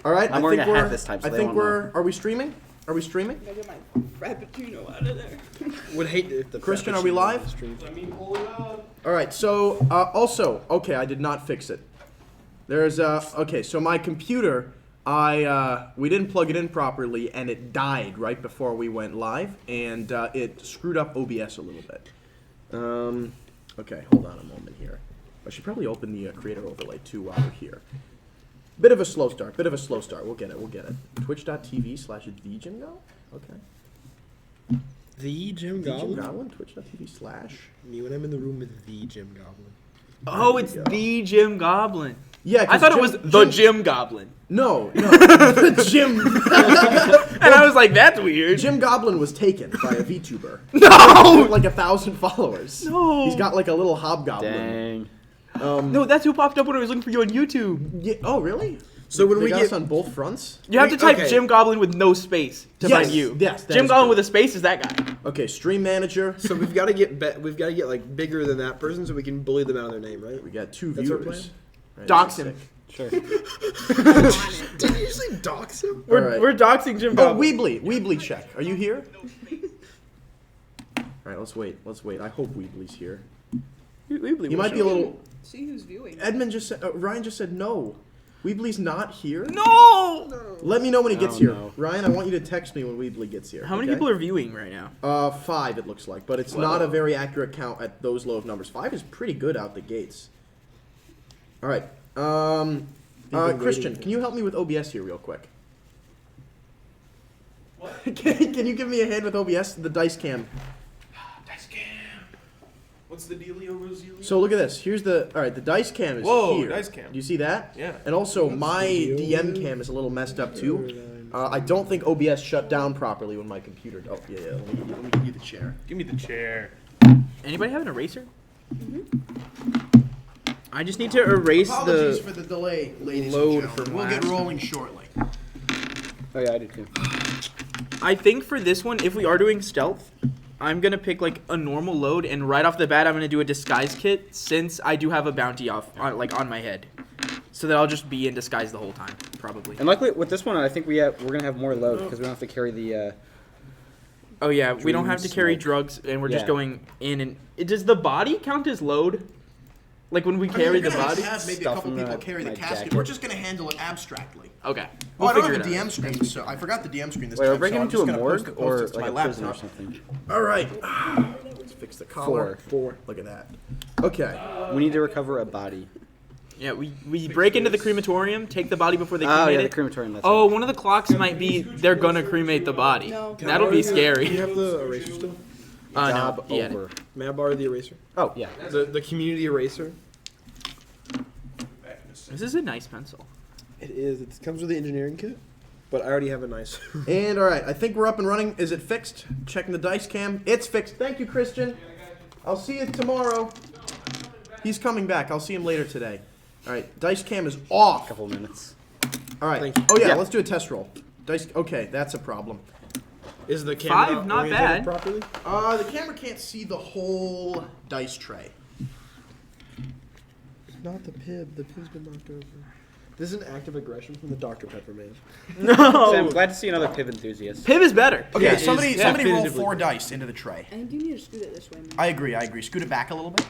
All right. I'm wearing a hat this time, so I they think won't we're. know. Are we streaming? Are we streaming? I get my frappuccino out of there. Would hate if the Christian, are we live? Let me pull it up. All right. So also, okay, I did not fix it. There's okay. So my computer, we didn't plug it in properly, and it died right before we went live, and it screwed up OBS a little bit. Okay, hold on a moment here. I should probably open the creator overlay too while we're here. Bit of a slow start. We'll get it. Twitch.tv/thejimgo. Okay. The Jim The Jim Goblin? Goblin. Twitch.tv/ Me when I'm in the room with the Jim Goblin. Oh, it's the Jim Goblin. Yeah, I thought it was the Jim Goblin. No, the Jim. And I was like, that's weird. Jim Goblin was taken by a VTuber. No! With like 1,000 followers. No. He's got like a little hobgoblin. Dang. No, that's who popped up when I was looking for you on YouTube. Yeah, oh, really? So when They we got get us on both fronts? You have to type okay. Jim Goblin with no space to Yes, find you. yes, that Jim is Goblin true. with a space is that guy. Okay, stream manager. So we've got to get like bigger than that person so we can bully them out of their name, right? We got 2 That's our viewers. plan? Right, Dox this is him. Sure. Did you say dox him? All right. We're doxing Jim Oh, Goblin. Weebly check. Are you here? All right, let's wait. I hope Weebly's here. He might be a little. See who's viewing. Edmund just said. Ryan just said no. Weebly's not here. No! Let me know when he gets Oh, here. no. Ryan, I want you to text me when Weebly gets here. How many okay? people are viewing right now? 5 it looks like, but it's not a very accurate count at those low of numbers. 5 is pretty good out the gates. All right. Christian, can you help me with OBS here real quick? What? Can you give me a hand with OBS, the dice cam? Dice cam. What's the dealio, Rosilio? So look at this. Here's the the dice cam is Whoa, here. dice cam. Do you see that? Yeah. And also my DM cam is a little messed up too. I don't think OBS shut down properly when my computer. Oh yeah. Let me give you the chair. Give me the chair. Anybody have an eraser? I just need to erase Apologies the for the delay, ladies load and gentlemen. from We'll get last rolling shortly. Oh yeah, I do too. I think for this one, if we are doing stealth, I'm gonna pick like a normal load, and right off the bat, I'm gonna do a disguise kit since I do have a bounty on my head, so that I'll just be in disguise the whole time, probably. And luckily with this one, I think we're gonna have more load because we don't have to carry the. Oh yeah, we don't have to carry smoke. drugs, and we're just Yeah. going in. And does the body count as load? Like when we carry the body? Have maybe a Stuff couple in people the- carry the my casket. jacket. We're just gonna handle it abstractly. Okay. Oh, We'll I don't figure have a it out. DM screen, so I forgot the DM screen this Wait, time. we're breaking so I'm into just a gonna post morgue the or post-its to like my a prison or laptop. something? All right. Let's fix the collar. 4. Look at that. Okay. We need to recover a body. Yeah, we break into the crematorium, take the body before they Oh cremate yeah, the it. crematorium. That's Oh, one of the clocks might be they're gonna cremate the body. No. That'll be Do you scary. have the eraser still? No, Job yeah. over. May I borrow the eraser? Oh yeah. The community eraser? This is a nice pencil. It is. It comes with the engineering kit, but I already have a nice. And all right, I think we're up and running. Is it fixed? Checking the dice cam. It's fixed. Thank you, Christian. I'll see you tomorrow. He's coming back. I'll see him later today. All right, dice cam is off. Couple minutes. All right. Thank you. Oh yeah, Yeah. let's do a test roll. Dice. Okay, that's a problem. Is the camera 5, not oriented bad. properly? The camera can't see the whole dice tray. Not the pib. The pib's been knocked over. This is an act of aggression from the Dr. Pepper man. So I'm No. glad to see another Pib enthusiast. Piv is better. Okay, Yeah, it is somebody roll definitively 4 good. dice into the tray. I think you need to scoot it this way, man. I agree. Scoot it back a little bit.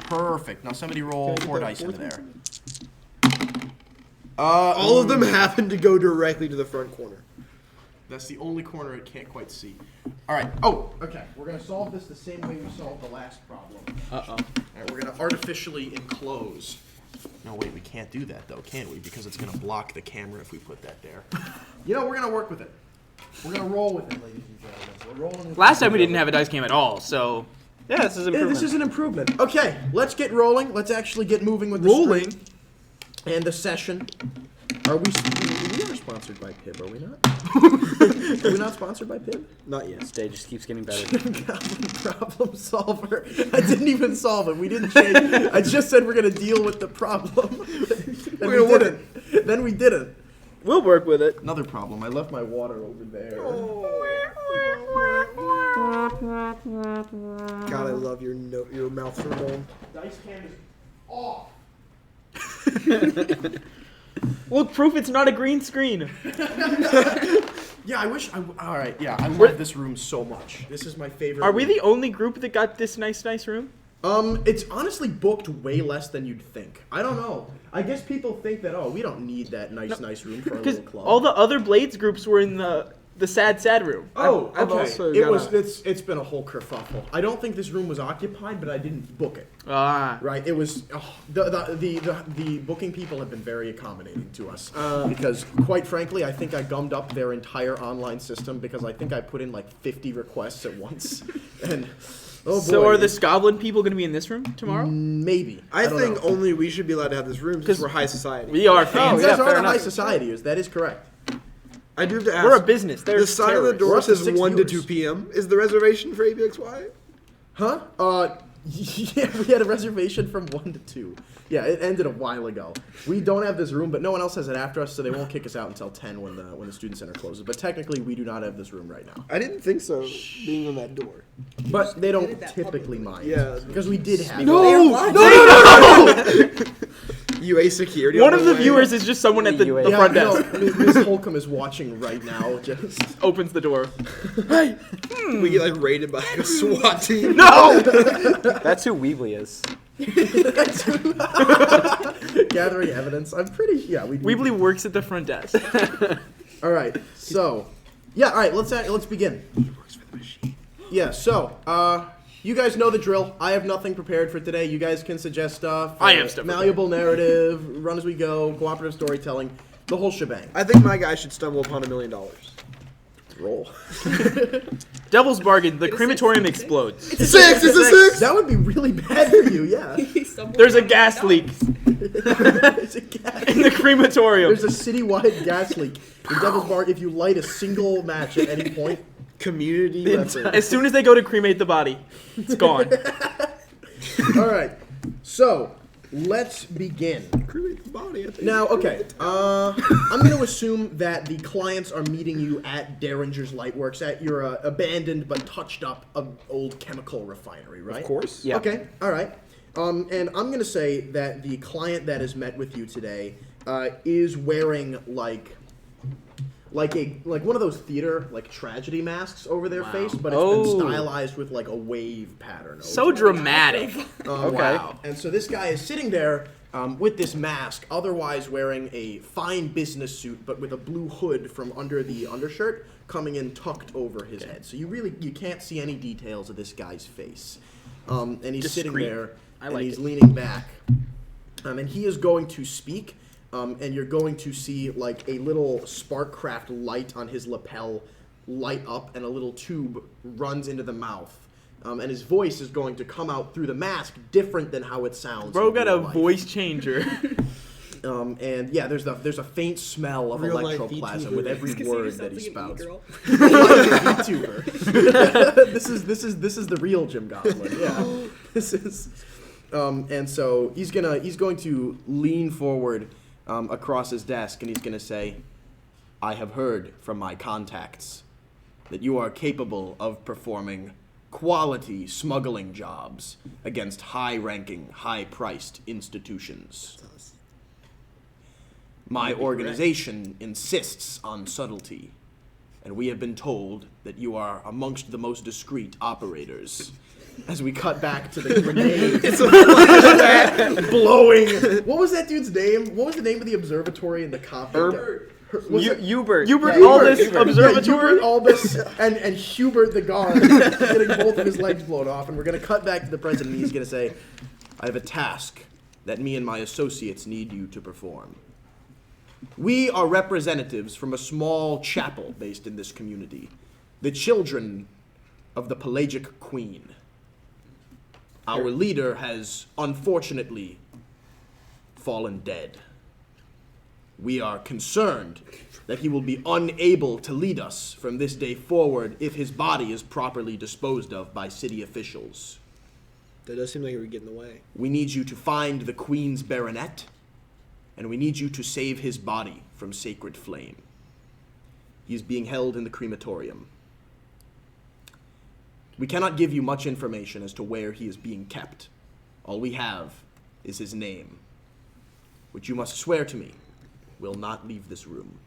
Perfect. Now somebody roll Can I get 4 that dice into fourth there. All of them happen to go directly to the front corner. That's the only corner it can't quite see. All right. Oh, okay. We're gonna solve this the same way we solved the last problem. Uh-oh. All right, we're gonna artificially enclose. No, wait, we can't do that though, can we? Because it's gonna block the camera if we put that there. You know, we're gonna work with it. We're gonna roll with it, ladies and gentlemen. We're rolling with Last it. time we didn't have a dice cam at all, so yeah, this is Yeah, improvement. this is an improvement. Okay, let's get rolling. Let's actually get moving with the Rolling? stream and the session. We are sponsored by Pib, are we not? Are we not sponsored by Pib? Not yet. This day just keeps getting better. Goblin problem solver. I didn't even solve it. We didn't change. I just said we're gonna deal with the problem. And we didn't. Then we didn't. We'll work with it. Another problem. I left my water over there. God, I love your mouth for bone. Dice cam is off. Look, proof it's not a green screen. Yeah, I wish. All right, yeah, I love this room so much. This is my favorite. Are we room. the only group that got this nice room? It's honestly booked way less than you'd think. I don't know. I guess people think that we don't need that nice room for our Because little club. all the other Blades groups were in the sad room. Oh, I've okay. also It got was. a- It's been a whole kerfuffle. I don't think this room was occupied, but I didn't book it. Ah. Right. It was. The booking people have been very accommodating to us because, quite frankly, I think I gummed up their entire online system because I think I put in like 50 requests at once, and oh boy. So are the Scoblin people going to be in this room tomorrow? Maybe. I don't think know. only we should be allowed to have this room because 'Cause we're high society. We are You fans. guys yeah, are fair the high enough. society. That is correct. I do have to ask. We're a business. They're The sign on the terrorists. door We're up to says 6 1 to viewers. 2 p.m. Is the reservation for ABXY? Huh? Yeah, we had a reservation from 1 to 2. Yeah, it ended a while ago. We don't have this room, but no one else has it after us, so they won't kick us out until 10 when the student center closes. But technically, we do not have this room right now. I didn't think so, being on that door. But they don't Did that typically publicly. mind. Yeah. Because we did have UA security. One on of the way. viewers is just someone at the Yeah, front no, desk. Ms. Holcomb is watching right now. Just Opens the door. We get like raided by like a SWAT team. No! That's who Weebly is. gathering evidence. I'm pretty. Yeah, we. Weebly works at the front desk. All right. So, yeah. All right. Let's begin. Yeah. So, you guys know the drill. I have nothing prepared for today. You guys can suggest stuff. I have stuff Malleable narrative, run as we go, cooperative storytelling, the whole shebang. I think my guy should stumble upon $1 million. Roll. Devil's bargain. The It is crematorium 6. explodes. It's a 6. That would be really bad for you. Yeah. He stumbled There's a upon gas the leak There's a gas. in the crematorium. There's a citywide gas leak. In Devil's Bar, if you light a single match at any point, Community effort. As soon as they go to cremate the body, it's gone. all right. So let's begin. Cremate the body. I think. Now, okay, I'm going to assume that the clients are meeting you at Derringer's Lightworks, at your abandoned but touched up old chemical refinery, right? Of course. Yeah. Okay, all right. And I'm going to say that the client that has met with you today is wearing like one of those theater tragedy masks over their face, but it's been Oh. stylized with like a wave pattern. So over it. dramatic. Oh, Okay. wow. And so this guy is sitting there with this mask, otherwise wearing a fine business suit, but with a blue hood from under the undershirt coming in tucked over his head. So you can't see any details of this guy's face. And he's sitting Discreet. there, I and like he's it. leaning back. And he is going to speak, and you're going to see like a little Sparkcraft light on his lapel light up, and a little tube runs into the mouth. And his voice is going to come out through the mask, different than how it sounds. Bro in got a real life. voice changer. And yeah, there's a faint smell of Real life electroplasm VTuber. with every Because he word just that he sounds like an spouts. e-girl. VTuber. this is the real Jim Goblin. Yeah, this is. And so he's going to lean forward across his desk, and he's gonna say, "I have heard from my contacts that you are capable of performing quality smuggling jobs against high-ranking, high-priced institutions. My organization insists on subtlety, and we have been told that you are amongst the most discreet operators." As we cut back to the grenade blowing. What was that dude's name? What was the name of the observatory in the coffee? Was it- Hubert. Hubert Yeah, Aldous Hubert. Observatory. Yeah, Hubert Aldous and Hubert the guard getting both of his legs blown off, and we're gonna cut back to the president, and he's gonna say, "I have a task that me and my associates need you to perform. We are representatives from a small chapel based in this community, the children of the Pelagic Queen. Our leader has unfortunately fallen dead. We are concerned that he will be unable to lead us from this day forward if his body is properly disposed of by city officials. That does seem like it would get in the way. We need you to find the Queen's baronet, and we need you to save his body from sacred flame. He is being held in the crematorium. We cannot give you much information as to where he is being kept. All we have is his name, which you must swear to me will not leave this room.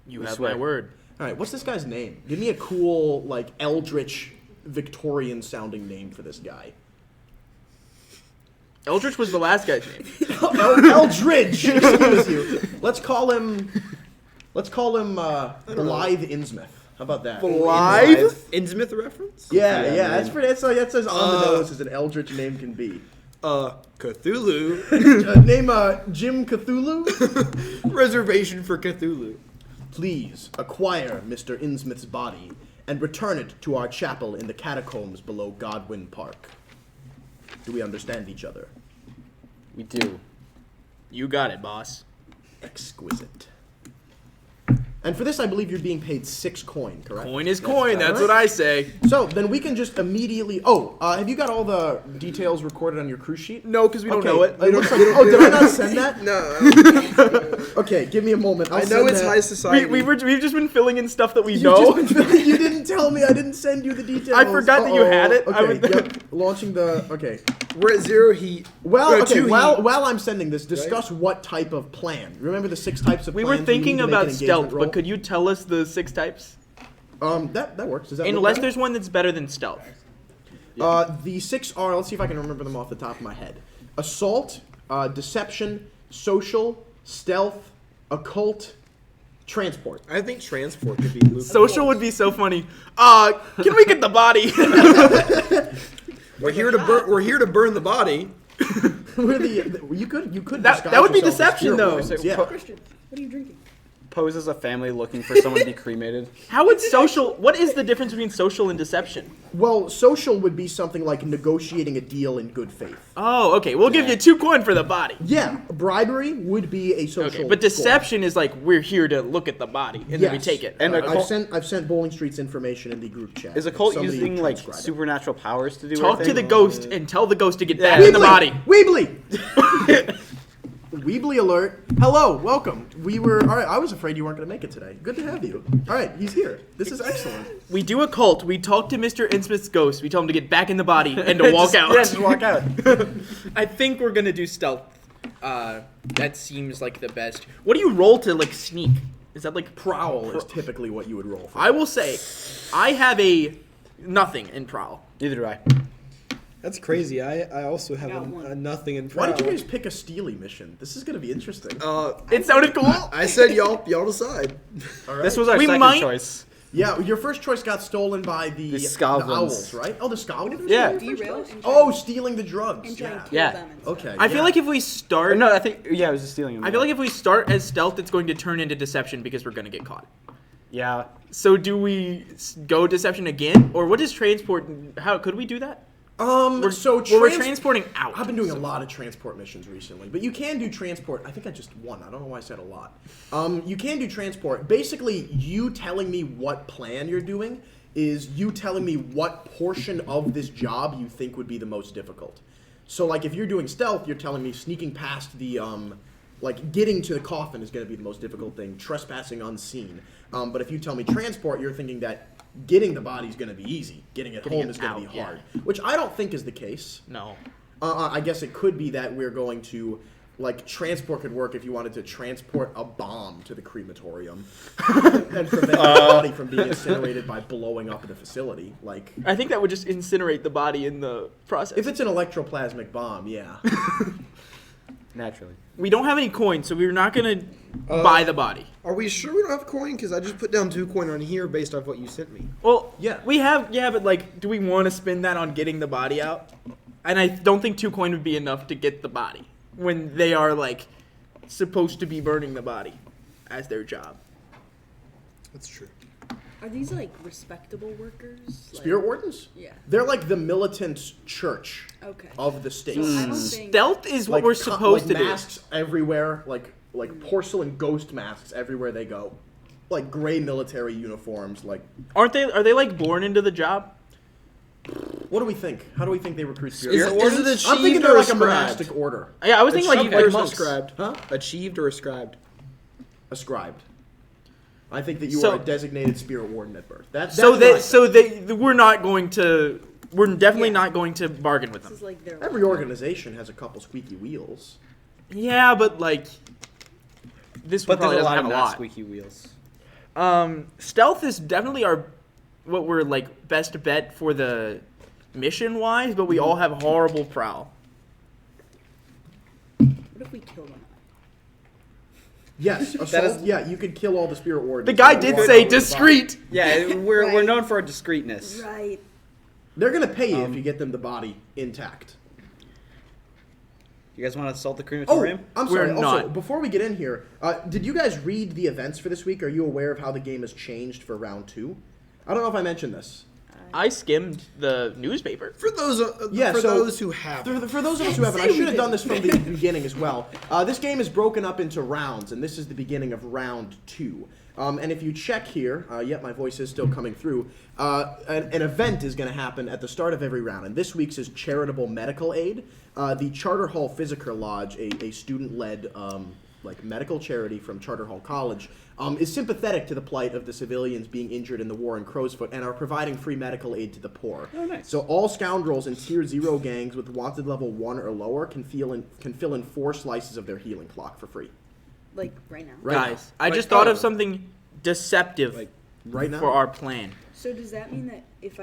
You We have swear. my word. All right, what's this guy's name? Give me a cool, like, eldritch, Victorian-sounding name for this guy. Eldritch was the last guy's name. Eldridge. Excuse you. Let's call him Blythe Innsmouth. How about that? Blythe? Innsmouth reference? Yeah, that's pretty. That's as on the nose as an eldritch name can be. Cthulhu. Name Jim Cthulhu. Reservation for Cthulhu. Please acquire Mr. Innsmouth's body and return it to our chapel in the catacombs below Godwin Park. Do we understand each other? We do. You got it, boss. Exquisite. And for this, I believe you're being paid 6 coin, correct? Coin is coin. correct. That's what I say. So then we can just immediately. Oh, have you got all the details recorded on your cruise sheet? No, because we don't Okay, know it. looks like, oh, did I not send that? No. Okay, give me a moment. I'll I know send it's that. high society. We've just been filling in stuff that we You've know. just been you didn't tell me. I didn't send you the details. I forgot that you had it. I Okay, was- yep. Launching the. Okay. We're at 0 heat. Well, okay. 2 While heat. while I'm sending this, discuss what type of plan. Remember the 6 types of We plans were thinking need to make about an stealth, engagement roll? but could you tell us the 6 types? That works. Does that look Unless better? there's one that's better than stealth. The 6 are. Let's see if I can remember them off the top of my head. Assault, deception, social, stealth, occult, transport. I think transport could be lucrative. Social would be so funny. Can we get the body? We're here to burn the body. You could. That disguise would be yourself as deception, spirit though. warriors, So Yeah. Christian, what are you drinking? Pose as a family looking for someone to be cremated. How would social? What is the difference between social and deception? Well, social would be something like negotiating a deal in good faith. Oh, okay. We'll give you 2 coin for the body. Yeah, bribery would be a social. Okay, but score. deception is like we're here to look at the body and then we Yes. take it. And I've sent Bowling Street's information in the group chat. Is a cult Somebody using like transcribe it. supernatural powers to do Talk to everything? the ghost and tell the ghost to get Yeah. back in the body. Weebly! Weebly alert. Hello, welcome. Alright, I was afraid you weren't going to make it today. Good to have you. Alright, he's here. This is excellent. We do a cult. We talk to Mr. Innsmouth's ghost. We tell him to get back in the body and to walk out. Yeah, just walk out. I think we're gonna do stealth. That seems like the best. What do you roll to like sneak? Is that like Prowl is typically what you would roll for. I will say, I have a nothing in prowl. Neither do I. That's crazy. I also have Got one. a nothing in Why proud. did you guys pick a Steely mission? This is going to be interesting. It sounded cool. I said y'all decide. Alright. This was our We second might- choice. Yeah, your first choice got stolen by the Scoblins. owls, right? Oh, the Scoblins? Yeah. Derail and Oh, stealing the drugs. and try Yeah. and kill Yeah. them and stuff. Okay. I feel yeah. like if we Or start, no, I think it was just stealing them. I feel like if we start as stealth, it's going to turn into deception because we're gonna get caught. Yeah. So do we go deception again, or what is transport? How could we do that? We're transporting out. I've been doing a lot of transport missions recently, but you can do transport. I think I just won. I don't know why I said a lot. You can do transport. Basically, you telling me what plan you're doing is you telling me what portion of this job you think would be the most difficult. So, like, if you're doing stealth, you're telling me sneaking past the, like, getting to the coffin is going to be the most difficult thing, trespassing unseen. But if you tell me transport, you're thinking that getting the body is going to be easy. Getting it Getting home it is going out, to be yeah. hard, which I don't think is the case. No. I guess it could be that we're going to, like, transport could work if you wanted to transport a bomb to the crematorium and prevent the body from being incinerated by blowing up the facility. Like, I think that would just incinerate the body in the process. if it's an electroplasmic bomb, yeah. Naturally. We don't have any coins, so we're not gonna buy the body. Are we sure we don't have coin? Because I just put down 2 coin on here based off what you sent me. Well, Yeah. we have, but like, do we want to spend that on getting the body out? And I don't think 2 coin would be enough to get the body when they are like supposed to be burning the body as their job. That's true. Are these like respectable workers? Like, Spirit wardens? Yeah. They're like the militant church Okay. of the state. So I don't think. Stealth is what Like, we're supposed like to masks everywhere, like porcelain ghost masks everywhere they go. Like gray military uniforms, like do. Are they like born into the job? what do we think? How do we think they recruit spirit Is wardens? it achieved I'm thinking or they're like a ascribed? monastic order. Yeah, I was thinking Achieved like or monks. ascribed? Huh? Achieved or ascribed? Ascribed. I think that you So- are a designated spirit warden at birth. That's So what I that think. we're not going to. We're definitely Yeah. not going to bargain with This them. is like their. Every organization has a couple squeaky wheels. Yeah, but like, this one But there's probably a doesn't lot have of a not lot. squeaky wheels. Stealth is definitely what we're like best bet for the mission wise, but we all have horrible prowl. What if we kill them? Yes, assault. Yeah, you could kill all the spirit wardens. The guy and did walk say out with the discreet. Yeah, we're Right. known for our discreetness. Right. body. They're gonna pay you if you get them the body intact. You guys want to assault the Oh, crematorium? I'm We're sorry. Also, not. before we get in here, did you guys read the events for this week? Are you aware of how the game has changed for round 2? I don't know if I mentioned this. I skimmed the newspaper. For those, Yeah, for so- those who have. For those of us who haven't, I should have done this from the beginning as well. This game is broken up into rounds, and this is the beginning of round 2. And if you check here, yep, my voice is still coming through, an event is going to happen at the start of every round, and this week's is Charitable Medical Aid. The Charter Hall Physiker Lodge, a student-led like medical charity from Charter Hall College, is sympathetic to the plight of the civilians being injured in the war in Crowsfoot and are providing free medical aid to the poor. Oh, nice. So all scoundrels in Tier 0 gangs with wanted level 1 or lower can fill in 4 slices of their healing clock for free. Like right now. Right Guys, I now. just thought of something deceptive Right now? for our plan. So does that mean that if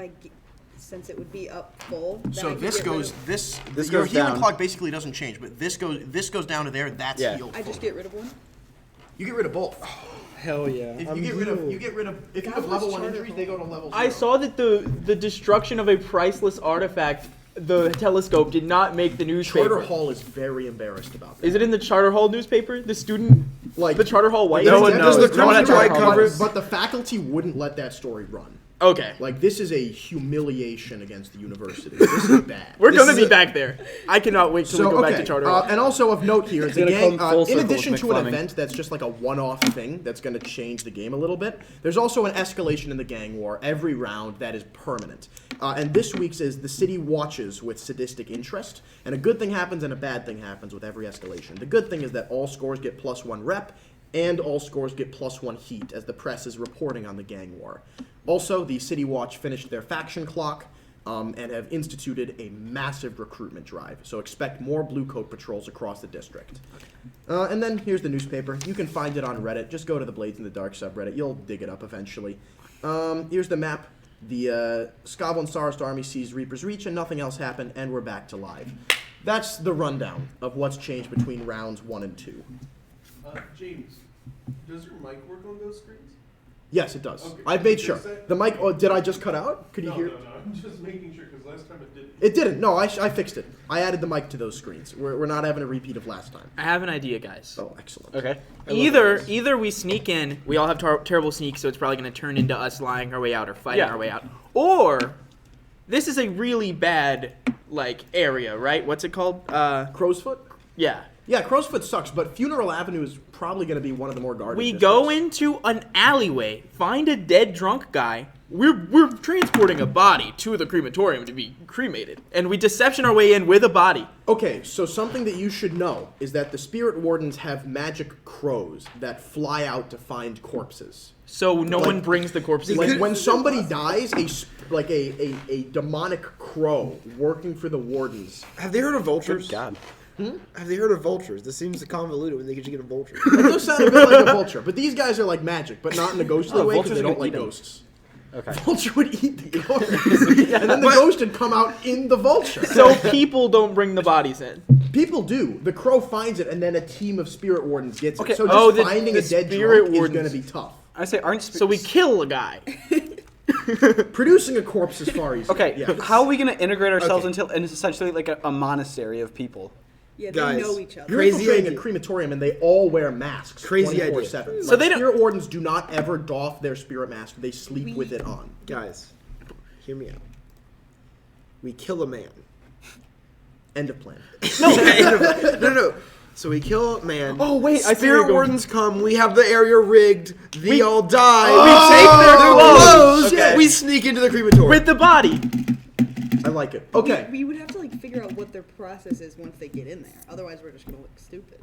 since it would be up full, then So I could this get rid goes of- this Your your healing down. clock basically doesn't change, but this goes down to there. That's Yeah. healed. I just fully. get rid of one. You get rid of both. Hell yeah. If I'm you get rid of healed. if you God have level bless 1 Charter injuries, Hall. they go to level 0. I saw that the destruction of a priceless artifact, the telescope, did not make the newspaper. Charter Hall is very embarrassed about that. Is it in the Charter Hall newspaper? The student, Like the Charter Hall white. No one knows. Does the No one at Crimson Charter White Hall cover knows. it? but the faculty wouldn't let that story run. Okay, Like this is a humiliation against the university. This is bad. we're This gonna is be a- back there. I cannot wait till we go back to Charter Hall. And also of note here, the gonna gang, come full in circle addition with to an McFleming. event that's just like a one-off thing that's going to change the game a little bit, there's also an escalation in the gang war every round that is permanent. And this week's is the city watches with sadistic interest, and a good thing happens and a bad thing happens with every escalation. The good thing is that all scores get +1 rep, and all scores get +1 heat as the press is reporting on the gang war. Also, the City Watch finished their faction clock and have instituted a massive recruitment drive. So expect more blue coat patrols across the district. And then here's the newspaper. You can find it on Reddit. Just go to the Blades in the Dark subreddit. You'll dig it up eventually. Here's the map. The Skavon Sarist army seized Reaper's Reach and nothing else happened, and we're back to live. That's the rundown of what's changed between rounds 1 and 2. James, does your mic work on those screens? Yes, it does. Okay. I've made Is sure. that- The mic. Oh, did I just cut out? Could you No, hear? no, I'm just making sure because last time it didn't. It didn't. No, I fixed it. I added the mic to those screens. We're not having a repeat of last time. I have an idea, guys. Oh, excellent. Okay. Either we sneak in, we all have terrible sneaks, so it's probably going to turn into us lying our way out or fighting Yeah. our way out. Or this is a really bad like area, right? What's it called? Crowsfoot? Yeah. Yeah, Crowsfoot sucks, but Funeral Avenue is probably going to be one of the more guarded We districts. go into an alleyway, find a dead drunk guy. We're transporting a body to the crematorium to be cremated, and we deception our way in with a body. Okay, so something that you should know is that the spirit wardens have magic crows that fly out to find corpses. So no Like- one brings the corpses. Like when somebody dies, a demonic crow working for the wardens. Have they heard of vultures? God. Have they heard of vultures? This seems convoluted when they could just get a vulture. It does sound a bit like a vulture, but these guys are like magic, but not in a ghostly Oh, way because vultures they are don't gonna like eat 'em. ghosts. Okay. Vulture would eat the corpse, and then the ghost would come out in the vulture. So people don't bring the bodies in. People do. The crow finds it, and then a team of spirit wardens gets Okay. it. So just Oh, the finding a dead spirit drunk is wardens. going to be tough. I say, aren't So we kill a guy. Producing a corpse is far easier. Okay, Yeah. how are we going to integrate ourselves Okay. into essentially like a monastery of people? Yeah, they Guys, know each other. You're Crazy infiltrating idea. a crematorium, and they all wear masks. Crazy idea. 24/7. So Like, they don't- spirit wardens do not ever doff their spirit mask. They sleep with it on. Guys, hear me out. We kill a man. End of plan. No. So we kill a man. Oh, wait, I see where you're Spirit going. wardens come. We have the area rigged. They all die. We take their clothes. Yeah. Okay. We sneak into the crematorium. With the body. I like it. Okay. We would have to like figure out what their process is once they get in there. Otherwise, we're just gonna look stupid.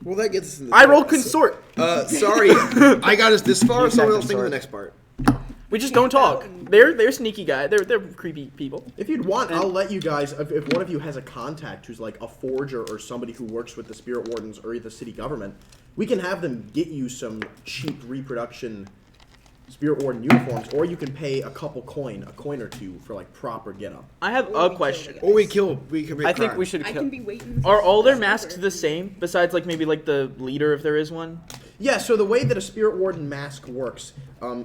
Well, that gets us in the I roll consort. Sorry. I got us this far. You Someone said else think of the consort. next part. We just don't talk. They're sneaky guys. They're creepy people. If you'd want, I'll let you guys. If one of you has a contact who's like a forger or somebody who works with the Spirit Wardens or the city government, we can have them get you some cheap reproduction Spirit Warden uniforms, or you can pay a coin or two for like proper getup. I have Or a we question. kill the Or guys. we commit I think crime. we should I kill. can be waiting. Are all their forever. masks the same? Besides, like maybe like the leader, if there is one. Yeah, so the way that a Spirit Warden mask works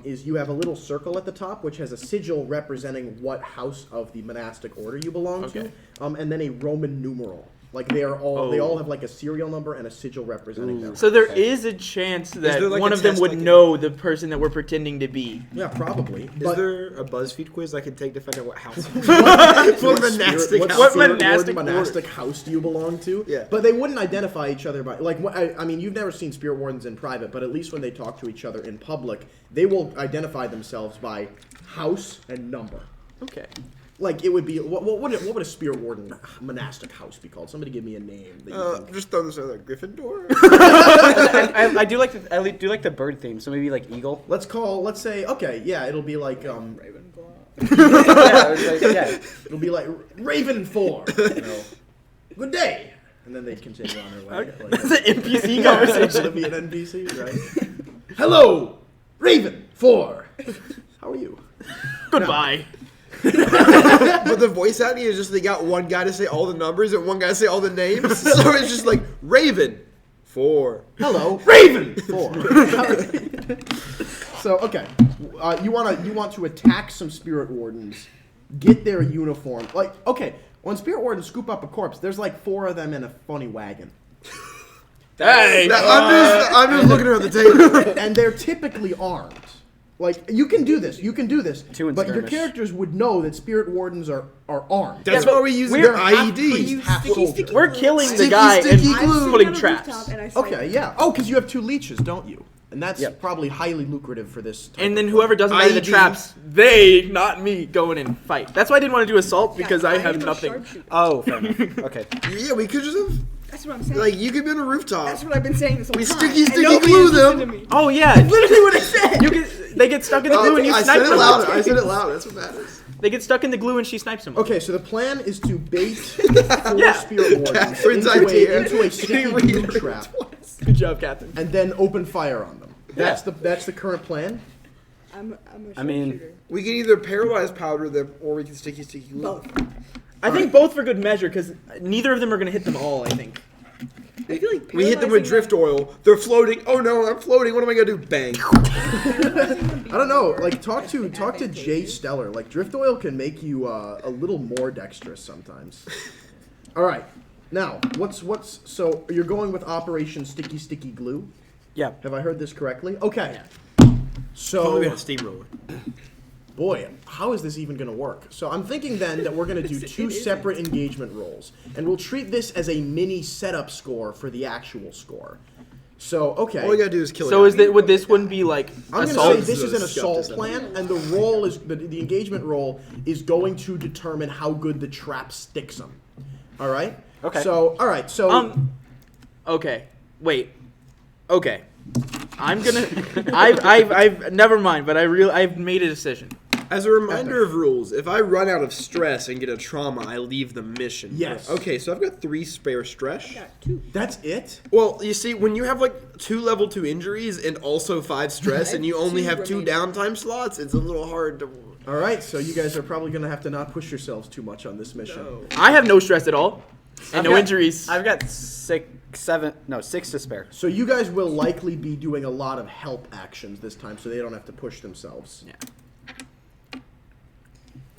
is you have a little circle at the top, which has a sigil representing what house of the monastic order you belong Okay. to, and then a Roman numeral. Like they all have like a serial number and a sigil representing them. So there is a chance that there, like, one a of them test would I can- know the person that we're pretending to be. Yeah, probably. Is But there a BuzzFeed quiz I can take to find out what house? what monastic what house? What Spirit monastic Warden monastic house do you belong to? Yeah. But they wouldn't identify each other by like. I mean, you've never seen Spirit Wardens in private, but at least when they talk to each other in public, they will identify themselves by house and number. Okay. Like it would be what would a Spirit Warden monastic house be called? Somebody give me a name. That you think. Just throw this out like Gryffindor. I do like the bird theme, so maybe like eagle. Let's say okay, yeah, it'll be like Ravenclaw. Yeah. it'll be like Raven 4. You know, good day, and then they continue on their way. Like, That's an NPC It'll conversation. be an NPC, right? Hello, Raven 4. How are you? Goodbye. But the voice acting is just they got one guy to say all the numbers and one guy to say all the names. So it's just like Raven 4. Hello, Raven 4. So okay, you want to attack some Spirit Wardens, get their uniform. Like okay, when Spirit Wardens scoop up a corpse, there's like 4 of them in a funny wagon, Hey. I'm just looking around the table. and they're typically armed. Like you can do this, Two in but your skirmish. characters would know that Spirit Wardens are armed. That's Yeah, but why we use we're their IEDs. Use half sticky, soldier. sticky We're glue. killing the Sticky, guy sticky and glue. putting I'm traps. sitting on a rooftop and I say, Okay, yeah. Oh, because you have 2 leeches, don't you? And that's Yep. probably highly lucrative for this. Type And then of whoever doesn't buy the IED. traps, they, not me, go in and fight. That's why I didn't want to do assault Yeah, because I am have a nothing. sharpshooter. Oh, fair enough. Okay. Yeah, we could just have That's what I'm saying. like you could be on a rooftop. That's what I've been saying this whole We time. sticky, and sticky nobody glue has listened them. to me. Oh yeah, Literally what I said. they get stuck in the glue and you I snipe said it them. louder. I said it louder. That's what matters. They get stuck in the glue and she snipes them. Okay, so the plan is to bait 4 Yeah. Spirit Wardens Catherine's into idea. a sticky glue trap, Good job, Catherine. and then open fire on them. That's the current plan. I'm a sharpshooter. I mean, We can either paralyze powder them or we can sticky glue. both. I think both for good measure because neither of them are going to hit them all, I think. I feel like We hit them with drift oil. They're floating. Oh no, I'm floating. What am I gonna do? Bang. I don't know. Like talk to Jay Stellar. Like drift oil can make you a little more dexterous sometimes. All right. Now, what's so you're going with Operation Sticky Glue? yeah. Have I heard this correctly? Okay. Oh, So we had a steamroller. boy, how is this even going to work? So I'm thinking then that we're going to do 2 separate engagement rolls, and we'll treat this as a mini setup score for the actual score. So okay. All we gotta do is kill. So a is guy. that would this one be like I'm assault? going to say this is an Scuff assault this up. plan, and the roll is the engagement roll is going to determine how good the trap sticks them. All right. Okay. So all right. So Okay. Wait. Okay. I'm gonna. I've never mind. But I've made a decision. As a reminder of rules, if I run out of stress and get a trauma, I leave the mission. Yes. Okay, so I've got 3 spare stress. I got 2. that's it. Well, you see, when you have like 2 level 2 injuries and also 5 stress, and you only 2 have 2 remaining. downtime slots, it's a little hard to. All right. So you guys are probably going to have to not push yourselves too much on this mission. No. I have no stress at all, and I've no got- injuries. I've got 6 to spare. So you guys will likely be doing a lot of help actions this time, so they don't have to push themselves. Yeah.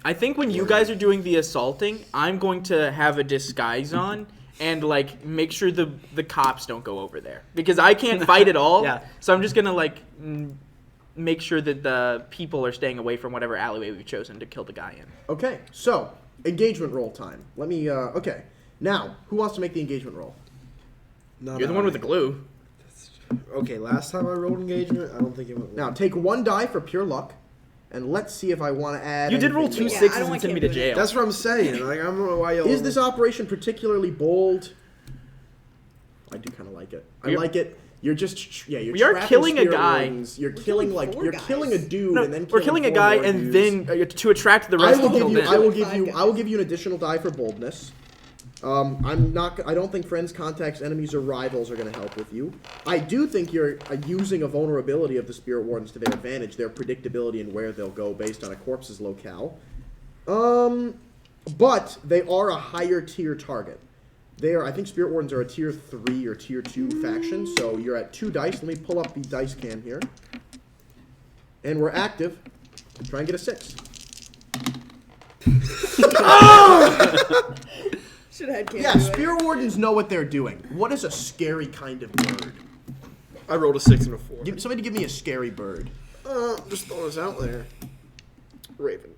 I think when you guys are doing the assaulting, I'm going to have a disguise on and like make sure the cops don't go over there because I can't fight at all. Yeah. So I'm just gonna like make sure that the people are staying away from whatever alleyway we've chosen to kill the guy in. Okay. So engagement roll time. Let me. Okay. Now, who wants to make the engagement roll? Not You're the one with the glue. Okay, last time I rolled engagement, I don't think it went. Now, take 1 die for pure luck, and let's see if I want to add. You did roll anything 2 more. I sixes don't and want send me to Cam doing jail. That's what I'm saying. Like I don't know why y'all. Is this operation particularly bold? I do kind of like it. I Yep. like it. You're just you're We are trapping killing a spirit guy. wardens. You're We're killing killing like four you're guys. killing a dude No, and then we're killing killing a four guy more and dudes. then to attract the I rest will to give kill you. them. I will Five give you. guys. I will give you an additional die for boldness. I'm not. I don't think friends, contacts, enemies, or rivals are going to help with you. I do think you're using a vulnerability of the spirit wardens to their advantage, their predictability and where they'll go based on a corpse's locale. But they are a higher tier target. They are. I think spirit wardens are a tier 3 or tier 2 faction. So you're at 2 dice. Let me pull up the dice cam here, and we're active. Try and get a 6. Should have had Cam Yeah, do it. spirit wardens know what they're doing. What is a scary kind of bird? I rolled a 6 and a 4. Somebody give me a scary bird. Just throwing this out there. Raven.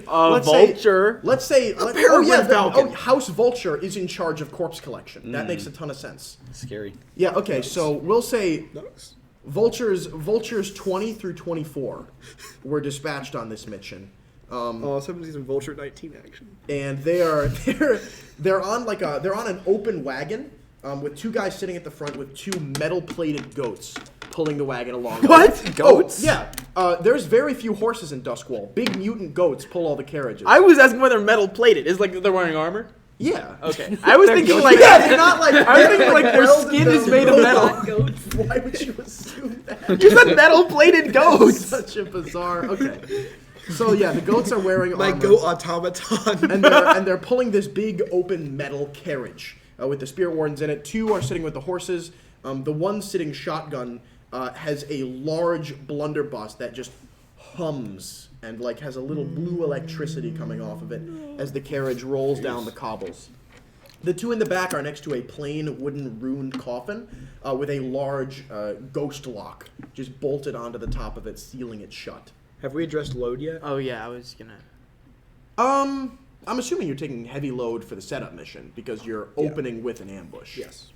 Vulture. Let's say peregrine falcon. House Vulture is in charge of corpse collection. That makes a ton of sense. Scary. Yeah, okay, so we'll say Nice. Vultures 20 through 24 were dispatched on this mission. 17 and Vulture 19 action. And they're on an open wagon with 2 guys sitting at the front with 2 metal plated goats pulling the wagon along. What? Goats? Yeah. There's very few horses in Duskwall. Big mutant goats pull all the carriages. I was asking whether they're plated. Is like they're wearing armor? Yeah. Okay. I was thinking like They're not like. I was thinking like their welded skin is them. made of metal. Goats. Why would you assume that? You said metal plated goats. Such a bizarre. Okay. So yeah, the goats are wearing My armor. goat automaton. and they're pulling this big open metal carriage with the spirit wardens in it. 2 are sitting with the horses. The one sitting shotgun has a large blunderbuss that just hums and like has a little blue electricity coming off of it as the carriage rolls down the cobbles. The 2 in the back are next to a plain wooden ruined coffin with a large ghost lock just bolted onto the top of it, sealing it shut. Have we addressed load yet? Oh yeah, I was gonna. I'm assuming you're taking heavy load for the setup mission because you're opening with an ambush. Yes.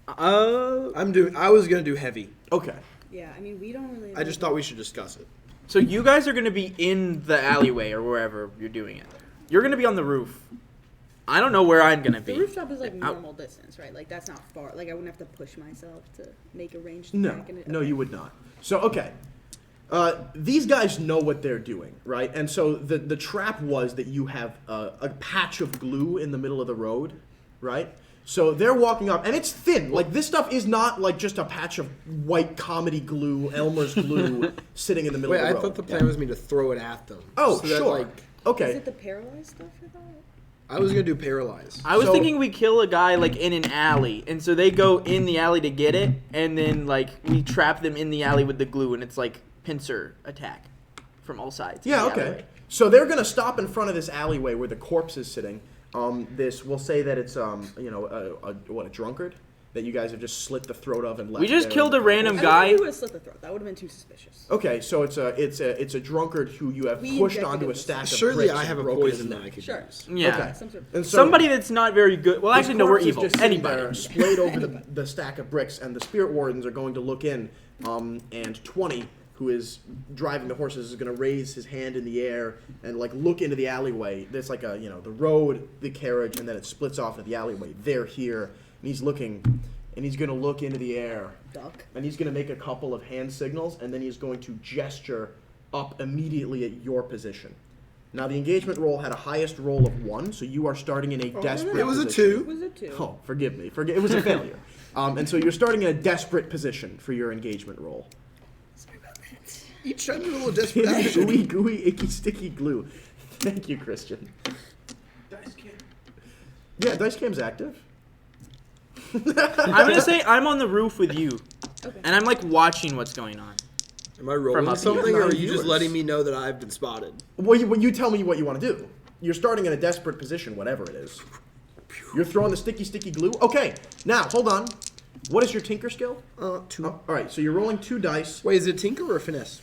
Uh, I was gonna do heavy. Okay. Yeah, I mean, we don't really. I just thought we should discuss it. So you guys are gonna be in the alleyway or wherever you're doing it. You're gonna be on the roof. I don't know where I'm gonna The be. rooftop is like Out. normal distance, right? Like that's not far. Like I wouldn't have to push myself to make a ranged No, attack. no, you would not. So okay, these guys know what they're doing, right? And so the trap was that you have a patch of glue in the middle of the road, right? So they're walking up, and it's thin. Like this stuff is not like just a patch of white comedy glue, Elmer's glue, sitting in the middle Wait, of I the road. thought the plan was me to throw it at them. Oh, So that, sure. like, Is Okay. it the paralyzed stuff you thought? I was gonna do paralyze. I was So- thinking we kill a guy like in an alley, and so they go in the alley to get it, and then like we trap them in the alley with the glue, and it's like pincer attack from all sides. Yeah, in the okay. alleyway. So they're gonna stop in front of this alleyway where the corpse is sitting. We'll say that it's a drunkard that you guys have just slit the throat of and left. We just there killed in a the random cobbles. I guy. think we would have slit the throat. That would have been too suspicious. Okay, so it's a drunkard who you have We pushed injected onto him a with stack of Surely bricks I and have a broken his poison that neck. I could Sure. use. Yeah. Okay. Some sort of- And so Somebody that's not very good. Well, his actually, no, we're corpse is evil. just sitting Anybody. there, splayed over the stack of bricks, and the spirit wardens are going to look in. And 20, who is driving the horses, is going to raise his hand in the air and like look into the alleyway. There's like the road, the carriage, and then it splits off into the alleyway. They're here, and he's looking, and he's going to look into the air. Duck. And he's going to make a couple of hand signals, and then he's going to gesture up immediately at your position. Now, the engagement roll had a highest roll of 1, so you are starting in a desperate It was a position. 2. Was it 2? Oh, forgive me. It was a failure. And so you're starting in a desperate position for your engagement roll. Each time you're a little desperate. Gooey, gooey, icky, sticky glue. Thank you, Christian. Dice cam. Yeah, dice cam's active. I'm gonna say I'm on the roof with you, Okay. and I'm like watching what's going on. Am I rolling up something, here. or are you just Viewers. letting me know that I've been spotted? Well, you tell me what you want to do. You're starting in a desperate position, whatever it is. You're throwing the sticky, sticky glue. Okay, now hold on. What is your tinker skill? 2. All right, so you're rolling 2 dice. Wait, is it tinker or finesse?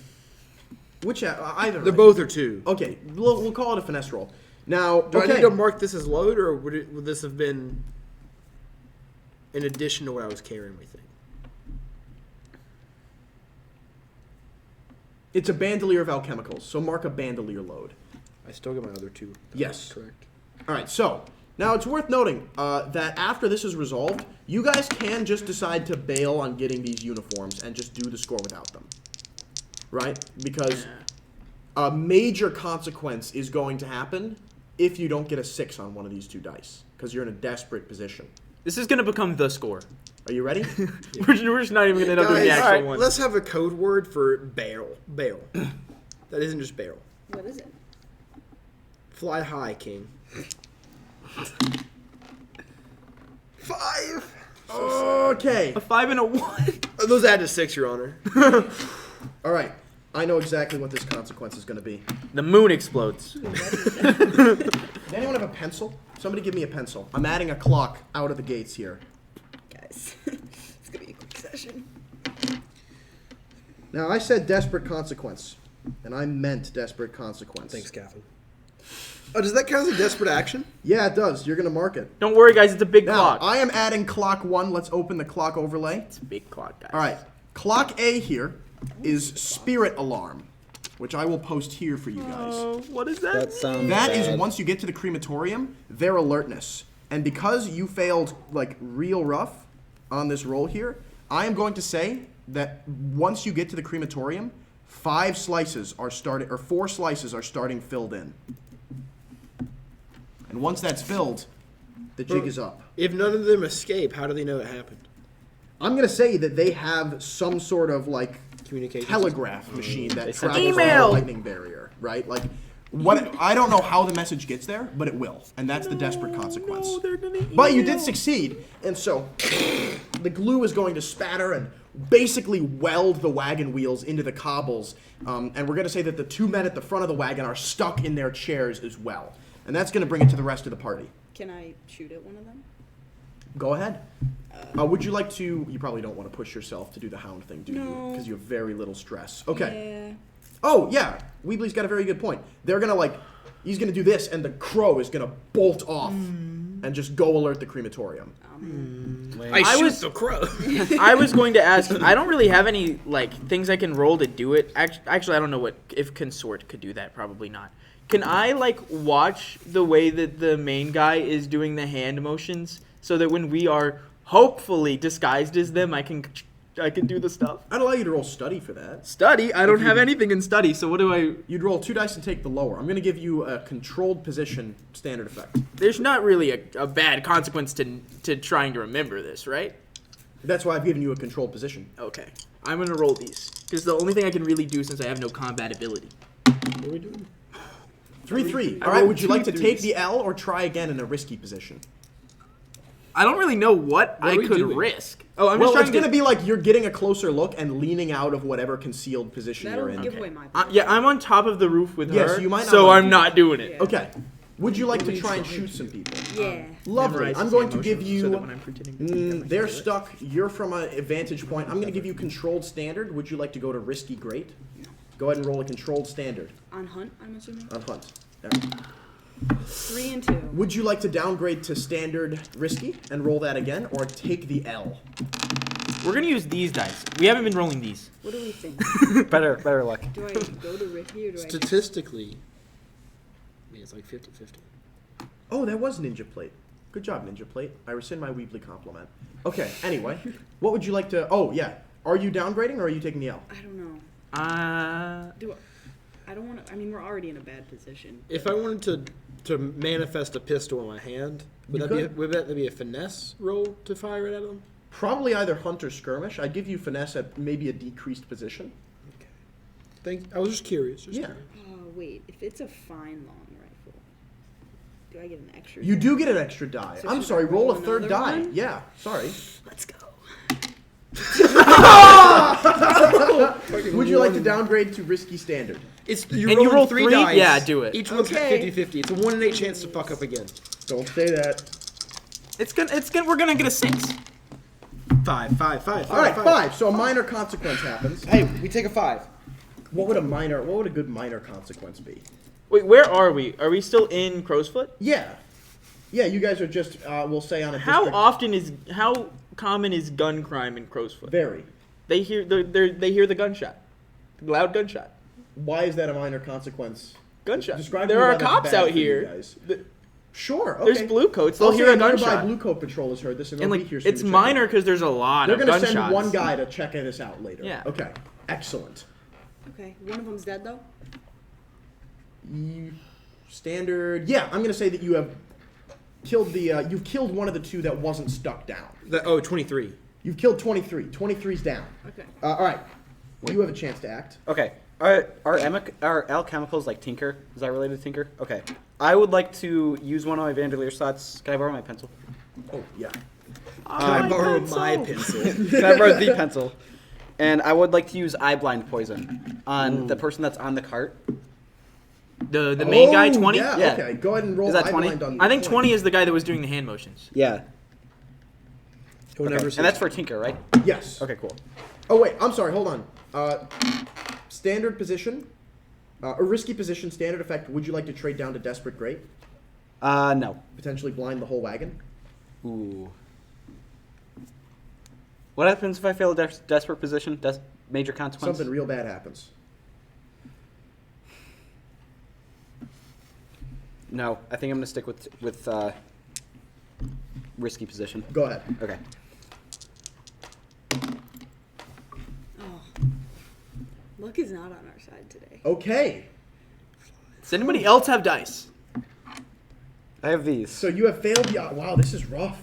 Which either? They're both are 2. Okay, we'll call it a finesse roll. Now, Do I okay. need to mark this as load, or would this have been in addition to what I was carrying? We think. It's a bandolier of alchemicals, so mark a bandolier load. I still get my other 2. Yes. Correct. All right, so Now, it's worth noting that after this is resolved, you guys can just decide to bail on getting these uniforms and just do the score without them. Right? Because a major consequence is going to happen if you don't get a 6 on one of these 2 dice. Because you're in a desperate position. This is gonna become the score. Are you ready? We're just not even gonna end up doing the Guys, actual alright, one. let's have a code word for barrel. Barrel. That isn't just barrel. What is it? Fly high, king. 5. Okay. A 5 and a 1. Those add to 6, Your Honor. All right. I know exactly what this consequence is going to be. The moon explodes. Does anyone have a pencil? Somebody give me a pencil. I'm adding a clock out of the gates here. Guys, it's gonna be a quick session. Now, I said desperate consequence, and I meant desperate consequence. Thanks, Catherine. Oh, does that count as a desperate action? Yeah, it does. You're going to mark it. Don't worry, guys. It's a big Now, clock. I am adding clock 1. Let's open the clock overlay. It's a big clock, guys. All right. Clock A here is spirit alarm, which I will post here for you guys. Oh, what is that? That sounds That is bad. once you get to the crematorium, their alertness. And because you failed like real rough on this roll here, I am going to say that once you get to the crematorium, 4 slices are starting filled in. And once that's filled, the jig is up. If none of them escape, how do they know it happened? I'm going to say that they have some sort of like Communication. telegraph machine that They sent travels email. over the lightning barrier, right? Like, what? I don't know how the message gets there, but it will, and that's the desperate consequence. No, they're gonna But you email. did succeed, and so the glue is going to spatter and basically weld the wagon wheels into the cobbles, and we're going to say that the 2 men at the front of the wagon are stuck in their chairs as well, and that's going to bring it to the rest of the party. Can I shoot at one of them? Go ahead. Would you like to? You probably don't want to push yourself to do the hound thing, do you? No. Because you have very little stress. Okay. Yeah. Oh, yeah. Weebly's got a very good point. They're going to, he's going to do this, and the crow is going to bolt off and just go alert the crematorium. Oh, man. I I shoot was- the crow. I was going to ask. I don't really have any things I can roll to do it. Actually, I don't know if consort could do that. Probably not. Can I watch the way that the main guy is doing the hand motions, so that when we are hopefully disguised as them, I can do the stuff? I'd allow you to roll study for that. Study? I don't have anything in study. So what do I? You'd roll 2 dice and take the lower. I'm going to give you a controlled position standard effect. There's not really a bad consequence to trying to remember this, right? That's why I've given you a controlled position. Okay. I'm gonna roll these because the only thing I can really do since I have no combat ability. What are we doing? 3-3. I All right, rolled would you 2 like to take threes. the L or try again in a risky position? I don't really know what are I we could doing? risk. Oh, I'm Well, just it's trying going to be like you're getting a closer look and leaning out of whatever concealed position That'll you're in. give away my. Yeah, I'm on top of the roof with Yeah, her, so you might not so wanna I'm do not doing it. Yeah. Okay. Would you like to try and shoot some people? Yeah. Lovely. Memorize I'm his going hand to give motions you. so that when I'm pretending to think, I They're can do it. stuck. You're from a vantage point. I'm going to give you controlled standard. Would you like to go to risky great? Go ahead and roll a controlled standard On hunt, I'm assuming. on hunt. There. 3 and 2. Would you like to downgrade to standard risky and roll that again, or take the L? We're gonna use these dice. We haven't been rolling these. What do we think? Better luck. Do I go to risky or do I? Statistically, I mean, it's like 50-50. Oh, that was Ninja Plate. Good job, Ninja Plate. I rescind my Weebly compliment. Okay, anyway. What would you like to... Oh, yeah. Are you downgrading or are you taking the L? I don't know. Do I don't want to. I mean, we're already in a bad position. If I wanted to manifest a pistol in my hand, You would that be a finesse roll to fire it at them? Probably either hunt or skirmish. I'd give you finesse at maybe a decreased position. I was just curious. Yeah. Oh wait, if it's a fine long rifle, do I get an extra? You die? do get an extra die. So I'm should sorry, I roll roll a third another die. one? Yeah, sorry. Let's go. Would you like to downgrade to risky standard? It's And you roll three? dice. Yeah, do it. Each one's Okay. 50-50. It's a 1 in 8 chance to fuck up again. Don't say that. We're gonna get a 6. 5. All right, 5. So a minor consequence happens. Hey, we take a 5. What would a good minor consequence be? Wait, where are we? Are we still in Crowsfoot? Yeah. Yeah, you guys are just, we'll say on a How district. how common is gun crime in Crowsfoot? Very. They hear the gunshot, loud gunshot, Why is that a minor consequence? gunshot. Describe there to me are why that's cops bad out for you here. guys. Sure. Okay. There's blue coats. They'll I'll hear say a nearby gunshot. blue coat patrol has heard this, and, And they'll like, be here soon it's to check minor it out. because there's a lot They're of gonna gunshots. send one guy to check this out later. Yeah. Okay. Excellent. Okay, one of them's dead though. Standard. Yeah, I'm gonna say that you have killed the. You've killed one of the two that wasn't stuck down. 23. You've killed 23. 23's down. Okay. All right. You have a chance to act. Okay. Are alchemicals like Tinker? Is that related to Tinker? Okay. I would like to use one of my Vandalier slots. Can I borrow my pencil? Oh yeah. Can I borrow my pencil? Can I borrow the pencil? And I would like to use eye blind poison on the person that's on the cart. The main guy, Oh, 20? Yeah, Yeah. Okay. Go ahead and roll. Is that eye 20? blind on I think 20 is the guy that was doing the hand motions. Yeah. Whoever Okay. says- And that's for Tinker, right? Yes. Okay, cool. Oh wait. I'm sorry. Hold on. Standard position. A risky position. Standard effect. Would you like to trade down to desperate great? No. Potentially blind the whole wagon. Ooh. What happens if I fail a desperate position? Major consequence? Something real bad happens. No, I think I'm gonna stick with risky position. Go ahead. Okay. Oh, luck is not on our side today. Okay. Does anybody else have dice? I have these. So you have failed the. Wow, this is rough.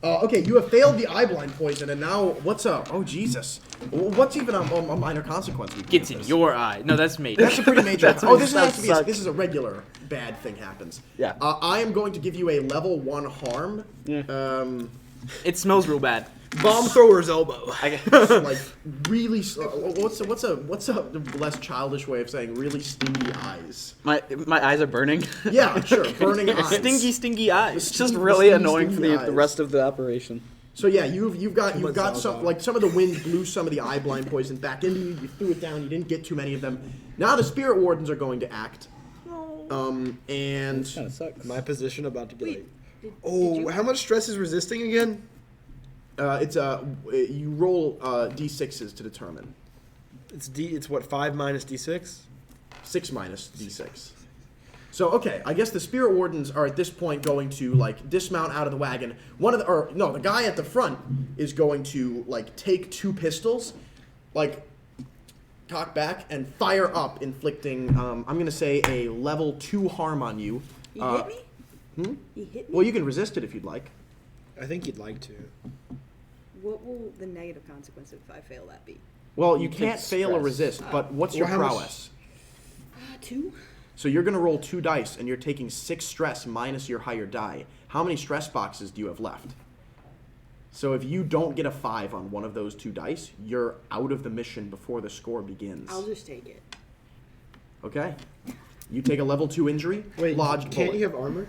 Okay, you have failed the eye blind poison, and now what's up? Oh Jesus! What's even a minor consequence? we can Gets give in this? your eye. No, that's major. That's a pretty major. That's Oh, this that has to be. sucks. This is a regular bad thing happens. Yeah. I am going to give you a level 1 harm. Yeah. It smells real bad. Bomb thrower's elbow. Like really. What's a less childish way of saying really stingy eyes? My eyes are burning. Yeah, sure. Burning eyes. Stingy eyes. It's just really Stingy annoying for the eyes. rest of the operation. So yeah, you've got sounds some odd. like some of the wind blew some of the eye blind poison back into you. You threw it down. You didn't get too many of them. Now the spirit wardens are going to act. And Kind of sucks. My position about to get. Wait, did Oh, you? how much stress is resisting again? it's you roll d6s to determine. It's what, 5 minus d6? 6 minus d6. So okay, I guess the spirit wardens are at this point going to like dismount out of the wagon. The guy at the front is going to like take 2 pistols, like cock back and fire up, inflicting I'm gonna say a level 2 harm on you. He hit me? Hmm? He hit me? Well, you can resist it if you'd like. I think you'd like to. What will the negative consequence if I fail that be? Well, you You can't take fail or stress. resist, but what's your Well, how much- prowess? 2? So you're going to roll 2 dice, and you're taking 6 stress minus your higher die. How many stress boxes do you have left? So if you don't get a 5 on one of those 2 dice, you're out of the mission before the score begins. I'll just take it. Okay? You take a level 2 injury, Wait, lodged can't bullet. you have armor?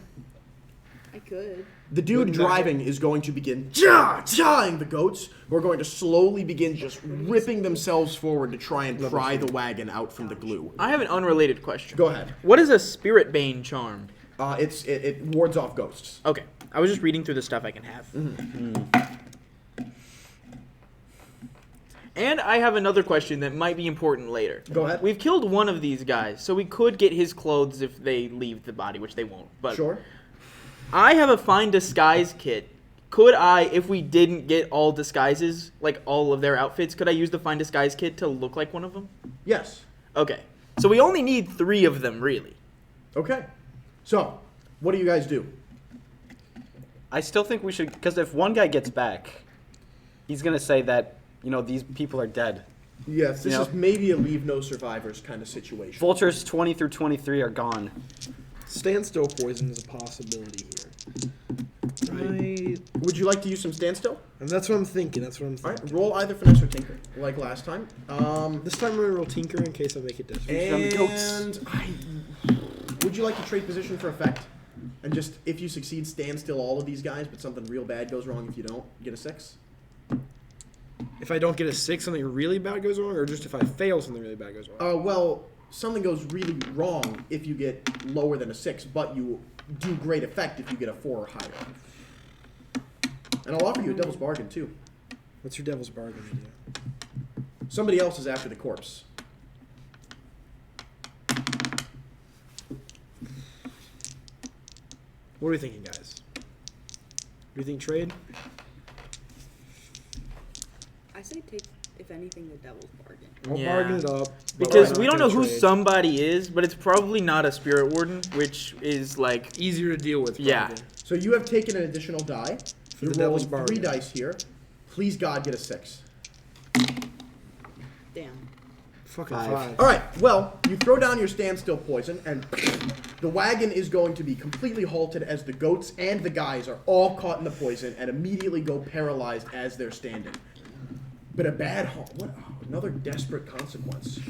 I could. The dude Wouldn't that driving is going to begin jawing the goats, who are going to slowly begin just ripping themselves forward to try and pry the wagon out from the glue. I have an unrelated question. Go ahead. What is a spirit bane charm? It wards off ghosts. Okay. I was just reading through the stuff I can have. And I have another question that might be important later. Go ahead. We've killed one of these guys, so we could get his clothes if they leave the body, which they won't. But Sure. I have a fine disguise kit. Could I, if we didn't get all disguises, like all of their outfits, could I use the fine disguise kit to look like one of them? Yes. Okay. So we only need 3 of them, really. Okay. So, what do you guys do? I still think we should, because if one guy gets back, he's gonna say that these people are dead. Yes, this You know- is maybe a leave no survivors kind of situation. Vultures 20 through 23 are gone. Standstill poison is a possibility here. Right. Would you like to use some standstill? And that's what I'm thinking. All right, roll either finesse or tinker, like last time. This time I'm going to roll Tinker in case I make it desperate. on the goats. And would you like to trade position for effect? And just, if you succeed, stand still all of these guys, but something real bad goes wrong if you don't get a 6? If I don't get a 6, something really bad goes wrong, or just if I fail, something really bad goes wrong? Well, something goes really wrong if you get lower than a 6, but you do great effect if you get a 4 or higher. And I'll offer you a devil's bargain, too. What's your devil's bargain idea? Somebody else is after the corpse. What are we thinking, guys? Do you think trade? I say take, if anything, the devil's bargain. I'll Yeah. bargain it up. but Because I'm we not don't know gonna who trade. somebody is, but it's probably not a spirit warden, which is like Easier to deal with. Yeah. probably. So you have taken an additional die. For You're the devil's rolling 3 bargain. dice here. Please God get a 6. Damn. Fucking 5. 5. All right. Well, you throw down your standstill poison, and the wagon is going to be completely halted as the goats and the guys are all caught in the poison and immediately go paralyzed as they're standing. But a bad halt. What? Oh, another desperate consequence.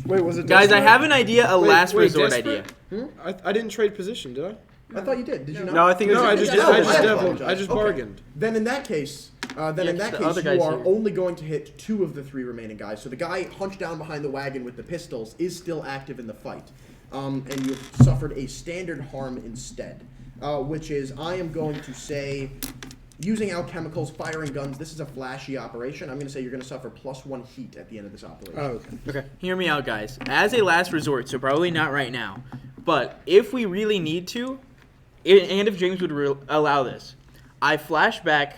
Wait, was it guys. I desperate? have an idea, a Wait, last wait, resort desperate? idea. I didn't trade position, did I? I thought you did. Did you not? No, I think it was No, I it was just devil. I just I deviled. apologize. I just Okay. bargained. Then in that case, Yeah, 'cause the other you guy's are here. only going to hit 2 of the 3 remaining guys. So the guy hunched down behind the wagon with the pistols is still active in the fight, and you've suffered a standard harm instead, which is I am going to say, using alchemicals, firing guns. This is a flashy operation. I'm going to say you're going to suffer +1 heat at the end of this operation. Oh, okay. Okay. Hear me out, guys. As a last resort, so probably not right now, but if we really need to, and if James would allow this, I flash back,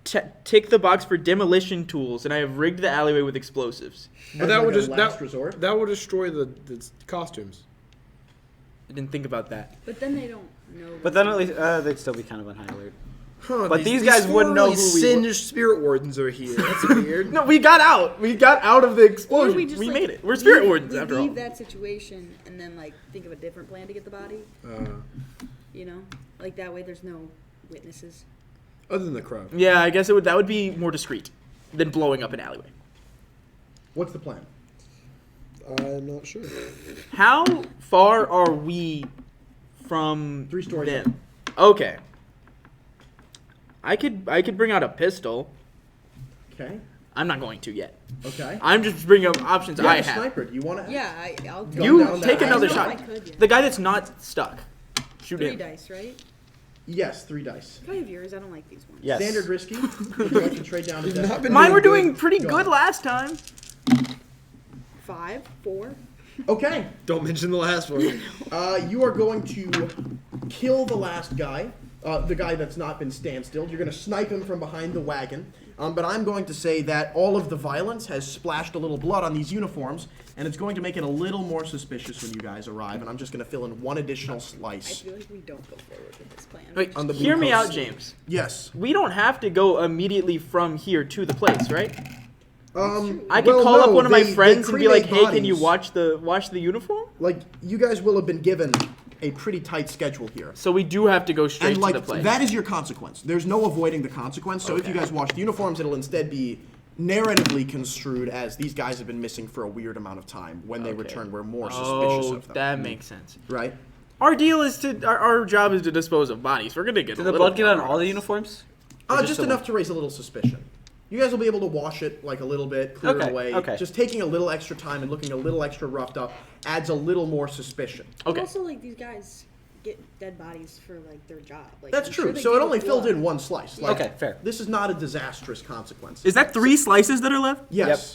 tick the box for demolition tools, and I have rigged the alleyway with explosives. But As that like would a just last resort. that would destroy the costumes. I didn't think about that. But then they don't know. But then at least they'd still be kind of on high alert. Huh, But these guys wouldn't know who we singed spirit wardens are here. That's weird. No, we got out. We got out of the Or explosion. we We, just, like, made it. We're spirit wardens we after leave all. that situation and then like think of a different plan to get the body. You know, like that way there's no witnesses. Other than the crowd. Yeah, I guess that would be more discreet than blowing up an alleyway. What's the plan? I'm not sure. How far are we from 3 stories them? Okay. I could bring out a pistol. Okay. I'm not going to yet. Okay. I'm just bringing up options Yeah, I a have. sniper. Do you want to? Yeah, I'll Gun You down take that another alley? shot. I could, yeah. The guy that's not stuck. Shoot 3 him. dice, right? Yes, 3 dice. Can I have yours? I don't like these ones. Yes. Standard risky. Would you like to trade down to You've desperate? not been Mine were doing doing pretty Go good on. last time. 5, 4. Okay. Don't mention the last one. You are going to kill the last guy, the guy that's not been standstilled. You're going to snipe him from behind the wagon. But I'm going to say that all of the violence has splashed a little blood on these uniforms, and it's going to make it a little more suspicious when you guys arrive. And I'm just going to fill in 1 additional I slice. feel like we don't go forward with this plan. Wait, On the blue hear me coast. out, James. Yes. We don't have to go immediately from here to the place, right? I could well, call up no, one of my they friends and be like, cremate "Hey, can you bodies. watch the uniform?" Like, you guys will have been given a pretty tight schedule here. So we do have to go straight And like to the place. that is your consequence. There's no avoiding the consequence. So if you Okay. guys watch the uniforms, it'll instead be narratively construed as these guys have been missing for a weird amount of time. When they Okay. return, we're more suspicious Oh, of them. that makes sense. Right? Our deal is our job is to dispose of bodies. We're gonna get Did a the little blood get on more. all the uniforms? Or Just the enough one? to raise a little suspicion. You guys will be able to wash it like a little bit, clear it Okay, away. okay. Just taking a little extra time and looking a little extra roughed up adds a little more suspicion. Okay. Also, like these guys get dead bodies for like their job. Like, That's I'm true. sure they So it give only filled blood. in 1 slice. Like, Okay, fair. This is not a disastrous consequence. Is that 3 slices that are left? Yes.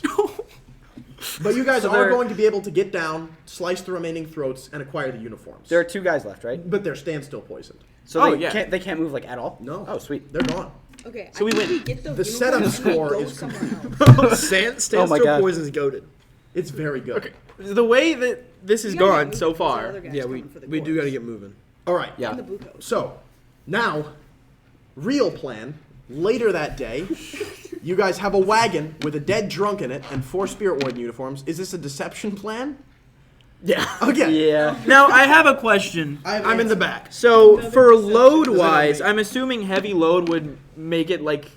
But you guys So are they're- going to be able to get down, slice the remaining throats, and acquire the uniforms. There are 2 guys left, right? But they're standstill poisoned. So Oh, they yeah. can't move like at all. No. Oh, sweet. They're gone. Okay, So I we think win. we get The setup uniforms and we score go is somewhere else. Standstill Oh my God. poison is goaded. It's very good. Okay. The way that this has We gotta gone move so because the far. other guy's Yeah, we coming for the do corpse. got to get moving. All right. Yeah. And the blue coat. So, now, real plan. Later that day, you guys have a wagon with a dead drunk in it and 4 Spirit Warden uniforms. Is this a deception plan? Yeah. Okay. Yeah. Now I have a question. I'm in the back. So Another for deception. load Does it wise, only- I'm assuming heavy load would make it like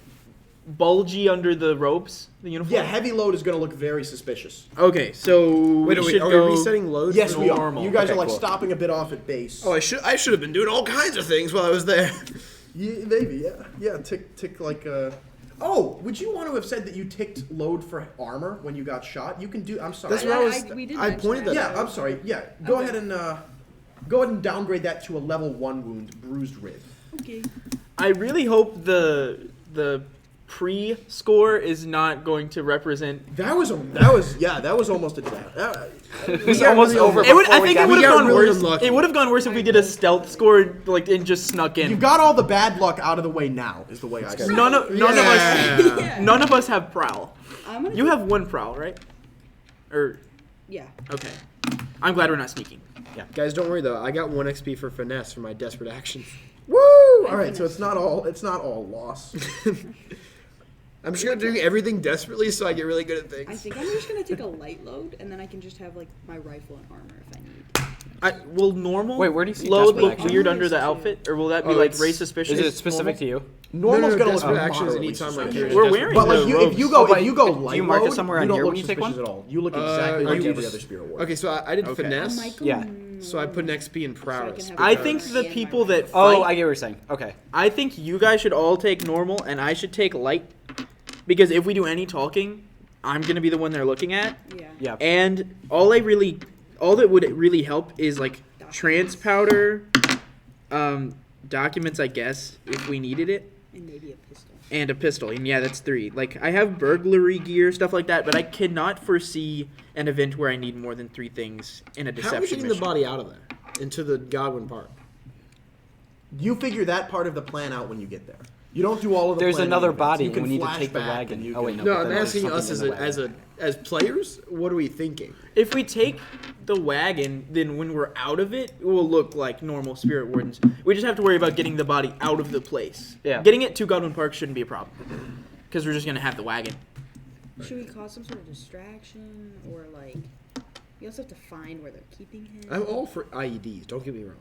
bulgy under the ropes, the uniform. Yeah, heavy load is going to look very suspicious. Okay, so Wait, we are should we go. resetting loads? Yes, for we are. normal. You guys Okay, are like cool. stopping a bit off at base. Oh, I should have been doing all kinds of things while I was there. Yeah, maybe, yeah. Tick like Oh, would you want to have said that you ticked load for armor when you got shot? You can do. I'm sorry. That's what I was. we did I mention pointed that. that. Yeah, I'm sorry. Yeah, go ahead and downgrade that to a level 1 wound, bruised rib. Okay. I really hope the pre-score is not going to represent. That was almost a death. It was almost over. It would, I before we think got it would have got gone really worse. unlucky. It would have gone worse if we did a stealth score like and just snuck in. You got all the bad luck out of the way now. Is the way I see it. None of Yeah. none of us have prowl. I'm gonna You take- have one prowl, right? Or Yeah. okay. I'm glad we're not sneaking. Guys, don't worry though. I got 1 XP for finesse for my desperate actions. Woo! All right, so it's not all loss. I'm just gonna do everything desperately so I get really good at things. I think I'm just gonna take a light load, and then I can just have like my rifle and armor if I need. Will normal Wait, where do you see load desperate look action? weird under Armor the is too. outfit, or will that be Oh, like it's- race suspicious? Is it specific to you? Normal's no, gonna desperate look actions moderately anytime my suspicious. character We're does wearing But the like robes. if you go Oh, but if you go do light you mark it load, somewhere you on don't here look when you take suspicious one? at all. You look exactly you like every just- other spirit ward. Okay, so I did Okay. finesse, Michael, Yeah. so I put an XP in prowess. have I my think armor the and my people that rifle. Oh, fight, I get what you're saying. Okay. I think you guys should all take normal, and I should take light, because if we do any talking, I'm gonna be the one they're looking at, Yeah. Yeah. and all that would really help is like trance powder, documents, I guess, if we needed it. And maybe a pistol. And a pistol, and yeah, that's 3. Like, I have burglary gear, stuff like that, but I cannot foresee an event where I need more than 3 things in a How are we deception getting the mission. body out of there into the Godwin part? You figure that part of the plan out when you get there. You don't do all of the. There's planning another in advance. body, You and can we need to flash take the back wagon. and you Oh, wait, can- no. No, but I'm then there's asking us something as in the as players. What are we thinking? If we take the wagon, then when we're out of it, it will look like normal spirit wardens. We just have to worry about getting the body out of the place. Yeah. Getting it to Godwin Park shouldn't be a problem, because we're just gonna have the wagon. Should we cause some sort of distraction, or like, you also have to find where they're keeping him? I'm all for IEDs. Don't get me wrong.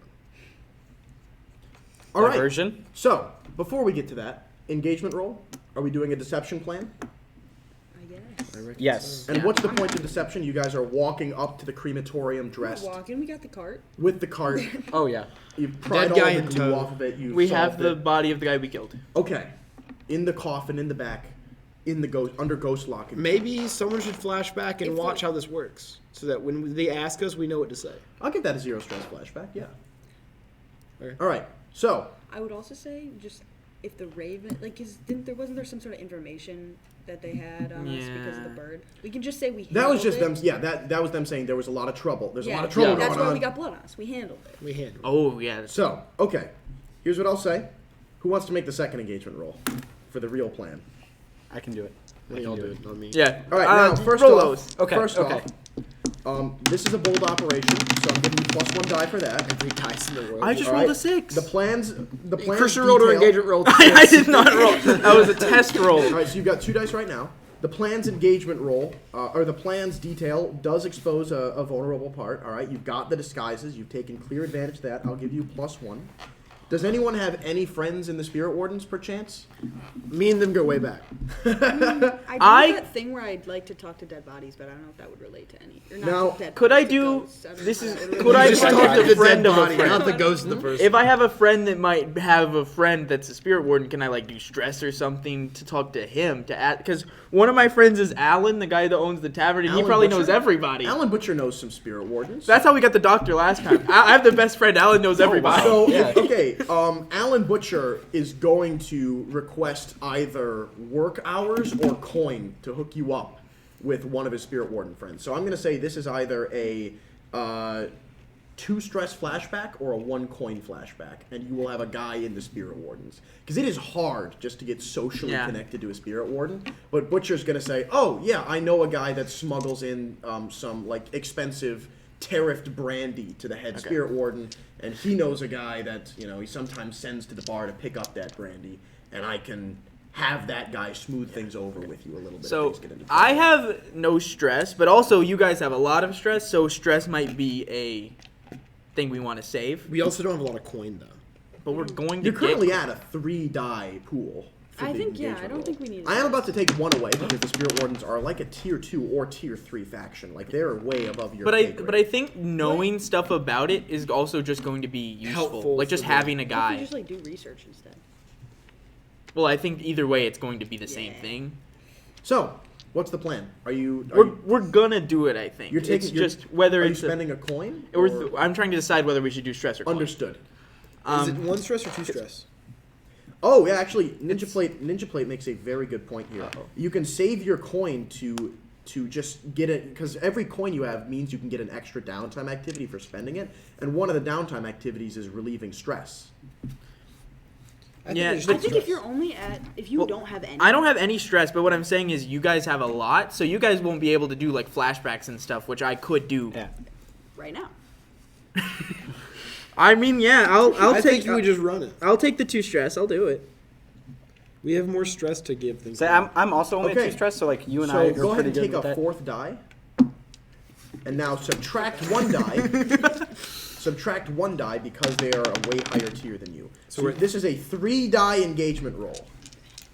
All right. Diversion? So before we get to that engagement roll, are we doing a deception plan? I guess. I reckon Yes. And Yeah. what's the point of deception? You guys are walking up to the crematorium We're dressed walking. We got the cart. with the cart. Oh, yeah. You've pried Dead guy all in the glue tow. off of it. We have the body of the guy we killed. Okay. In the coffin, in the back, in the ghost under ghost lock. Maybe someone should flash back and If watch we- how this works, so that when they ask us, we know what to say. I'll give that a 0 stress flashback. Yeah. Okay. All right. So I would also say just if the raven, like, wasn't there some sort of information that they had on us because of the Yeah. bird? We can just say we. that was just handled them. it. Yeah. That was them saying there was a lot of trouble. There's a Yeah, lot of trouble that's going why on. we got blood on us. We handled it. We handle. Oh yeah. that's- So okay. Here's what I'll say. Who wants to make the second engagement roll for the real plan? I can do it. It. Y'all do it, not me. Yeah. All right. Now, first roll off, those. Okay, First okay. off, this is a bold operation, so I'm giving you +1 die for that. Every dice in the world. I just All rolled right? a 6. The plans. Christian rolled or detail- engagement roll. I did not roll. That was a test roll. All right, so you've got 2 dice right now. The plan's engagement roll, or the plan's detail, does expose a vulnerable part. All right, you've got the disguises. You've taken clear advantage of that. I'll give you +1. Does anyone have any friends in the Spirit Wardens, perchance? Me and them go way back. I do I- that thing where I'd like to talk to dead bodies, but I don't know if that would relate to any. Or not Now, to dead could I bodies, to do- ghosts. I don't know this how is- that would could relate I to just talk anyone. to talk to the the friend dead of a body, friend? not the ghost of the person. If I have a friend that might have a friend that's a spirit warden, can I like do stress or something to talk to him to add? Because one of my friends is Alan, the guy that owns the tavern, and he Alan probably Butcher? knows everybody. Alan Butcher knows some Spirit Wardens. That's how we got the doctor last time. I have the best friend. Alan knows everybody. So, Yeah. okay, Alan Butcher is going to request either work hours or coin to hook you up with one of his Spirit Warden friends. So I'm going to say this is either a 2 stress flashback or a 1 coin flashback, and you will have a guy in the Spirit Wardens. Because it is hard just to get socially Yeah. connected to a Spirit Warden. But Butcher's going to say, oh, yeah, I know a guy that smuggles in some, like, expensive tariffed brandy to the head Spirit Warden, and he knows a guy that, you know, he sometimes sends to the bar to pick up that brandy, and I can have that guy smooth things over with you a little bit. So if things get into I trouble. have no stress, but also you guys have a lot of stress, so stress might be a thing we want to save. We also don't have a lot of coin though. But we're going to You're currently get. at a 3 die pool. For I the think, yeah, engagement I don't roll. think we need I am that. about to take 1 away because the Spirit Wardens are like a tier 2 or tier 3 faction. Like they're way above your. But I pay grade. but I think knowing stuff about it is also just going to be useful. Helpful Like just for the- having a What if guy. we just like do research instead? Well, I think either way it's going to be the same Yeah. thing. So, what's the plan? Are you? We're gonna do it. I think You're taking. it's you're- just whether Are you it's spending a coin? I'm trying to decide whether we should do stress or coin. Understood. Is it 1 stress or 2 stress? Oh, yeah, actually, Ninja Plate makes a very good point here. You can save your coin to just get it, because every coin you have means you can get an extra downtime activity for spending it, and one of the downtime activities is relieving stress. Yeah, I think if you're only if you don't have any. I don't have any stress, but what I'm saying is you guys have a lot, so you guys won't be able to do like flashbacks and stuff, which I could do. Yeah. Right now. I mean, yeah, I'll I take. think you would just run it. I'll take the 2 stress. I'll do it. We have more stress to give things. So I'm also only Okay. at 2 stress, so like you and So I are go ahead pretty and good take with a that. 4th die, and now subtract 1 die. Subtract 1 die because they are a way higher tier than you. So this is a 3-die engagement roll.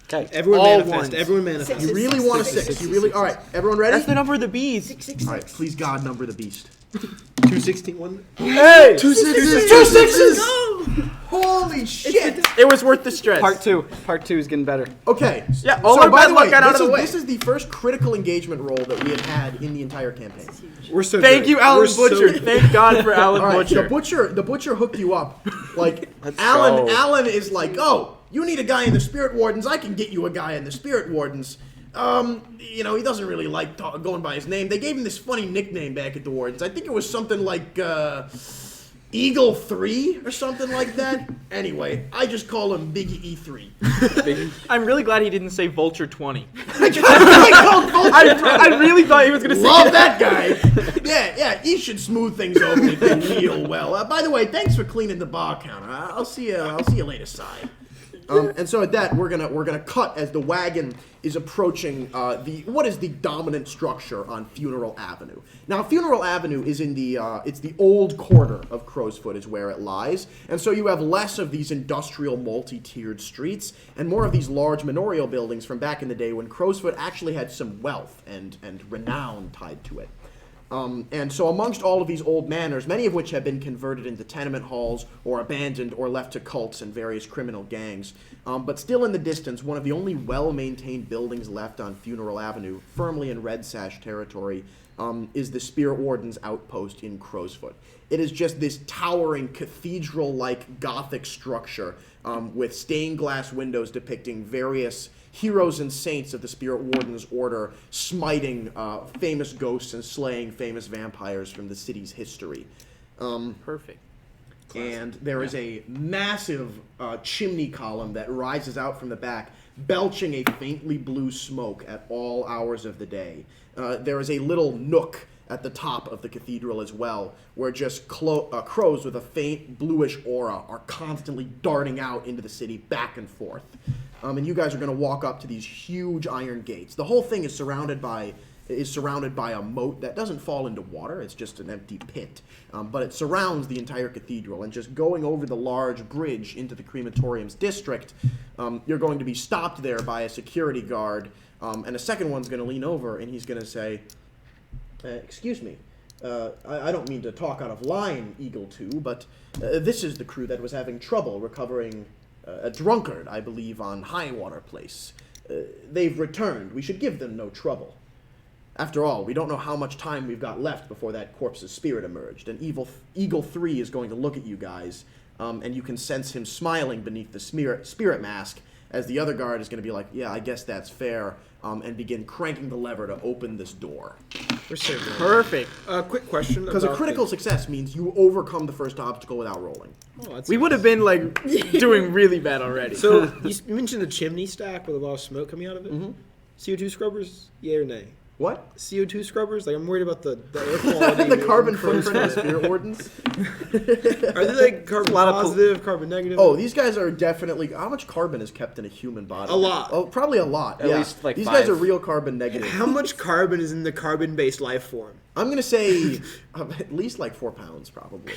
Okay. Everyone All manifest. ones. Everyone manifest. You really want a 6. You really. All right, everyone ready? That's the number of the bees. All right, please God, number the beast. 261. Hey! 2 sixes. 2 6s! Holy shit! It was worth the stress. Part 2. Part 2 is getting better. Okay. Yeah, all so our by bad the luck way, got out of the way. this is the first critical engagement roll that we had in the entire campaign. We're so Thank good. you, Alan We're so Butcher. good. Thank God for Alan All right, Butcher. the butcher hooked you up. Like Let's Alan, go. Alan is like, oh, you need a guy in the Spirit Wardens. I can get you a guy in the Spirit Wardens. You know, he doesn't really like going by his name. They gave him this funny nickname back at the Wardens. I think it was something like Eagle 3 or something like that. Anyway, I just call him Big E3. I'm really glad he didn't say Vulture 20. I called Vulture I really thought he was going to say Love that guy. Yeah, he should smooth things over and heal well. By the way, thanks for cleaning the bar counter. I'll see you later, side. And so at that, we're gonna cut as the wagon is approaching what is the dominant structure on Funeral Avenue. Now, Funeral Avenue is in it's the old quarter of Crowsfoot is where it lies, and so you have less of these industrial multi-tiered streets and more of these large manorial buildings from back in the day when Crowsfoot actually had some wealth and renown tied to it. And so amongst all of these old manors, many of which have been converted into tenement halls or abandoned or left to cults and various criminal gangs, but still in the distance, one of the only well-maintained buildings left on Funeral Avenue, firmly in Red Sash territory, is the Spirit Warden's outpost in Crowsfoot. It is just this towering cathedral-like Gothic structure with stained glass windows depicting various heroes and saints of the Spirit Warden's order smiting famous ghosts and slaying famous vampires from the city's history. Perfect. And there is a massive chimney column that rises out from the back, belching a faintly blue smoke at all hours of the day. There is a little nook at the top of the cathedral as well, where just crows with a faint bluish aura are constantly darting out into the city back and forth. And you guys are going to walk up to these huge iron gates. The whole thing is surrounded by a moat that doesn't fall into water. It's just an empty pit. But it surrounds the entire cathedral. And just going over the large bridge into the crematorium's district, you're going to be stopped there by a security guard. And a second one's going to lean over and he's going to say, excuse me, I don't mean to talk out of line, Eagle 2, but this is the crew that was having trouble recovering a drunkard, I believe, on Highwater Place. They've returned. We should give them no trouble. After all, we don't know how much time we've got left before that corpse's spirit emerged, and Eagle 3 is going to look at you guys, and you can sense him smiling beneath the spirit mask, as the other guard is going to be like, yeah, I guess that's fair, and begin cranking the lever to open this door. We're so good. Perfect. Quick question. Because a about critical success means you overcome the first obstacle without rolling. that's We nice. would have been like doing really bad already. So you mentioned the chimney stack with a lot of smoke coming out of it. Mm-hmm. CO2 scrubbers, yay or nay? What? CO2 scrubbers? Like I'm worried about the air quality. The carbon in footprint of Crowsfoot. Spirit Wardens? Are they like carbon lot of positive, carbon negative? Oh, these guys are definitely. How much carbon is kept in a human body? A lot. Oh, probably a lot. At yeah. least, like, these 5. guys are real carbon negative. How much carbon is in the carbon-based life form? I'm gonna say at least like 4 pounds, probably.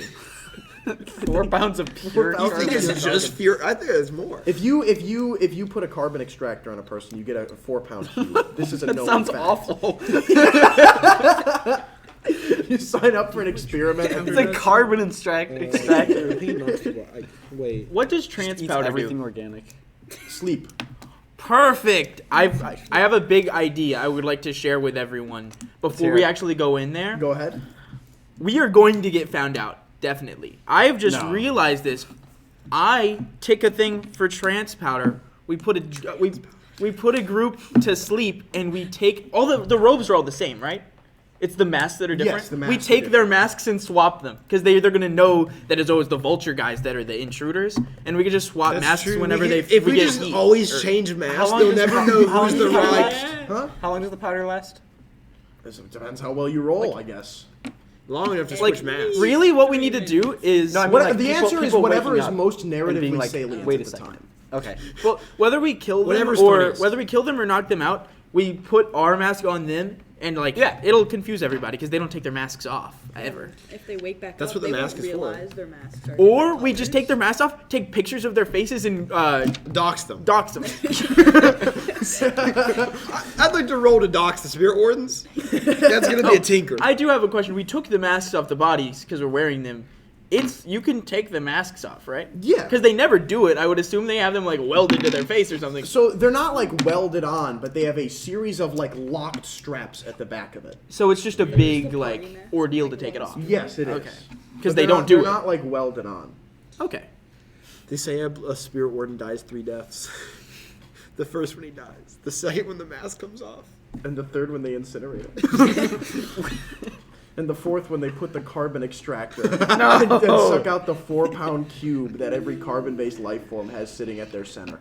4 pounds of pure pounds I think of it's just pure. I think it's more. If you put a carbon extractor on a person, you get a 4-pound cube. This is a That known sounds fact. awful. You sign up for an experiment. It's like carbon extractor. Wait. What does trans Eats powder everything do? organic. Sleep. Perfect. I have a big idea I would like to share with everyone before hear we it. actually go in there. Go ahead. We are going to get found out, definitely. I have just No. realized this. I take a thing for trance powder. We put a group to sleep, and we take all the robes are all the same, right? It's the masks that are different. Yes, the masks we are take their different. masks and swap them because they're gonna know that it's always the vulture guys that are the intruders, and we can just swap masks whenever If we get just heat. always Or- change How masks, long they'll does never the- know how who's long the does the powder right. last? Huh? How long does the powder last? It depends how well you roll, I guess. Long enough to like switch masks. really, what we need to do is No, I mean, What, like, the people- answer is people whatever waking is up most and narratively being like, salient wait at a the second. time. Okay. well, whether we kill them Whatever's or funniest. whether we kill them or knock them out, we put our mask on them, and it'll confuse everybody because they don't take their masks off ever. If they wake back That's up, what the they mask won't is for. realize their masks are Or different we just colors. take their masks off, take pictures of their faces, and Dox them. dox them. I'd like to roll to dox the spirit wardens. That's gonna be a tinker. I do have a question. We took the masks off the bodies because we're wearing them. You can take the masks off, right? Yeah. Because they never do it. I would assume they have them like welded to their face or something. So they're not like welded on, but they have a series of like locked straps at the back of it. So it's just a big the party like mask, ordeal to like take it gloves. off. Yes, it is. Okay. But Because they they're don't not- do they're it. not like welded on. Okay. They say a spirit warden dies 3 deaths. The first when he dies. The second when the mask comes off. And the third when they incinerate it. And the fourth when they put the carbon extractor and suck out the 4-pound cube that every carbon-based life form has sitting at their center.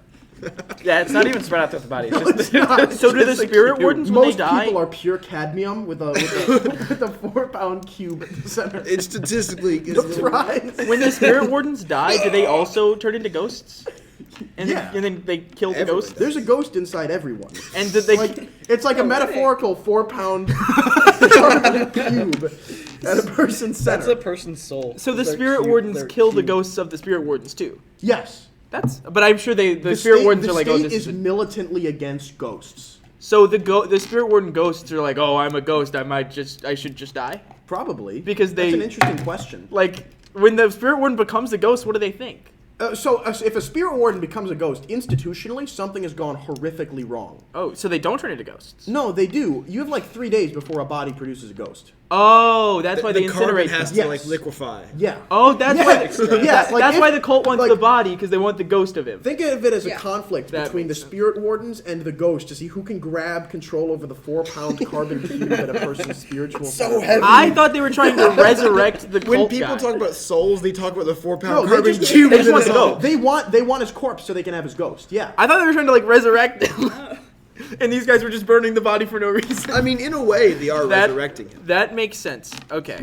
Yeah, it's not even spread out throughout the body. It's just, So do the spirit wardens when Most they die? people are pure cadmium with a 4-pound cube at the center. It's statistically. That's right. When the spirit wardens die, do they also turn into ghosts? And Yeah. then they kill the Everyone ghosts. does. There's a ghost inside everyone. And did they? Like it's like a No way. metaphorical 4-pound carbon cube at a person's center. that's a person's soul. So the They're spirit cute, wardens they're kill the cute. ghosts of the spirit wardens too. Yes. But I'm sure the spirit state, wardens the are like, state oh, this is is. militantly against ghosts. So the spirit warden ghosts are like, oh, I'm a ghost. I should just die. Probably. Because That's they- an interesting question. Like when the spirit warden becomes a ghost, what do they think? If a spirit warden becomes a ghost, institutionally, something has gone horrifically wrong. Oh, so they don't turn into ghosts. No, they do. You have like 3 days before a body produces a ghost. Oh, that's why they the carbon incinerate has them. to Yes. like liquefy. Yeah. Oh, that's Yeah. why. Yeah, like that's if- why the cult wants like- the body because they want the ghost of him. Think of it as a Yeah. conflict That between the makes sense. spirit wardens and the ghost to see who can grab control over the 4-pound carbon cube at a person's spiritual center. I thought they were trying to resurrect the cult When people guy. talk about souls, they talk about the 4-pound No, they carbon just, cube. they just within want a to soul. go. They want his corpse so they can have his ghost. Yeah. I thought they were trying to like resurrect him, and these guys were just burning the body for no reason. I mean, in a way, they are That- resurrecting him. That makes sense. Okay,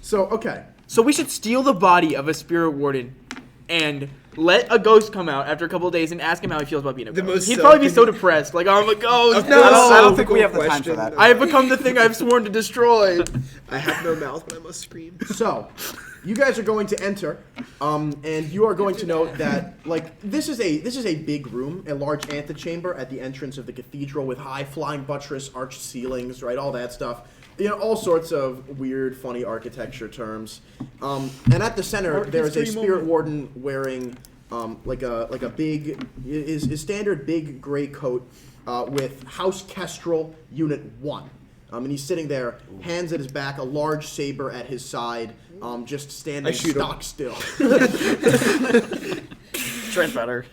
So okay. so we should steal the body of a spirit warden, and let a ghost come out after a couple of days and ask him how he feels about being a The ghost. most He'd probably be so self-con- depressed, like I'm a ghost. No, I don't think we have the time for that. I have become the thing I've sworn to destroy. I have no mouth, but I must scream. So, you guys are going to enter, and you are going to note that like this is a big room, a large antechamber at the entrance of the cathedral with high flying buttress, arched ceilings, right, all that stuff. You know, all sorts of weird, funny architecture terms. And at the center, Art there is a history spirit moment. warden wearing like a big his standard big gray coat with House Kestrel Unit 1. And he's sitting there, hands at his back, a large saber at his side, just standing shoot him. stock still. Trent better.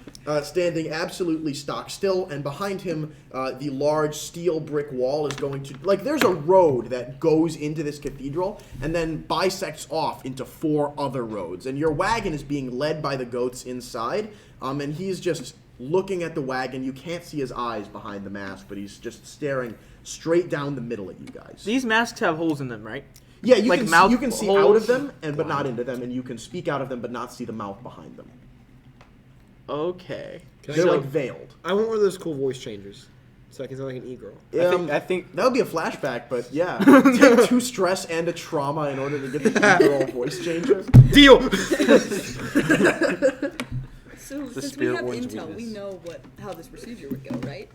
Standing absolutely stock still, and behind him, the large steel brick wall is going to... Like, there's a road that goes into this cathedral and then bisects off into 4 other roads. And your wagon is being led by the goats inside, and he's just looking at the wagon. You can't see his eyes behind the mask, but he's just staring straight down the middle at you guys. These masks have holes in them, right? Yeah, you like can mouth you can see holes? out of them, but not into them, and you can speak out of them, but not see the mouth behind them. Okay. They're like veiled. I want one of those cool voice changers, so I can sound like an e-girl. I think That would be a flashback, but yeah. Take 2 stress and a trauma in order to get the girl voice changer. Deal. So The since we spirit have warden's intel, we weakness. know how this procedure would go, right?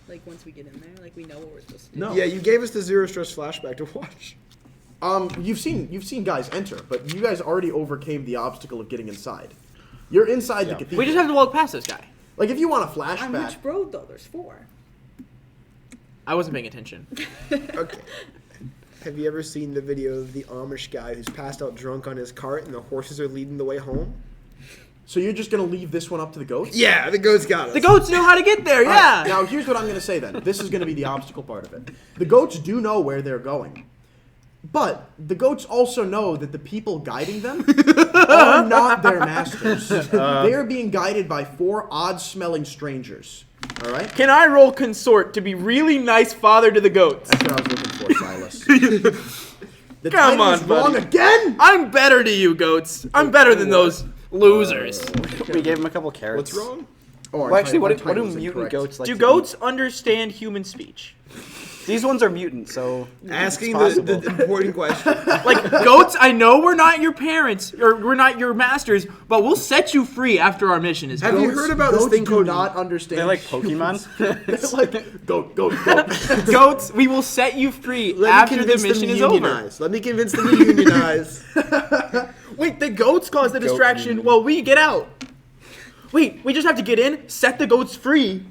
Like once we get in there, like we know what we're supposed to do. No. Yeah, you gave us the zero stress flashback to watch. You've seen guys enter, but you guys already overcame the obstacle of getting inside. You're inside the cathedral. We just have to walk past this guy. like if you want a On flashback. which road though? There's 4. I wasn't paying attention. Okay. Have you ever seen the video of the Amish guy who's passed out drunk on his cart and the horses are leading the way home? So you're just gonna leave this one up to the goats? Yeah, the goats got us. The goats know how to get there. All Yeah. right, now here's what I'm gonna say then. This is gonna be the obstacle part of it. The goats do know where they're going, but the goats also know that the people guiding them are not their masters. They are being guided by 4 odd-smelling strangers. All right. Can I roll consort to be really nice father to the goats? That's what I was looking for, Silas. The Come title on, is wrong buddy. again. I'm better to you, goats. I'm better than those losers. We gave him a couple carrots. What's wrong? Oh, our Well, actually, title- our what do title is mutant incorrect. goats like? Do to goats understand human speech? eat? These ones are mutant, so Asking it's the possible. important question. Like, goats, I know we're not your parents, or we're not your masters, but we'll set you free after our mission is Have done. you heard about this Goats thing do called not understand? They're like human Pokemon. speech. They're like goat. Goats, we will set you free after the mission is over. Let me convince them to unionize. Wait, the goats cause the distraction union. while we get out. Wait, we just have to get in, set the goats free,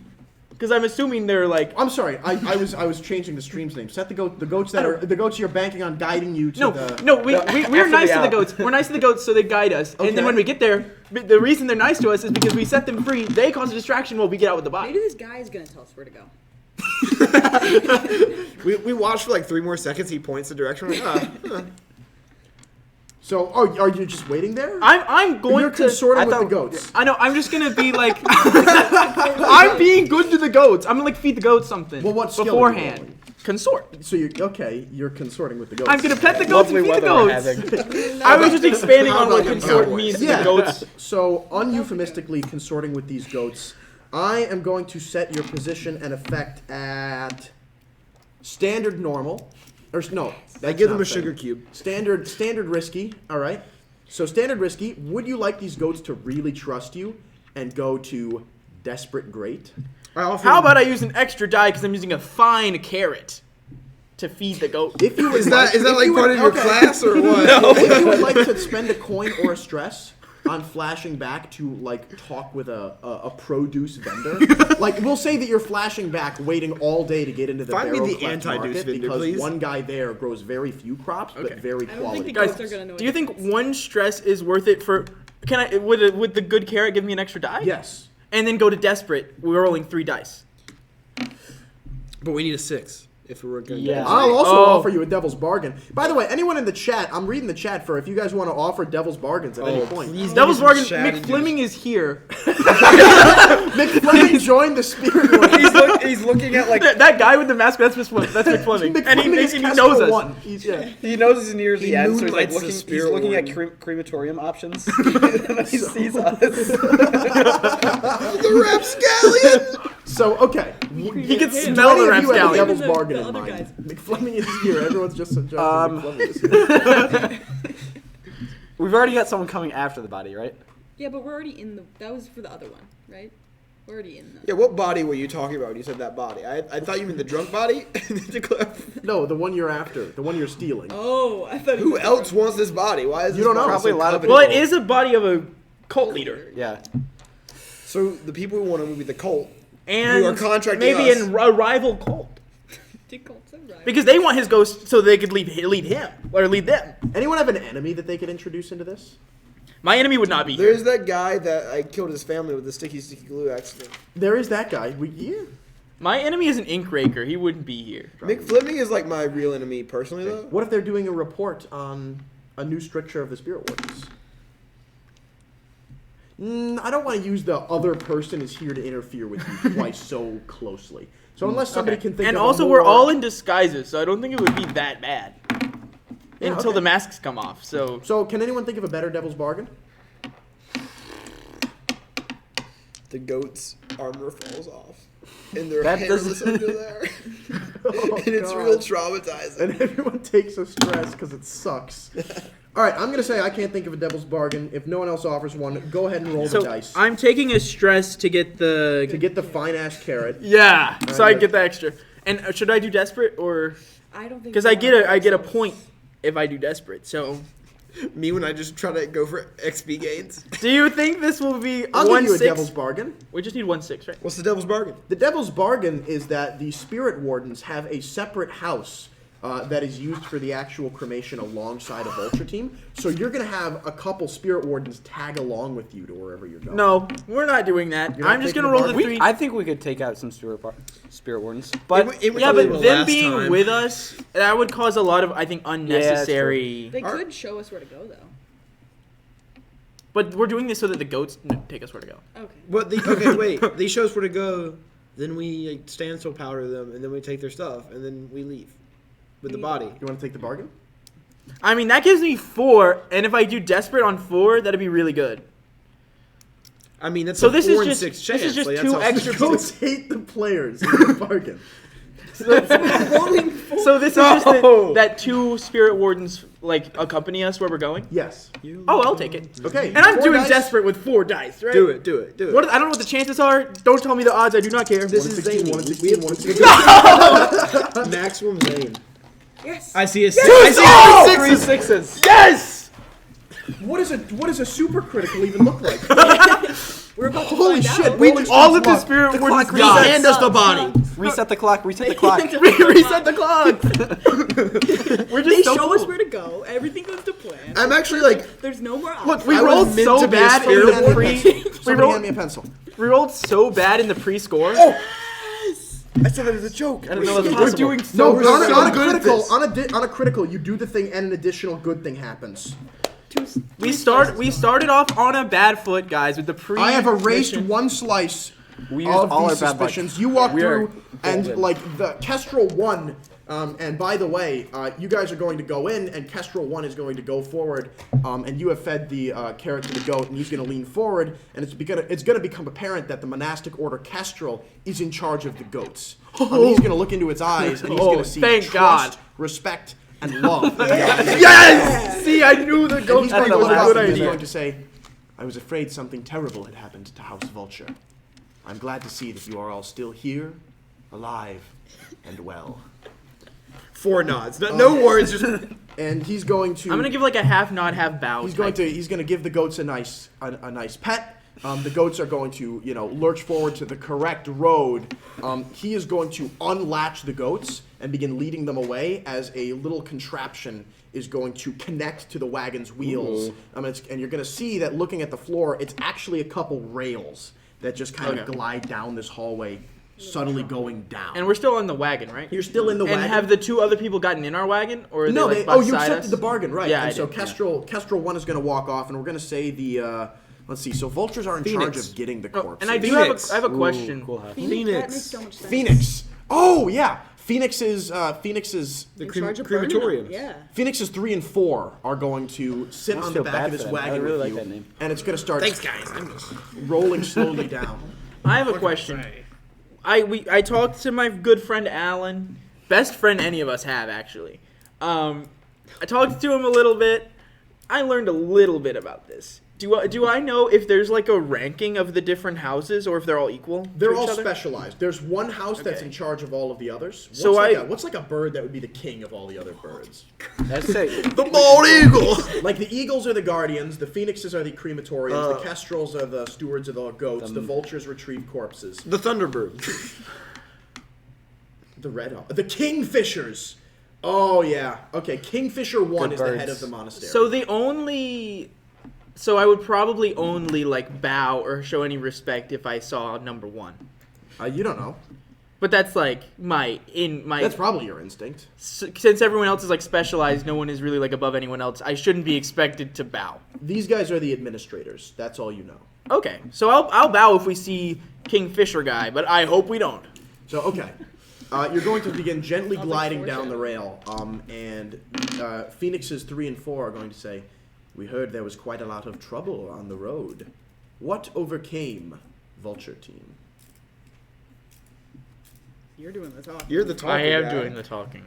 because I'm assuming they're like... I'm sorry. I was changing the stream's name. Set the goats that are the goats you're banking on guiding you to No, the. no, we're after nice the to the out. goats. We're nice to the goats so they guide us. And Okay. then when we get there, the reason they're nice to us is because we set them free. They cause a distraction while we get out with the Maybe body. this guy is gonna tell us where to go. We watch for like 3 more seconds. He points the direction. We're like, So, are you just waiting there? I'm going You're to... consorting I with the thought- goats. I know, I'm just gonna be like... I'm being good to the goats. I'm gonna like feed the goats something Well, what skill are you beforehand. rolling? Consort. So you're consorting with the goats. I'm gonna pet the goats Lovely and feed the weather we're goats. having. I was just expanding How on what about consort cowboys? means to Yeah. the goats. So, uneuphemistically consorting with these goats, I am going to set your position and effect at standard normal. Or no, I that's give them not a sugar fair. cube. Standard risky. All right. So standard risky. Would you like these goats to really trust you and go to desperate great? I offer How them- about I use an extra die because I'm using a fine carrot to feed the goat? If you would Is that if like you part would- of your okay. class or what? If you would like to spend a coin or a stress on flashing back to like talk with a produce vendor, like we'll say that you're flashing back, waiting all day to get into the Find me Barrow the Cleft anti-deuce market vendor, because please. one guy there grows very few crops but Okay. very I don't quality. think the Guys, goats are gonna know. do you think one stress is worth it for? Can I? Would the good carrot give me an extra die? Yes. And then go to desperate. We're rolling 3 dice. But we need a 6 if we were going to Yeah. I'll also Oh. offer you a devil's bargain. By the way, anyone in the chat, I'm reading the chat for if you guys want to offer devil's bargains at any point. please. Devil's some bargain. chat Mick and Fleming is here. McFleming joined the Spirit World. He's looking at like That guy with the mask. That's Mick Fleming. And McFleming is he Kestrel knows us. 1. He's, yeah. He knows he's near He the end, so he's like moonlights the looking. He's spirit looking at world. crematorium options. And then he sees us. the rapscallion. So, okay. He can Do smell any the of you have a rapscallion. devil's The bargain in other mind? guys. McFleming is here. Everyone's just suggesting McFleming is here. We've already got someone coming after the body, right? Yeah, but we're already in the. That was for the other one, right? We're already in the. Yeah, what body were you talking about when you said that body? I thought you meant the drunk body. No, the one you're after. The one you're stealing. Oh, I thought. Who else wants this body? Why is You this don't know. body Probably so a lot of coveted? Well, it is a body of a cult leader. Yeah. So the people who want him would be the cult. And Who are contracting maybe us. a rival cult. Cults are right. Because they want his ghost so they could lead him. Or lead them. Anyone have an enemy that they could introduce into this? My enemy would not be here. There's that guy that I killed his family with the sticky glue accident. There is that guy. Yeah. My enemy is an ink raker. He wouldn't be here. Mick Fleming is like my real enemy personally, though. What if they're doing a report on a new stricture of the Spirit Wardens? I don't want to use the other person is here to interfere with you twice so closely. So unless somebody can think And of a also, more... we're all in disguises, so I don't think it would be that bad. Yeah, Until okay. the masks come off, so... So can anyone think of a better devil's bargain? The goat's armor falls off. And they're That hairless doesn't- under there. Oh, And it's God. real traumatizing. And everyone takes a stress because it sucks. All right, I'm going to say I can't think of a devil's bargain. If no one else offers one, go ahead and roll the So, dice. I'm taking a stress to get the... To get the fine-ass carrot. Yeah, so I good. get the extra. And should I do desperate, or... I don't think. Because we I want get a ourselves. point if I do desperate, so... Me when I just try to go for XP gains. Do you think this will be I'll give you a 1-6? devil's bargain. We just need 1-6, right? What's the devil's bargain? The devil's bargain is that the Spirit Wardens have a separate house that is used for the actual cremation alongside a vulture team. So you're going to have a couple spirit wardens tag along with you to wherever you're going. No, we're not doing that. You're not I'm just taking gonna the roll the bar? three. I think we could take out some spirit wardens, but Yeah, but them being with us, that would cause a lot of, I think, unnecessary. They could show us where to go, though. But we're doing this so that the goats take us where to go. Okay. But okay, wait. They show us where to go. Then we like, standstill powder them, and then we take their stuff, and then we leave with the body. You want to take the bargain? I mean, that gives me 4, and if I do desperate on 4, that'd be really good. I mean, that's So a this 4 is and just 6 chance. this is just Like, that's 2 how- extra. Goats hate the players in the bargain. So this is just that 2 spirit wardens like accompany us where we're going. Yes. Oh, I'll take it. Okay. And I'm 4 doing dice. desperate with 4 dice, right? Do it. Do it. Do it. What? I don't know what the chances are. Don't tell me the odds. I do not care. This One is in 16, zany. one in We 16, have one in to 16. maximum zane. Yes. I see a Oh! 3 sixes. Yes. What is a super critical even look like? We're about to Holy find shit! out. Rolling All of the luck. spirit The wardens clock died. Hand us the body. Reset the clock. Reset the clock. Reset the clock. We're They just so show us cool. where to go. Everything goes to plan. I'm actually like, There's no more Look, options. we I was rolled meant so to be a bad in spirit the Somebody pre. hand me We a pencil. rolled so bad in the pre-score. I said that as a joke. I don't know if that's We're possible. doing No, so we're on, so on a good at critical, this. on a critical, you do the thing and an additional good thing happens. We started off on a bad foot, guys, with the pre. I have erased mission. one slice We used of all these our bad luck. suspicions. You walk We are through, and golden. like the Kestrel 1, and by the way, you guys are going to go in, and Kestrel 1 is going to go forward, and you have fed the carrot to the goat, and he's going to lean forward, and it's going to become apparent that the monastic order Kestrel is in charge of the goats. He's going to look into its eyes, and he's going to see thank trust, God. respect, and love. Yes! See, I knew the And goat he's thing going to was go a up good and he's idea. going to say, I was afraid something terrible had happened to House Vulture. I'm glad to see that you are all still here, alive, and well. 4 nods. No words. Just And he's going to I'm gonna give like a half nod, half bow. he's going type. to give the goats a nice pet. The goats are going to, lurch forward to the correct road. He is going to unlatch the goats and begin leading them away as a little contraption is going to connect to the wagon's wheels. And you're going to see that looking at the floor, it's actually a couple rails that just kind of Okay. glide down this hallway, subtly going down. And we're still in the wagon, right? You're still in the and wagon. have the 2 other people gotten in our wagon, or are No, they, like, oh, you beside accepted us? the bargain, right? Yeah, and I so did, yeah. Kestrel 1 is going to walk off, and we're going to say the. Let's see. So vultures are in charge Phoenix. of getting the Oh, corpse. and I do Phoenix. have a question. Cool hat. That Phoenix. makes so much sense. Phoenix. Oh yeah, Phoenix is the In charge of burning crematorium. them. Yeah. Phoenix's 3 and 4 are going to sit I on the feel back bad of this for them. I wagon really with like you, that name. and it's going to start Thanks, guys. I'm just... rolling slowly down. I have a question. I talked to my good friend Alan, best friend any of us have actually. I talked to him a little bit. I learned a little bit about this. Do I know if there's like a ranking of the different houses or if they're all equal? They're to each all other? specialized. There's one house that's Okay. in charge of all of the others. What's So what's like a bird that would be the king of all the other birds? That's it. The bald eagle. Like the eagles are the guardians, the phoenixes are the crematoriums, the kestrels are the stewards of the goats, the vultures retrieve corpses, The Thunderbird. the the kingfishers. Oh yeah, okay. Kingfisher 1 Good is the head birds. of the monastery. So I would probably only like bow or show any respect if I saw number 1. You don't know. But that's like my. That's probably your instinct. Since everyone else is like specialized, no one is really like above anyone else. I shouldn't be expected to bow. These guys are the administrators. That's all you know. Okay, so I'll bow if we see Kingfisher guy, but I hope we don't. So okay, you're going to begin gently Sounds like gliding down the foreshadowing. rail, and Phoenixes 3 and 4 are going to say, "We heard there was quite a lot of trouble on the road. What overcame Vulture Team?" You're doing the talking. You're the talking I am guy. doing the talking.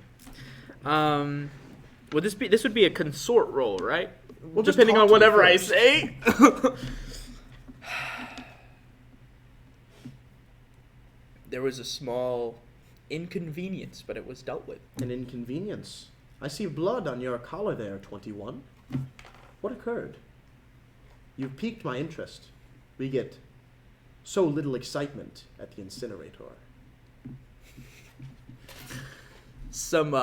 Would this would be a consort roll, right? Well, just depending talk on to me whatever I first. say. There was a small inconvenience, but it was dealt with. An inconvenience. I see blood on your collar there, 21. What occurred? You've piqued my interest. We get so little excitement at the incinerator. Some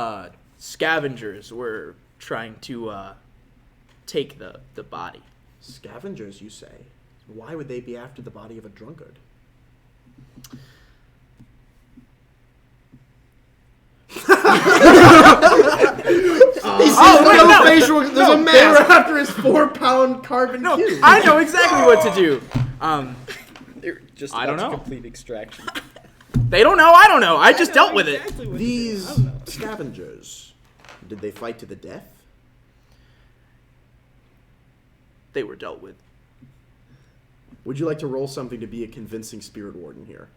scavengers were trying to take the body. Scavengers, you say? Why would they be after the body of a drunkard? There's a They mask. were after his 4-pound carbon No, cube. I know exactly what to do. They're just I don't about to know. complete extraction. They don't know. I don't know. I just dealt with it. These scavengers, did they fight to the death? They were dealt with. Would you like to roll something to be a convincing spirit warden here?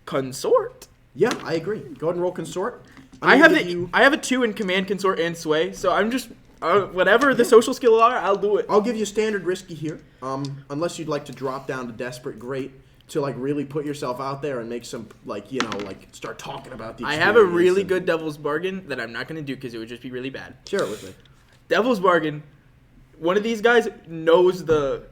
Consort. Yeah, I agree. Go ahead and roll consort. I I'm have gonna give you- I have a 2 in command, consort, and sway. So I'm just whatever the social skill are, I'll do it. I'll give you standard risky here. Unless you'd like to drop down to desperate great to like really put yourself out there and make some like start talking about the. I have a experience really and- good devil's bargain that I'm not going to do because it would just be really bad. Share it with me. Devil's bargain. One of these guys knows the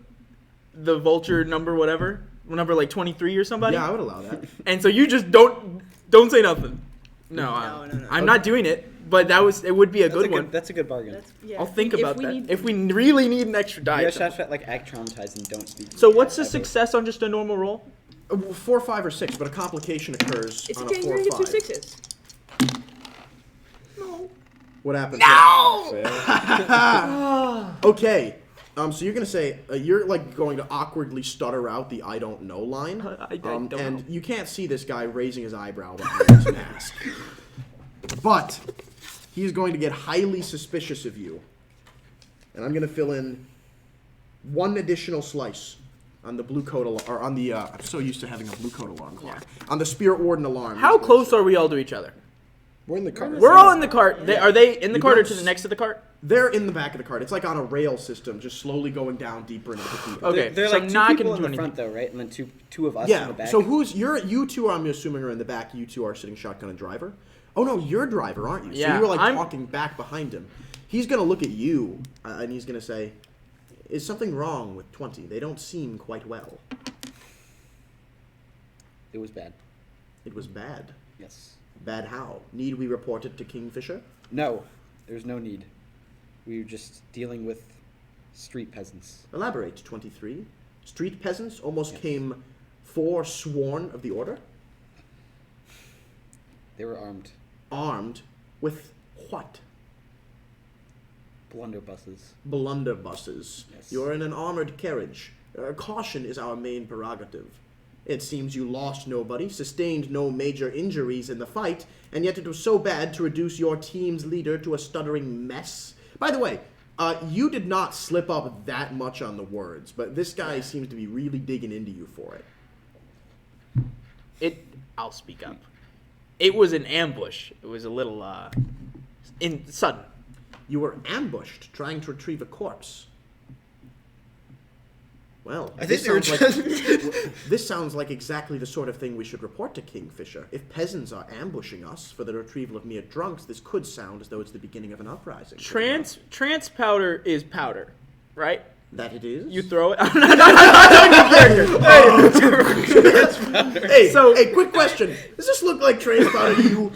vulture number, whatever number, like 23 or somebody. Yeah, I would allow that. And so you just don't say nothing. No, No. I'm not doing it. But it would be a good one. That's a good bargain. That's, yeah, I'll think about that. need- If we really need an extra die. Yeah, shout like act traumatized and don't speak. So what's the ever. success on just a normal roll? 4, 5, or 6, but a complication occurs It's on okay, a you're 4 gonna or get 2 5. 6s. What happened? No! Okay. So you're gonna say you're like going to awkwardly stutter out the "I don't know" line, I don't and know. you can't see this guy raising his eyebrow behind his mask, but he's going to get highly suspicious of you, and I'm gonna fill in 1 additional slice on the blue coat or on the. I'm so used to having a blue coat alarm clock on the Spirit Warden alarm. How close are we all to each other? We're in the car. We're all in the cart. Are they in the You cart or don't to the s- next to the cart? They're in the back of the cart. It's like on a rail system, just slowly going down deeper into the field. Okay, They're so like I'm two not people gonna in do the front anything. though, right? And then two of us in the Yeah. back. So you two? I'm assuming are in the back. You two are sitting shotgun and driver. Oh no, you're driver, aren't you? So Yeah, you were like I'm- talking back behind him. He's gonna look at you and he's gonna say, "Is something wrong with 20? They don't seem quite well." It was bad. It was bad. Yes. Bad how? Need we report it to Kingfisher? No, there's no need. We were just dealing with street peasants. Elaborate. 23. Street peasants almost Yes. came forsworn of the order. They were armed. Armed with what? Blunderbusses. Blunderbusses. Yes. You're in an armored carriage. Caution is our main prerogative. It seems you lost nobody, sustained no major injuries in the fight, and yet it was so bad to reduce your team's leader to a stuttering mess. By the way, you did not slip up that much on the words, but this guy seems to be really digging into you for it. I'll speak up. It was an ambush. It was a little sudden. You were ambushed, trying to retrieve a corpse. Well, I think they were this sounds like exactly the sort of thing we should report to Kingfisher. If peasants are ambushing us for the retrieval of mere drunks, this could sound as though it's the beginning of an uprising. Trance powder is powder, right? That it is? You throw it. Hey, So- hey, quick question. Does this look like trance powder to you?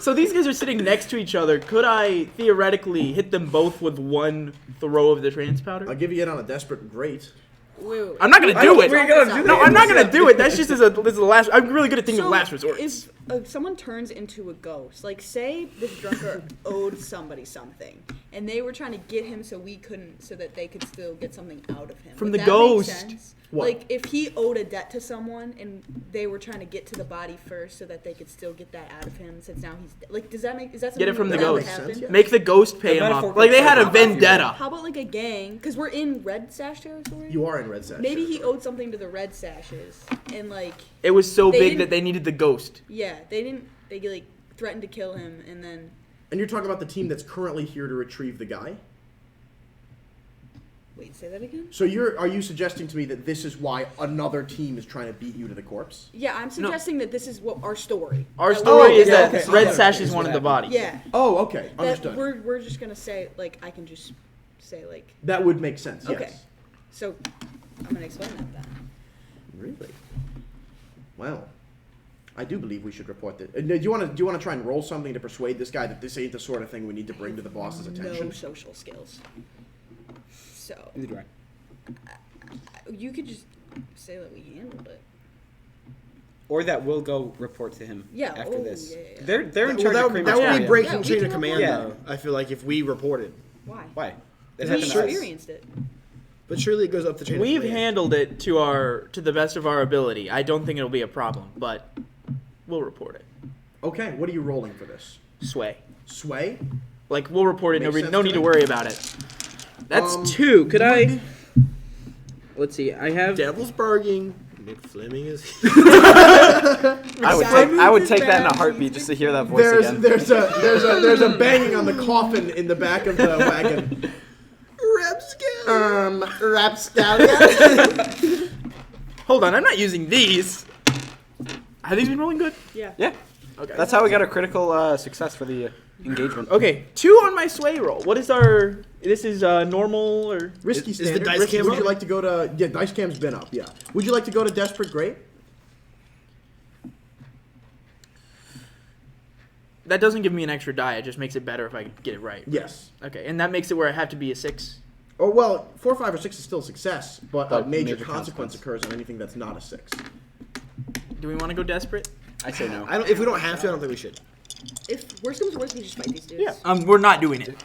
So these guys are sitting next to each other. Could I theoretically hit them both with one throw of the trance powder? I'll give you it on a desperate great. Wait. I'm not gonna do it. We're gonna do No, that. I'm not gonna do it. That's just this is the last. I'm really good at thinking of last resort. If someone turns into a ghost, like say this drunkard owed somebody something, and they were trying to get him so that they could still get something out of him. From Would the that make ghost. sense? What? Like if he owed a debt to someone and they were trying to get to the body first so that they could still get that out of him, since now he's like, is that something Get it from that the would ghost. happen? Makes sense, yeah. Make the ghost pay The him off. metaphor Like they had a could say- vendetta. How about like a gang? Because we're in red sash territory. You are in Red Sash. Maybe he owed something to the red sashes, and like It was so They big didn't- that they needed the ghost. yeah, they like threatened to kill him, and then And you're talking about the team that's currently here to retrieve the guy? wait, say that again. So are you suggesting to me that this is why another team is trying to beat you to the corpse? Yeah, I'm suggesting that this is what our story. Our That story we're- is that okay. Red Okay. Sash Is is what wanted the happened. body. Yeah, Oh, okay. that Understood. we're just gonna say like I can just say like That would make sense, yes. okay. So I'm gonna explain that then. Really? Well, I do believe we should report this. Do you want to try and roll something to persuade this guy that this ain't the sort of thing we need to bring to the boss's attention? No social skills. So Neither do I. you could just say that we handled it. Or that we'll go report to him Yeah, after oh, this. yeah, yeah. They're in Well, charge that of would crematoria. be breaking Yeah, we chain can of command, report. though. I feel like if we reported. Why? Why? It We happened to us. experienced it. But surely it goes up the chain We've of command. handled it to the best of our ability. I don't think it'll be a problem, but we'll report it. Okay, what are you rolling for this? Sway. Sway? Like we'll report it. Makes No sense no to need to me. worry about it. That's 2. Could would- I? Let's see. I have. Devil's barging. Nick Fleming is. I would take that in a heartbeat just to hear that voice again. There's a banging on the coffin in the back of the wagon. Rapscallion. Hold on. I'm not using these. Have these been rolling good? Yeah. Yeah. Okay. That's how we got a critical success for the engagement. Okay. 2 on my sway roll. What is our? This is normal or? Risky Is the standard. dice Risky, cam would up? you like to go to? Yeah, dice cam's been up. Yeah. Would you like to go to Desperate Great? That doesn't give me an extra die. It just makes it better if I get it right. Yes. Okay. And that makes it where I have to be a 6. Oh well, 4, 5, or 6 is still a success, but a But major major consequence consequence. occurs on anything that's not a 6. Do we want to go desperate? I say no. If we don't have to, I don't think we should. If worst comes to worst, we just fight these dudes. We're not doing it.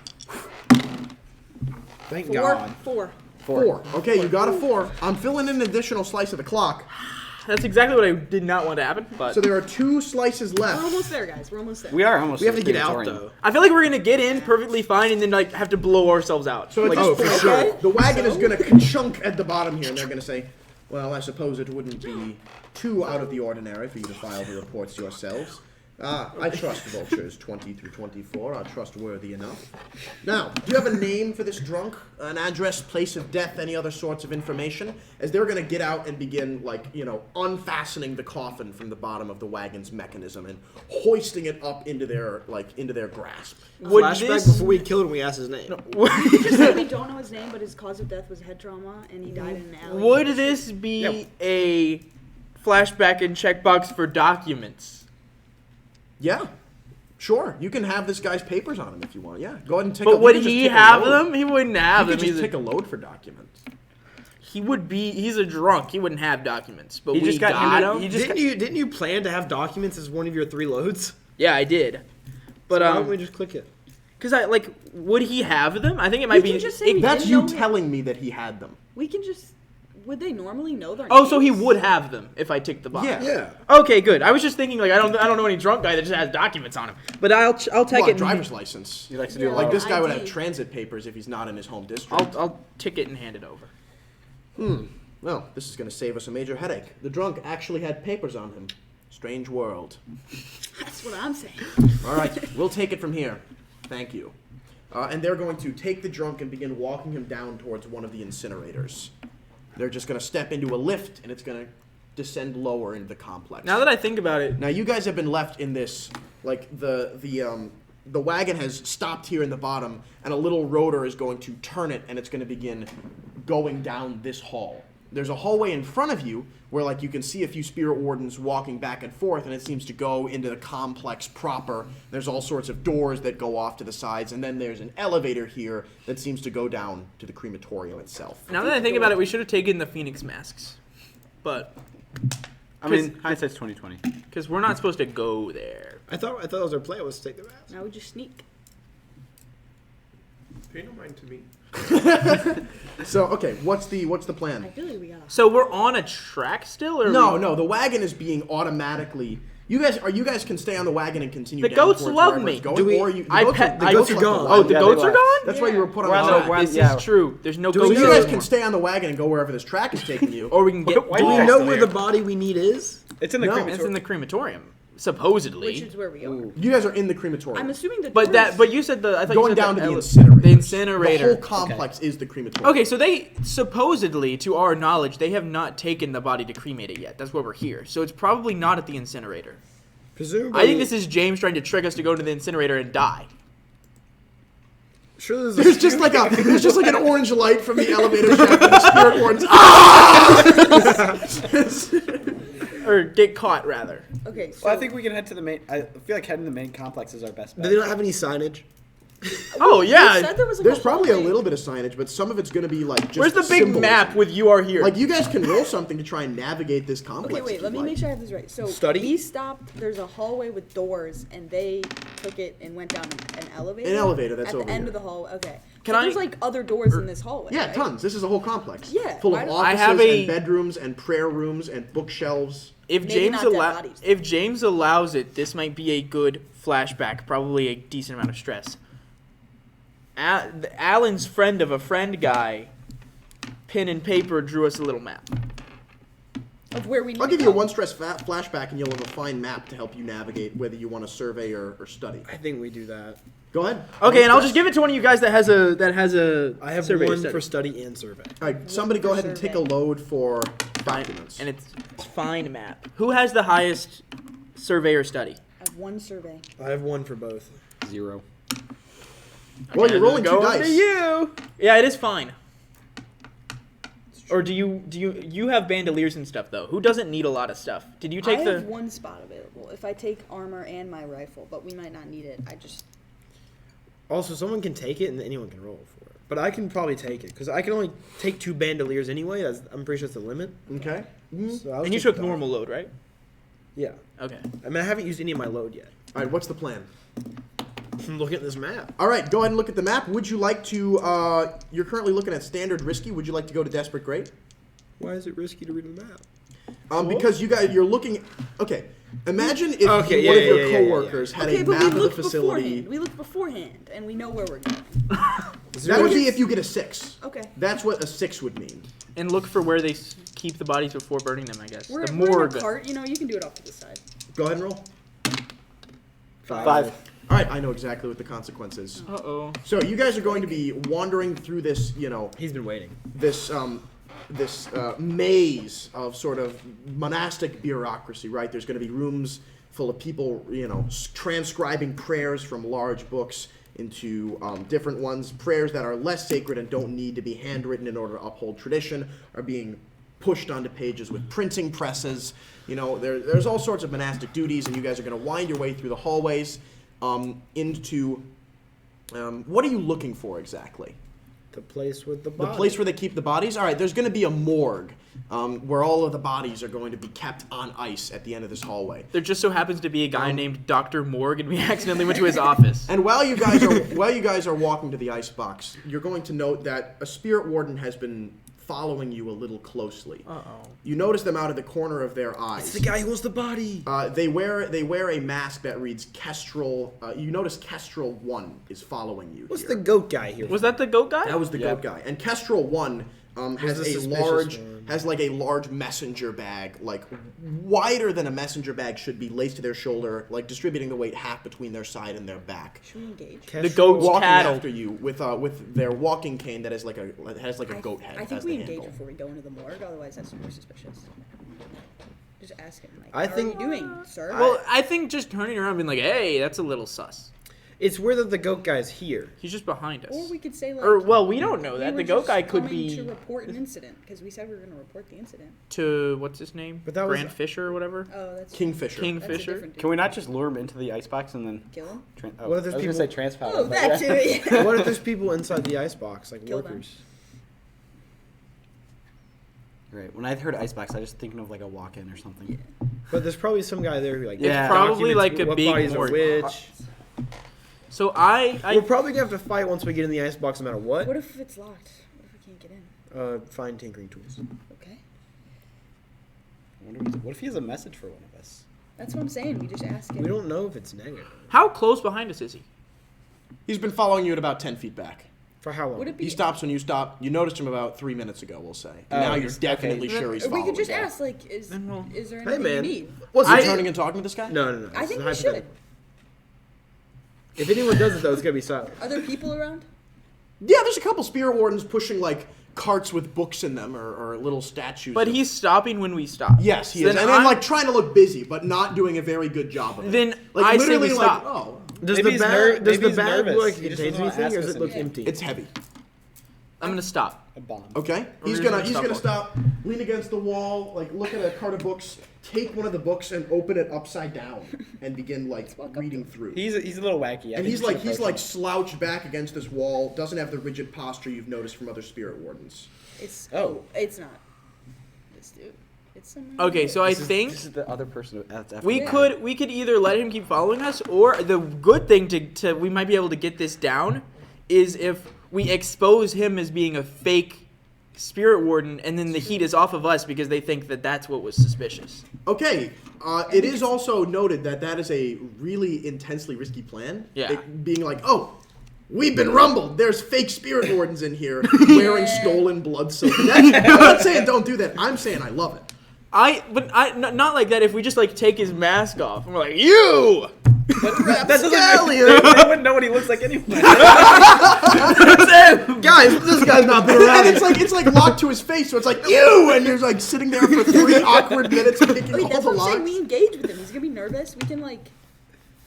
Thank 4. God. 4. 4. Okay, you got a 4. I'm filling in an additional slice of the clock. That's exactly what I did not want to happen. But So there are 2 slices We're left. almost there, guys. We're almost there. We are almost. We have to at get the out, crematorium. though. I feel like we're gonna get in perfectly fine and then like have to blow ourselves out. So at like, this for point, sure. the wagon is going to chunk at the bottom here, and they're going to say, well, I suppose it wouldn't be too out of the ordinary for you to file the reports yourselves. I trust vultures 20 through 24 are trustworthy enough. Now, do you have a name for this drunk? An address, place of death, any other sorts of information? As they're going to get out and begin, unfastening the coffin from the bottom of the wagon's mechanism and hoisting it up into their grasp. would Flashback this? before we killed him, we asked his name. Just say we don't know his name, but his cause of death was head trauma, and he died in an alley. Would this be a flashback and checkbox for documents? Yeah. Sure, you can have this guy's papers on him if you want. Yeah, go ahead and take. But you would can just he take a have load. them? He wouldn't You have could them. just take a load for documents. He would be. He's a drunk. He wouldn't have documents. But He we just got got handed- him. he just Didn't you plan to have documents as one of your 3 loads? Yeah, I did. But Why don't we just click it? because would he have them? I think it We might can be. just say we That's didn't you know him. telling me that he had them. We can just. Would they normally know their Oh, names? so he would have them if I ticked the box. Yeah. Yeah. Okay, good. I was just thinking I don't know any drunk guy that just has documents on him. But I'll take Well, it. driver's license. He likes to Yeah. do a Like lot this of- guy would ID. have transit papers if he's not in his home district. I'll ticket and hand it over. Well, this is going to save us a major headache. The drunk actually had papers on him. Strange world. That's what I'm saying. All right, we'll take it from here. Thank you. And they're going to take the drunk and begin walking him down towards one of the incinerators. They're just going to step into a lift, and it's going to descend lower into the complex. Now that I think about it, Now you guys have been left in this, the wagon has stopped here in the bottom, and a little rotor is going to turn it, and it's going to begin going down this hall. There's a hallway in front of you where you can see a few spirit wardens walking back and forth, and it seems to go into the complex proper. There's all sorts of doors that go off to the sides, and then there's an elevator here that seems to go down to the crematorium itself. now that I think about it, we should have taken the Phoenix masks. But I mean, hindsight's 20/20. because we're not supposed to go there. I thought that was our plan was to take the mask. Now we just sneak. Pay no mind to me. So okay, what's the I plan? feel like we got. So we're on a track still, or No, the wagon is being automatically. You guys can stay on the wagon and continue. The down goats towards love wherever me. it's Going, Do we- or you, the I goats pet- are, I- the goats are are gone. left. Oh, the Yeah, goats they are left. gone. That's why you were put on We're the on the track. wagon. This Yeah. is true. There's no Do goats. we So you know- guys can stay on the wagon and go wherever this track is taking you. or we can get. Why Do we Yeah. know Still where here. the body we need is? It's in the No. crematorium. It's in the crematorium, supposedly. Which is where we are. You guys are in the crematorium. I'm assuming the. But doors- but you said I thought you going said down to the ele- incinerator. The incinerator. The whole complex is the crematorium. Okay, so they supposedly, to our knowledge, they have not taken the body to cremate it yet. That's why we're here. So it's probably not at the incinerator. Presumably. I think this is James trying to trick us to go to the incinerator and die. Sure, There's just like an orange light from the elevator shaft and the spirit warns. Or get caught, rather. Okay, so Well, I think we can head to the main. I feel like heading to the main complex is our best bet. Do they not have any signage? Oh, you yeah. said there was like There's probably a hallway. little bit of signage, but some of it's going to be like just Where's the big symbolism. map with "You are here"? Like you guys can roll something to try and navigate this complex. Okay, wait. if Let you'd me like. make sure I have this right. So Study? we stopped. There's a hallway with doors, and they took it and went down an elevator. An elevator, that's at over the end here. of the hallway. Okay. Can so I- there's like other doors in this hallway. Yeah, right? tons. This is a whole complex. Yeah, full why of don't- offices I have a- and bedrooms and prayer rooms and bookshelves. If Maybe James not dead bodies. if James allows it, this might be a good flashback. Probably a decent amount of stress. Alan's friend of a friend guy, pen and paper, drew us a little map. Of where we need I'll to give you a go. one stress flashback, and you'll have a fine map to help you navigate whether you want to survey or study. I think we do that. Go ahead. Okay, and I'll just give it to one of you guys that has a I have survey one study. for study and survey. All right, somebody go ahead and take a load for documents. And it's fine map. Who has the highest survey or study? I have one survey. I have one for both. 0. well, you're rolling two Going dice. to you. Yeah, it is fine. Or do you have bandoliers and stuff though? Who doesn't need a lot of stuff? Did you take I the? have one spot available if I take armor and my rifle, but we might not need it. I just Also, someone can take it and anyone can roll for it. But I can probably take it because I can only take 2 bandoliers anyway. I'm pretty sure that's the limit. Okay. So I'll And you take took the- normal load, right? Yeah. Okay. I mean, I haven't used any of my load yet. All right, what's the plan? I'm looking at this map. All right, go ahead and look at the map. Would you like to? You're currently looking at standard risky. Would you like to go to desperate great? Why is it risky to read the map? Because you're looking. Okay, imagine if Okay, one of yeah, your yeah, yeah, coworkers had okay, a but map we of the looked facility. beforehand. We looked beforehand, and we know where we're going. That would be if you get a 6. Okay. That's what a 6 would mean. And look for where they keep the bodies before burning them. I guess We're, the we're morgue. in a cart. You know, you can do it off to the side. Go ahead and roll. 5. All right, I know exactly what the consequence is. Uh-oh. So you guys are going to be wandering through this, He's been waiting. this maze of sort of monastic bureaucracy, right? There's going to be rooms full of people, transcribing prayers from large books into different ones. Prayers that are less sacred and don't need to be handwritten in order to uphold tradition are being pushed onto pages with printing presses. There's all sorts of monastic duties, and you guys are going to wind your way through the hallways into. What are you looking for exactly? The place with the The body. place where they keep the bodies? All right, there's going to be a morgue where all of the bodies are going to be kept on ice at the end of this hallway. There just so happens to be a guy named Dr. Morgue, and we accidentally went to his office. And while you guys are walking to the ice box, you're going to note that a spirit warden has been following you a little closely. Uh-oh. You notice them out of the corner of their eyes. It's the guy who wants the body. They wear a mask that reads Kestrel. You notice Kestrel 1 is following you. What's here. the goat guy here? Was that the goat guy? That was the Yep. goat guy. And Kestrel 1 has the a suspicious one? a large messenger bag, like wider than a messenger bag should be, laced to their shoulder, like distributing the weight half between their side and their back. Should we engage? The goat's Walking cattle. after you with their walking cane that has like a goat head. I think as we the engage handle. before we go into the morgue. Otherwise, that's super suspicious. Just ask him. Like, I how think- are you doing, sir? Well, I think just turning around and being like, hey, that's a little sus. It's weird that the goat guy's here. He's just behind us. or we could say like. Or, well, we don't know we that. were The goat just guy could coming be to report an incident because we said we were going to report the incident. to, what's his name? But that was- Grand Fisher or whatever? Oh, that's Kingfisher. That's a Kingfisher? different dude. Can we not just lure him into the icebox and then Kill him? What if there's I was people- gonna say transport Oh, him, but that yeah. too. Yeah. What if there's people inside the icebox, like Kill them. workers? Right. When I heard icebox, I was just thinking of like a walk-in or something. But there's probably some guy there who like Yeah. It's probably documents like a what big bodies are morgue. which. So I We're probably gonna have to fight once we get in the icebox, no matter what. What if it's locked? What if we can't get in? Find tinkering tools. Okay. What if he has a message for one of us? That's what I'm saying. We just ask him. We don't know if it's negative. how close behind us is he? He's been following you at about 10 feet back. For how long? Would it be? He stops when you stop. You noticed him about 3 minutes ago, we'll say. And Oh, now you're okay. definitely sure he's Or we following could just you. ask, like, is Then we'll- there Hey anything man, you need? what's Are you it? turning and talking to this guy? No. I This think is we should. hypothetical. If anyone does it though, it's gonna be silent. Are there people around? Yeah, there's a couple spirit wardens pushing like carts with books in them or little statues. But of- he's stopping when we stop. Yes, he So is. then And then I'm- like trying to look busy, but not doing a very good job of it. Then like I say we literally like, stop. oh, Does Maybe the he's bag maybe does the he's bag nervous. look like He it just contains doesn't wanna anything, ask or does us it look anything. empty? It's heavy. I'm gonna stop. A bomb. Okay. He's He's gonna gonna stop stop, lean against the wall, like look at a cart of books, take one of the books and open it upside down, and begin like reading through. He's a little wacky. I And think he's we like should approach him. slouched back against this wall. Doesn't have the rigid posture you've noticed from other spirit wardens. It's Oh. it's not this dude. It's someone. Okay, so I This is- think this is the other person that's after we me. could either let him keep following us, or the good thing to we might be able to get this down is if we expose him as being a fake spirit warden, and then the heat is off of us because they think that that's what was suspicious. Okay, it is also noted that that is a really intensely risky plan. Yeah. It being like, oh, we've been rumbled. There's fake spirit wardens in here wearing stolen blood silk. I'm not saying don't do that. I'm saying I love it. Not like that. If we just like take his mask off and we're like, you. That doesn't they wouldn't know what he looks like anyway. Guys, this guy's not been around. And it's like locked to his face, so it's like you, and you're like sitting there for 3 awkward minutes picking Wait, all that's the what I'm saying. locks. We engage with him. He's gonna be nervous. We can like.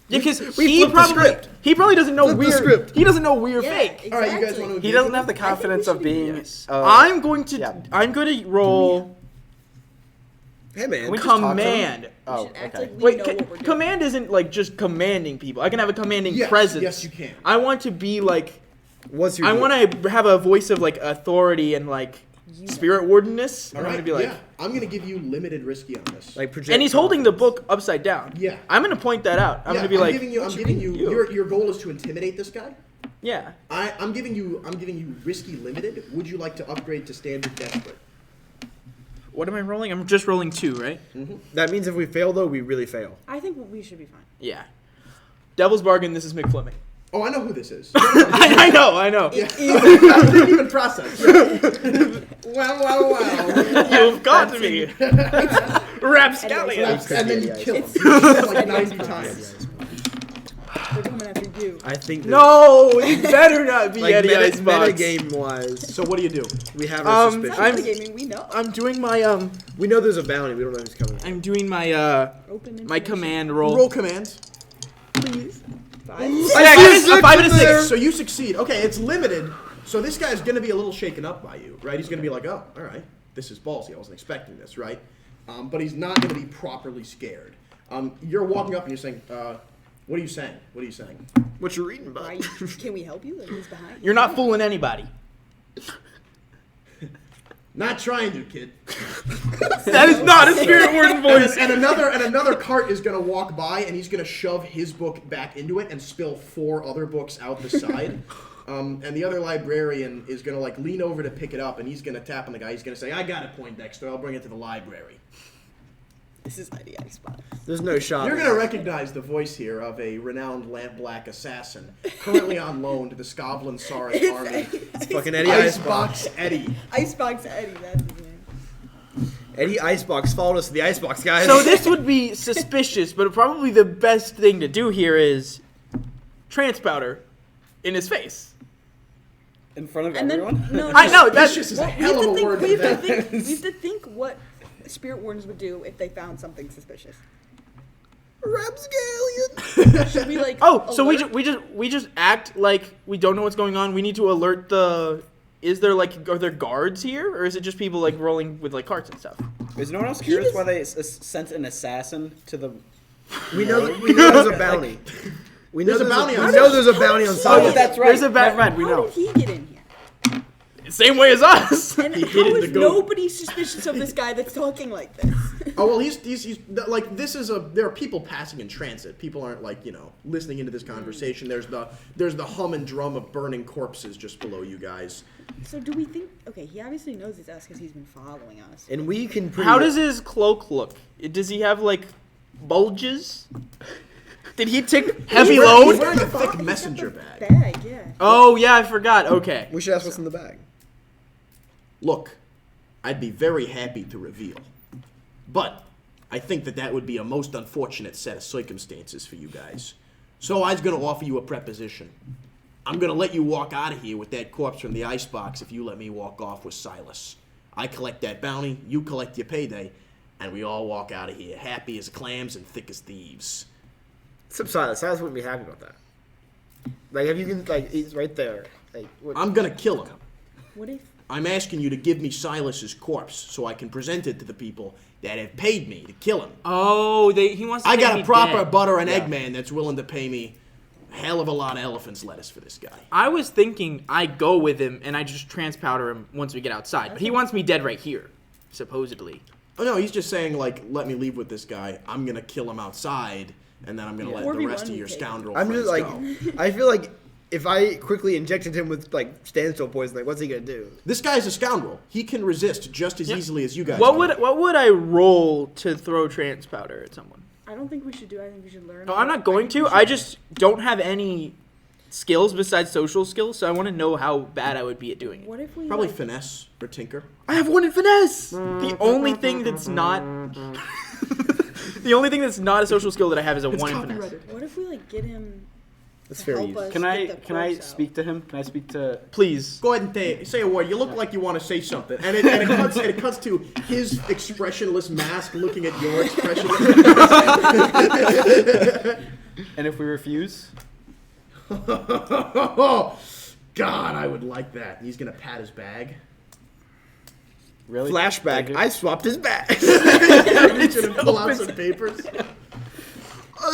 Yeah, because we he flipped the probably script. doesn't know Flip the we're script. he doesn't know we're Yeah, fake. exactly. All right, you guys want to? He doesn't have the we confidence of should being. engage. I'm going to yeah. roll Hey man, We just talk to him? command. We Oh, should act okay. like we Wait, know what we're doing. command isn't like just commanding people. I can have a commanding Yes, presence. yes, you can. I want to be like what's your I deal? want to have a voice of like authority and like spirit wardenness. All I'm right, gonna be like, yeah. I'm gonna give you limited risky on this. like project and he's holding the confidence. book upside down. Yeah. I'm gonna point that out. I'm Yeah, gonna be like, giving you. I'm "What giving mean, you. Your goal is to intimidate this guy. yeah. I'm giving you risky limited. Would you like to upgrade to standard desperate? What am I rolling? I'm just rolling 2, right? That means if we fail though, we really fail. I think we should be fine. Yeah. Devil's bargain. This is McFleming. Oh, I know who this is. I know. Yeah. I didn't even process. Wow. You've got me. Rapscallion. And then you kill him. It's- You kill him like 90 times. They're coming after you. I think that, No, it better not be like Eddie meta Icebox. game wise, So what do you do? we have our Um, It's suspicions. not I'm- metagaming, we know. I'm doing my We know there's a bounty. We don't know who's coming. I'm doing my Open my information. command roll. Roll commands. please. 5. Yeah, 5 and a 6. So you succeed. Okay, it's limited. So this guy's gonna be a little shaken up by you, right? He's gonna be like, oh, all right, this is ballsy. I wasn't expecting this, right? But he's not gonna be properly scared. You're walking up and you're saying, what are you saying? What are you saying? What you reading, Why- bud? Can we help you? Like, he's behind. You're not fooling anybody. Not trying to, kid. That is not a spirit warden voice. And another cart is gonna walk by and he's gonna shove his book back into it and spill 4 other books out the side. And the other librarian is gonna like lean over to pick it up and he's gonna tap on the guy. He's gonna say, "I got it, Poindexter. I'll bring it to the library." This is Eddie Icebox. There's no shot. You're gonna recognize the voice here of a renowned lampblack assassin, currently on loan to the Scovlin Saurus army. Fucking Eddie Icebox. Icebox Eddie. Icebox Eddie, that's his name. Eddie Icebox followed us to the Icebox, guys. So this would be suspicious, but probably the best thing to do here is transpowder in his face. In front of And then, everyone? no, I know that's Suspicious is Well, a hell of a word we for have to that. think. We have to think what spirit wardens would do if they found something suspicious. Rapscallion. Should we like? Oh, so alert? we just act like we don't know what's going on. We need to alert the. Are there guards here, or is it just people like rolling with like carts and stuff? Is no one else curious why they sent an assassin to the? We know there's a bounty. We know There's a bounty on We know there's a bounty on Oh, Silence. that's right. There's a Never mind, we How know. did he get in here? Same way as us. And hid how in is the goat. nobody suspicious of this guy that's talking like this? Oh well, he's like this is a. There are people passing in transit. People aren't like listening into this conversation. There's the hum and drum of burning corpses just below you guys. So do we think? Okay, he obviously knows it's us because he's been following us. And we can. How does his cloak look? Does he have like bulges? Did he take heavy He's load? wearing a thick messenger bag. Bag, yeah. Oh yeah, I forgot. Okay. We should ask what's in the bag. Look, I'd be very happy to reveal, but I think that would be a most unfortunate set of circumstances for you guys. So I was going to offer you a preposition. I'm going to let you walk out of here with that corpse from the icebox if you let me walk off with Silas. I collect that bounty, you collect your payday, and we all walk out of here happy as clams and thick as thieves. Except Silas. Silas wouldn't be happy about that. Like, if you can, like, he's right there. Like, what? I'm gonna kill him. What if? I'm asking you to give me Silas's corpse so I can present it to the people that have paid me to kill him. Oh, he wants to I make got me a proper dead. butter and egg man that's willing to pay me a hell of a lot of elephant's lettuce for this guy. I was thinking I go with him and I just transpowder him once we get outside. But he wants me dead right here, supposedly. Oh no, he's just saying like, let me leave with this guy. I'm gonna kill him outside, and then I'm gonna let the 4v1 rest of your take. scoundrel I'm friends just like, go. I feel like if I quickly injected him with like standstill poison, like what's he gonna do? This guy's a scoundrel. He can resist just as easily as you guys. What can. would I roll to throw transpowder at someone? I don't think we should do. I think we should learn. No, I'm not going to. I just don't have any skills besides social skills, so I want to know how bad I would be at doing it. What if we Probably like, finesse or tinker. I have one in finesse. The only thing that's not the only thing that's not a social skill that I have is a one in finesse. What if we like get him? That's to fair help use. us Can get I the can I corpse out? speak to him? Can I speak to? Please. Go ahead and say a word. You look like you want to say something, and it cuts to his expressionless mask looking at your expressionless. And if we refuse? Oh, God, I would like that. He's gonna pat his bag. Really? Flashback. I swapped his bag. Reach in and pull out some papers.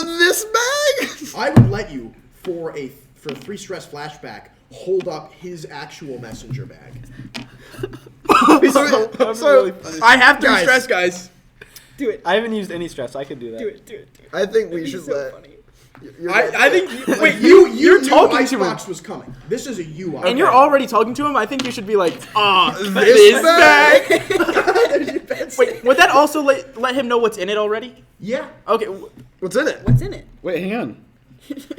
This bag. I would let you for 3 stress flashback hold up his actual messenger bag. So, I have 3 Guys. stress, guys. Do it. I haven't used any stress. I could do that. Do it. Do it. Do it. I think we It'd be should so let. funny. I think. Wait, You you're knew talking to him, Icebox was coming. This is a you. and you're already talking to him. I think you should be like, This bag. Wait, would that also let him know what's in it already? Yeah. Okay. What's in it? What's in it? Wait, hang on.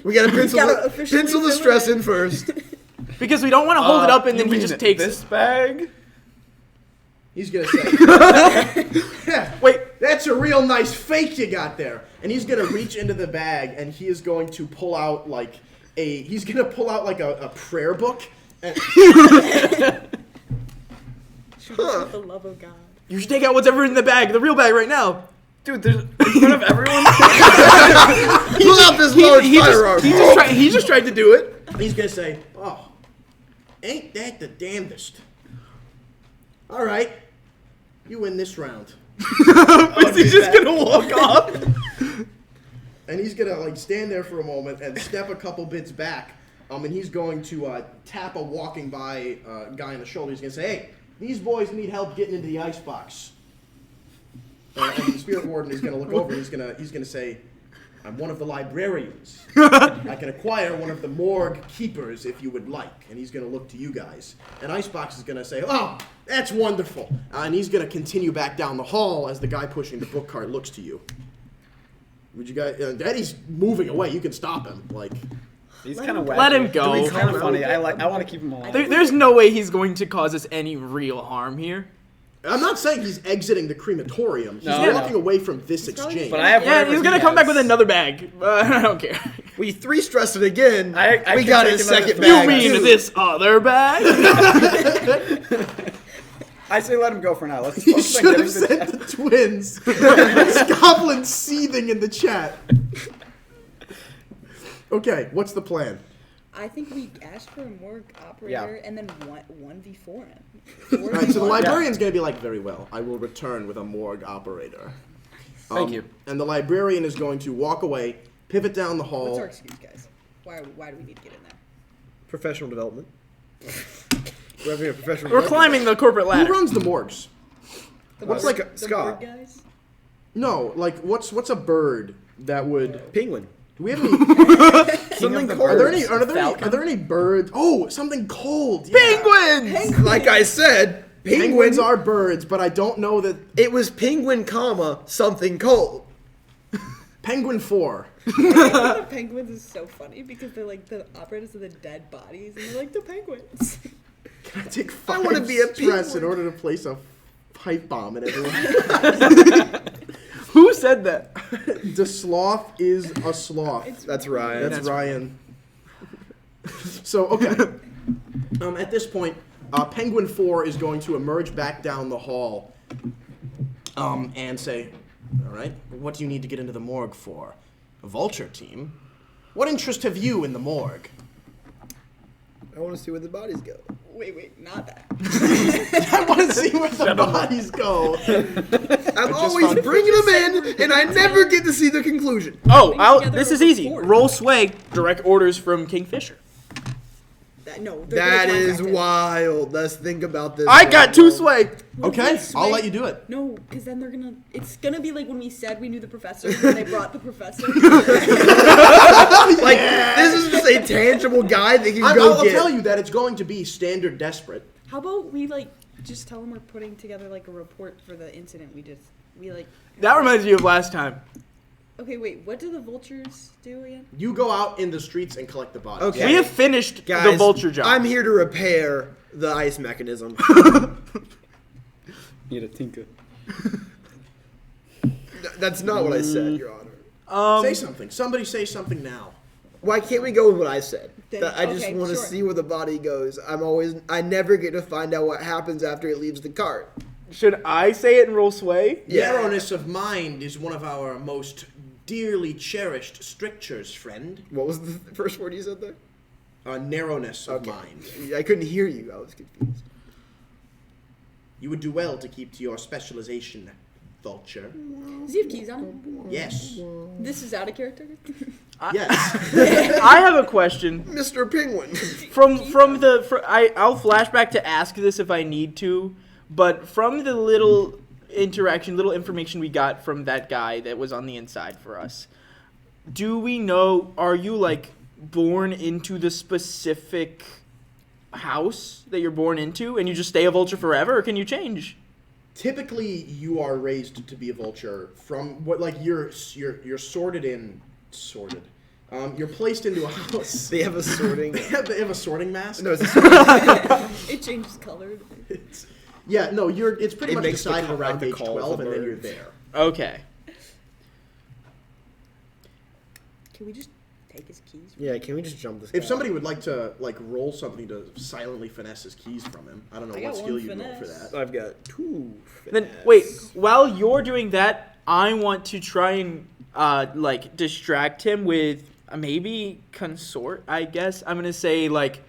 We gotta pencil, gotta officially pencil the fill it stress in. in first. Because we don't want to hold it up and You then he mean just takes this it. bag. He's gonna say, Wait, "That's a real nice fake you got there." And he's gonna reach into the bag and he is going to pull out like a prayer book. And Shoot us with the love of God. you should take out whatever in the bag, the real bag right now. Dude, there's in front of everyone. Pull out this large firearm. He just tried to do it. he's gonna say, "Oh, ain't that the damnedest? All right, you win this round." Is he just gonna walk off? And he's gonna like stand there for a moment and step a couple bits back. And he's going to tap a walking by guy on the shoulder. He's gonna say, "Hey, these boys need help getting into the icebox." And the spirit warden is gonna look over. And he's gonna say, "I'm one of the librarians. I can acquire one of the morgue keepers if you would like." And he's gonna look to you guys. And Icebox is gonna say, "Oh, that's wonderful." And he's gonna continue back down the hall as the guy pushing the book cart looks to you. Would you guys? Daddy's moving away. You can stop him. Like, He's kind of wacky. Let him go. He's kind of funny. I want to keep him alive. There's no way he's going to cause us any real harm here. I'm not saying he's exiting the crematorium. He's No, walking away from this He's probably exchange. But I have Yeah, whatever he's he gonna come back has. with another bag. I don't care. We 3 stressed it again. I we can got take his another second three. You bag. mean too. this other bag? I say let him go for now. Let's He focus on should have getting sent the- the twins. This goblin seething in the chat. Okay, what's the plan? I think we ask for a morgue operator and then 1v4 him. All right, so the librarian's going to be like, "Very well, I will return with a morgue operator." Thank you. And the librarian is going to walk away, pivot down the hall. What's our excuse, guys? Why do we need to get in there? Professional development. We're having a professional We're development. climbing the corporate Who able runs the morgues? What's morgue- like the Scott? morgue guys? No, like what's a bird that would? Penguin. Do we have any? Something the cold. Are there any? Are Falcon? there any birds? Oh, something cold. Yeah. Penguins! Like I said, Penguins are birds, but I don't know that It was penguin, comma, something cold. Penguin 4. The penguins is so funny because they're like the operators of the dead bodies and they're like the penguins. Can I take I 5 wanna be a stress in penguin. order to place a pipe bomb in everyone? Who said that? The sloth is a sloth. That's Ryan. That's Ryan. So, okay. At this point, Penguin 4 is going to emerge back down the hall and say, "All right, what do you need to get into the morgue for? A vulture team? What interest have you in the morgue?" I want to see where the bodies go. Wait, not that. I want to see where the bodies go. I'm always bringing them in, and I never get to see the conclusion. Oh, together this is over easy. 4. Roll sway. Direct orders from Kingfisher. No, That is wild. Let's think about this. I got 2 sway. Okay, I'll let you do it. No, because then they're gonna. It's gonna be like when we said we knew the professor, and then they brought the professor. Like, this is just a tangible guy that you go I'll get. tell you that it's going to be standard desperate. How about we like just tell them we're putting together like a report for the incident we like. That reminds me of last time. Okay, wait. What do the vultures do again? You go out in the streets and collect the bodies. Okay. We have finished Guys, the vulture job. I'm here to repair the ice mechanism. Need a tinker. That's not what I said, Your Honor. Say something. Somebody say something now. Why can't we go with what I said? Then- I just okay, want to sure. see where the body goes. I never get to find out what happens after it leaves the cart. Should I say it and roll sway? Yeah. Narrowness of mind is one of our most dearly cherished strictures, friend. What was the first word you said there? Narrowness of mind. I couldn't hear you. I was confused. You would do well to keep to your specialization, vulture. Does he have keys on him? Yes. This is out of character. Yes. I have a question. Mr. Penguin. I'll flashback to ask this if I need to, but from the little information we got from that guy that was on the inside for us, do we know, are you like born into the specific house that you're born into and you just stay a vulture forever, or can you change? Typically, you are raised to be a vulture from what, like, you're sorted. You're placed into a house. They have a sorting. They have a sorting mask. No, it's a sorting. It changes color. Yeah, no, it's pretty It much makes the decided call- around like the age call 12, for and then you're birds. there. Okay. Can we just take his keys? Yeah, can we just jump this guy? If somebody would like to roll something to silently finesse his keys from him, I don't know I what got skill one you'd roll for finesse. that. I've got 2. Then finesse. wait, while you're doing that, I want to try and like distract him with maybe consort. I guess I'm gonna say like,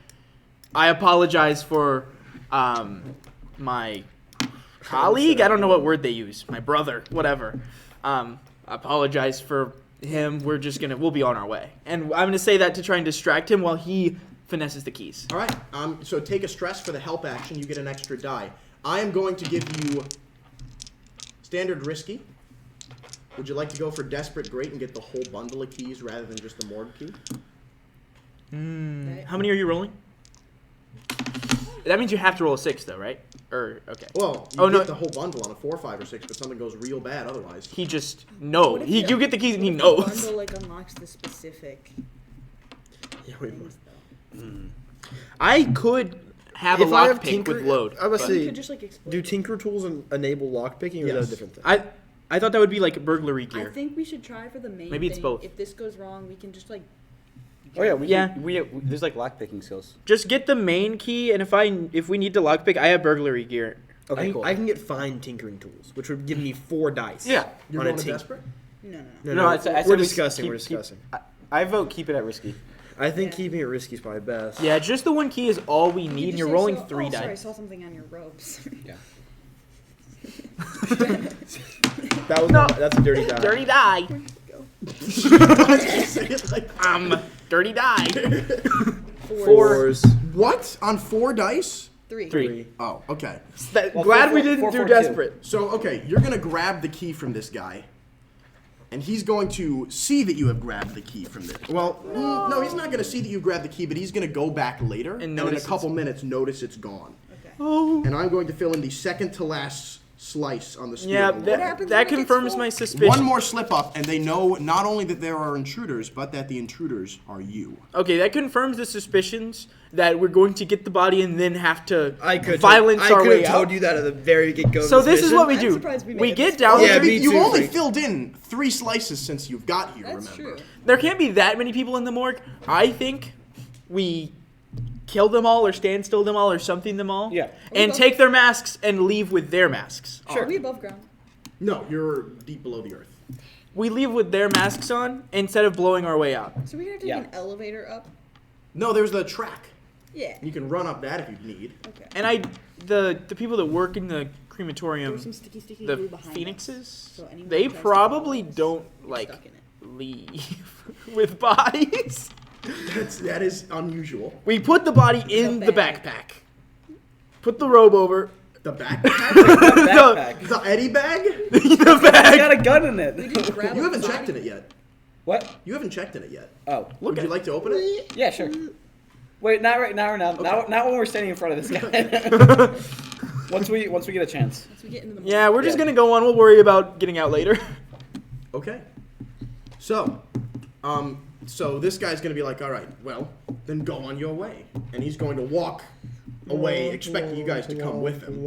I apologize for my colleague. I don't know what word they use. My brother, whatever. I apologize for him. We'll be on our way, and I'm gonna say that to try and distract him while he finesses the keys. All right. So take a stress for the help action. You get an extra die. I am going to give you standard risky. Would you like to go for desperate great and get the whole bundle of keys rather than just the morgue key? How many are you rolling? That means you have to roll a 6, though, right? Or okay. Well, you get the whole bundle on a 4, 5, or 6, but something goes real bad otherwise. He just knows. What if You get the keys and he The knows. bundle like unlocks the specific Yeah, wait, things though. I could have a If I have lockpick with load. I would but- You say, could just like explode. do it. tinker tools enable lockpicking, or is that Yes. a different thing? I thought that would be like burglary I gear. think we should try for the main. Maybe it's thing. both. If this goes wrong, we can just like. Oh yeah, Yeah. There's like lockpicking skills. Just get the main key, and if we need to lockpick, I have burglary gear. Okay, cool. I can get fine tinkering tools, which would give me 4 dice. Yeah. You're on a going to tink. desperate? No. No, I said we're we discussing. keep- We're discussing. I vote keep it at risky. I think Yeah. keeping it risky is probably best. Yeah, just the one key is all we need, and you're rolling 3 Sorry, I dice. saw something on your robes. Yeah. That was that's a dirty die. Dirty die. Say it like Dirty die. Fours. what? On 4 dice? 3. 3. Oh, okay. Glad we didn't do 4-4-2. desperate. So, okay, you're going to grab the key from this guy, and he's going to see that you have grabbed the key from this. Well, no, he's not going to see that you grabbed the key, but he's going to go back later and in a notice couple minutes notice it's gone. Okay. Oh. And I'm going to fill in the second to last slice on the spear. Yeah, of the What line. happens that when it gets confirms full? my suspicion. One more slip up, and they know not only that there are intruders, but that the intruders are you. Okay, that confirms the suspicions that we're going to get the body and then have to Violence our I could way have told out. you that at the very get go. So this is what we I'm do. surprised we made We it get this down. far. Yeah, me You've too, only Frank. filled in 3 slices since you've got here, That's remember? true. There can't be that many people in the morgue. I think we kill them all or stand still them all or something them all. Yeah. And take their masks and leave with their masks. Are we above ground? No, you're deep below the earth. We leave with their masks on instead of blowing our way out. So we're gonna take Yeah. an elevator up. No, there's the track. Yeah. You can run up that if you need. Okay. And the people that work in the crematorium, There's some sticky the glue behind phoenixes, So anyone they who tries to probably follow us, don't it's like stuck in it. leave with bodies. That is unusual. We put the body in The the bag. backpack. Put the robe over. The backpack? Backpack. The Eddie bag? The It's bag. got a gun in We it. just grab You a haven't body. checked in it yet. What? You haven't checked in it yet. Oh. Would you like to open it? Yeah, sure. Wait, not right now or now. Not when we're standing in front of this guy. once we get a chance. Once we get into the Yeah, we're just Yeah. gonna go on. We'll worry about getting out later. Okay. So, so this guy's gonna be like, all right, well, then go on your way, and he's going to walk away, expecting you guys to come with him.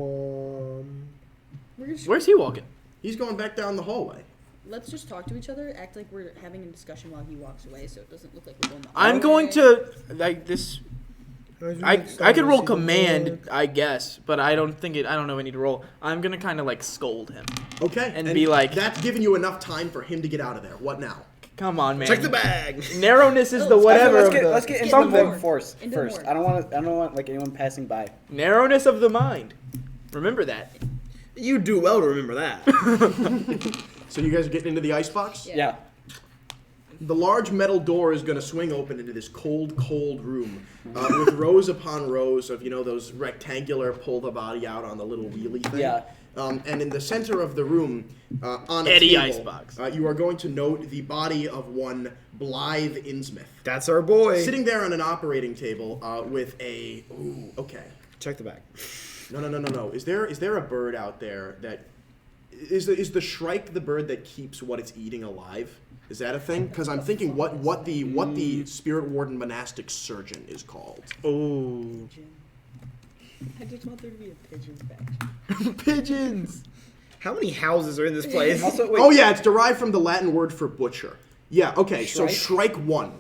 We're just, Where's he walking? He's going back down the hallway. let's just talk to each other, act like we're having a discussion while he walks away, so it doesn't look like we're going the I'm other going way. to like this. I could roll command, I guess, but I don't know. I need to roll. I'm gonna kind of like scold him. Okay. And be like- that's giving you enough time for him to get out of there. What now? Come on, man. Check the bag. Narrowness is Oh, the let's whatever. Let's of get the- let's get into Something. the morgue first. Into the First, morgue. I don't want like anyone passing by. Narrowness of the mind. Remember that. You do well to remember that. So you guys are getting into the icebox? Yeah. Yeah. The large metal door is going to swing open into this cold, cold room with rows upon rows of, those rectangular pull the body out on the little wheelie thing. Yeah. And in the center of the room, on a Eddie table, Icebox. You are going to note the body of one Blythe Innsmouth. That's our boy. Sitting there on an operating table with a... Ooh, okay. Check the bag. No. Is there a bird out there that... Is the shrike the bird that keeps what it's eating alive? Is that a thing? Because I'm thinking what the spirit warden monastic surgeon is called. Oh, I just want there to be a pigeon's back. pigeons. How many houses are in this place? Also, wait. Oh yeah, it's derived from the Latin word for butcher. Yeah. Okay. So Shrike? Shrike 1,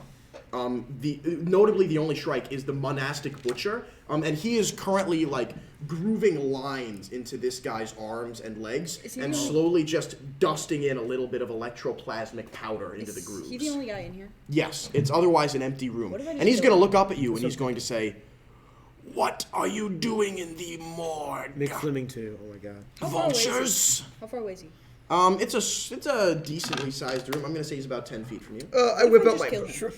notably the only Shrike is the monastic butcher, and he is currently like grooving lines into this guy's arms and legs, Is he and the only- slowly just dusting in a little bit of electroplasmic powder into the Is grooves. he the only guy in here? Yes, it's otherwise an empty room. What if I And just he's go- going to look up at you and he's going to say, "What are you doing in the morgue? Nick Fleming too. Oh my god. How far away is he? Vultures?" How far away is he? It's a decently sized room. I'm going to say he's about 10 feet from you. I whip we out just my. kill him?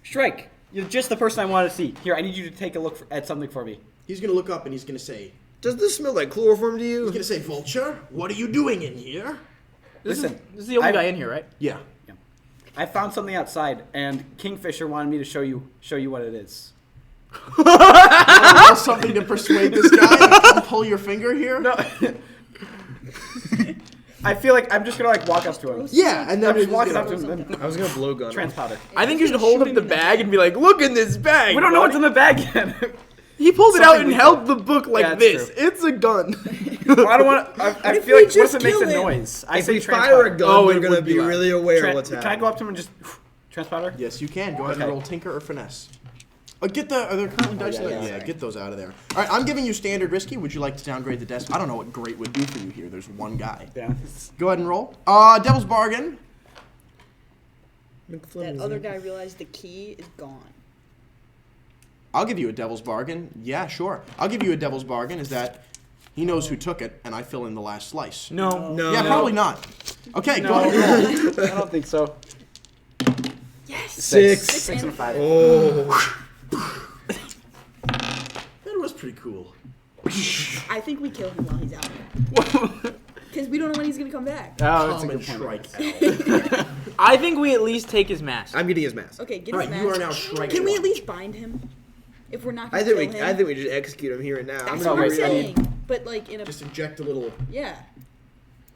Strike. You're just the person I want to see. Here, I need you to take a look at something for me. He's going to look up and he's going to say, Does this smell like chloroform to he's you? going to say, "Vulture, what are you doing in here?" Listen, This is the only I've- guy in here, right? Yeah. I found something outside, and Kingfisher wanted me to show you what it is. Something to persuade this guy to come pull your finger here? No. I feel like I'm just gonna like walk up to him. Yeah, and then I'm just you're walking gonna- up to him. And I was gonna blow gun. him. trans powder. I think you should hold up the bag and be like, "Look in this bag." We don't know what's in buddy." the bag yet. He pulled it out Something and we held the book like Yeah, this. that's true. It's a gun. Well, I don't want to. I if feel we like what if just it makes kill a him? noise? I If say we trans fire a powder. gun, Oh, they're it gonna would be be loud. really aware Tran- of what's Can I happening. go up to him and just trans powder? Yes, you can. Go ahead and Okay. roll tinker or finesse. Are there currently dice yeah, there? yeah. Get those out of there. All right, I'm giving you standard risky. Would you like to downgrade the desk? I don't know what great would do for you here. There's one guy. Yeah. Go ahead and roll. Devil's bargain. That other guy realized the key is gone. I'll give you a devil's bargain. Yeah, sure. I'll give you a devil's bargain. Is that he knows who took it, and I fill in the last slice. No. No. Yeah, probably not. Okay, go ahead and roll. I don't think so. Yes. 6. 6 and a 5. Oh. That was pretty cool. I think we kill him while he's out here. Because we don't know when he's gonna come back. Oh, that's a Common good point. Shrike L. I think we at least take his mask. I'm getting his mask. Okay, get All his right, you mask. are now Shrike Can we one. at least bind him? If we're not I gonna think kill we. him. I think we just execute him here and now. That's No, what I'm wait, I need- saying. But like in a Just inject a little. yeah.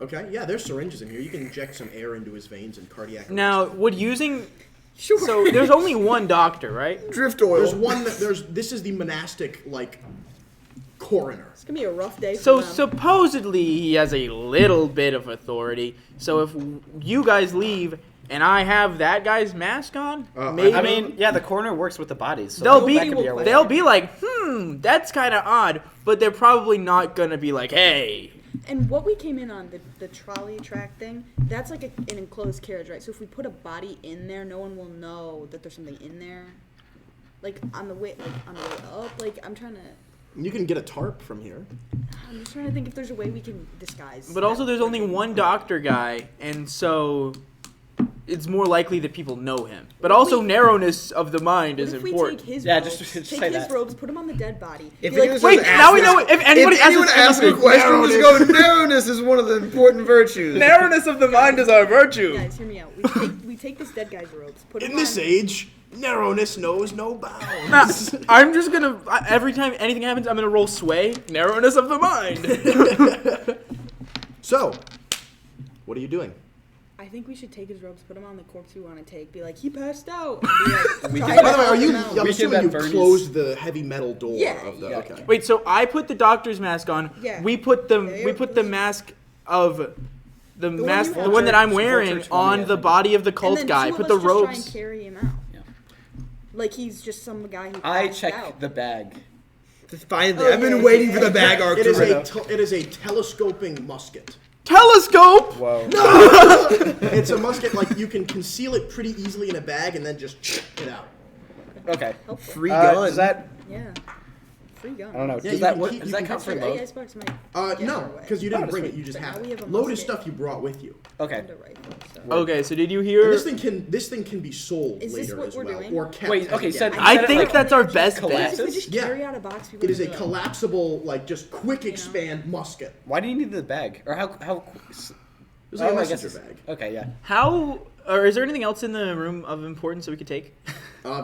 Okay, yeah, there's syringes in here. You can inject some air into his veins and cardiac. Now, arrest. would using Sure. so there's only one doctor, right? drift oil. There's one that this is the monastic like coroner. It's gonna be a rough day for So them. supposedly he has a little bit of authority. So if you guys leave and I have that guy's mask on, maybe I mean, yeah, the coroner works with the bodies. So they'll that could be our way. they'll be like, that's kind of odd, but they're probably not gonna be like, hey. And what we came in on, the trolley track thing, that's like an enclosed carriage, right? So if we put a body in there, no one will know that there's something in there. like on the way up. Like I'm trying to. You can get a tarp from here. I'm just trying to think if there's a way we can disguise. But also, there's only one doctor guy, and so it's more likely that people know him. But also, narrowness of the mind What is if we important. take his Yeah, robes, just take say his that. robes, put him on the dead body. If be like, anyone Wait, says now we ask know us- if anyone if anyone asks a anything. question, just go, narrowness is one of the important virtues. Narrowness of the mind is our virtue. guys, hear me out. We take this dead guy's robes, put him In this on. age, narrowness knows no bounds. I'm just gonna every time anything happens, I'm gonna roll sway. Narrowness of the mind. So, what are you doing? I think we should take his robes, put him on the corpse we want to take. Be like, he passed out. And be like, try By to the way, are help you? him out. I'm We assuming can you bet Bernie's- closed the heavy metal door Yeah, of the. yeah. Okay. Wait, so I put the doctor's mask on. Yeah. We put the Yeah, we put the please. mask of the one mask, you the one that I'm Vulture wearing 20, I on the think. body of the And cult then guy. two of Put us the just try and robes. carry him out. Yeah. Like he's just some guy who I passed check out. the bag. Finally, Oh, I've been yeah, waiting yeah, for the yeah. bag arc It to is run. it is a telescoping musket. Telescope. Whoa. It's a musket like you can conceal it pretty easily in a bag and then just it out. Okay. Helpful. Free gun. Does that? Yeah. Free gun. I don't know. Yeah, does you that can work? keep- Does you that can count for Yeah, load? Xbox might get No, our way. because you didn't Oh, bring it. sweet. You just But have now we it. have a Load is musket. stuff you brought with you. Okay. And a rifle, so. Okay, so did you And hear? this thing can be sold Is this later what as we're well, doing? or kept. Wait, as okay, a said- gadget. I Said it think like- that's our best If collapses? we bet. just Yeah. carry out a box, we It is a wouldn't do collapsible, like just quick expand musket. Why do you need the bag? Or how? It was like a I guess messenger it's- bag. Okay, yeah. How or is there anything else in the room of importance that we could take?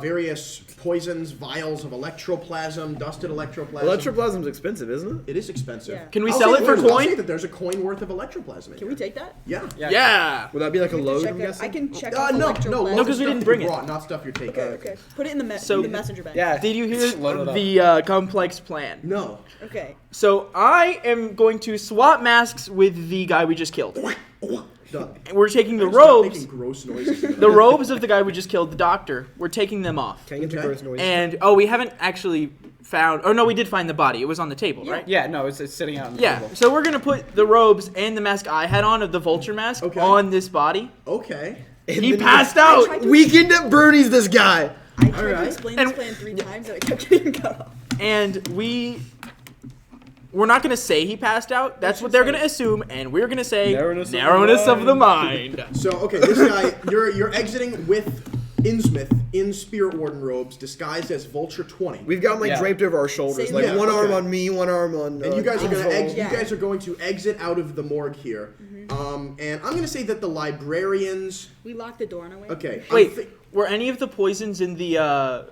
Various poisons, vials of electroplasm, dusted electroplasm. Electroplasm's expensive, isn't it? It is expensive. Yeah. Can we I'll sell say it for that- I'll coin? say that there's a coin worth of electroplasm in Can here. we take that? Yeah. Yeah. Would that be like a We have to load, check I'm it. guessing? I can check No, off no, electroplasm. No, 'cause we stuff didn't you bring it. brought, not stuff you're taking. Okay. Put it in the, So- the messenger bag. Yeah. Did you hear Load it up. the complex plan? No. Okay. So I am going to swap masks with the guy we just killed. Done. And we're taking the Stop robes, making gross noises. the robes of the guy we just killed, the doctor. We're taking them off. Can't get too Okay. gross noise. And we haven't actually found. Oh no, we did find the body. It was on the table, right? Yeah, no, it's sitting out on the Yeah. table. So we're gonna put the robes and the mask I had on of the vulture mask Okay. on this body. Okay. And He then passed I out. tried to- Weekend at Bernie's, this guy. I tried Alright. to explain And- this plan 3 times and I kept getting cut off. And we're not gonna say he passed out. That's what they're gonna assume, and we're gonna say Narrowness of the of the mind. So okay, this guy, you're exiting with Innsmouth in Spirit Warden robes, disguised as Vulture 20. We've got him like Yeah. draped over our shoulders, Same like here. one arm Okay. on me, one arm on. And you guys are gonna Innsmouth. Yeah. you guys are going to exit out of the morgue here. And I'm gonna say that the librarians. We locked the door in a way. Okay. Wait, were any of the poisons in the?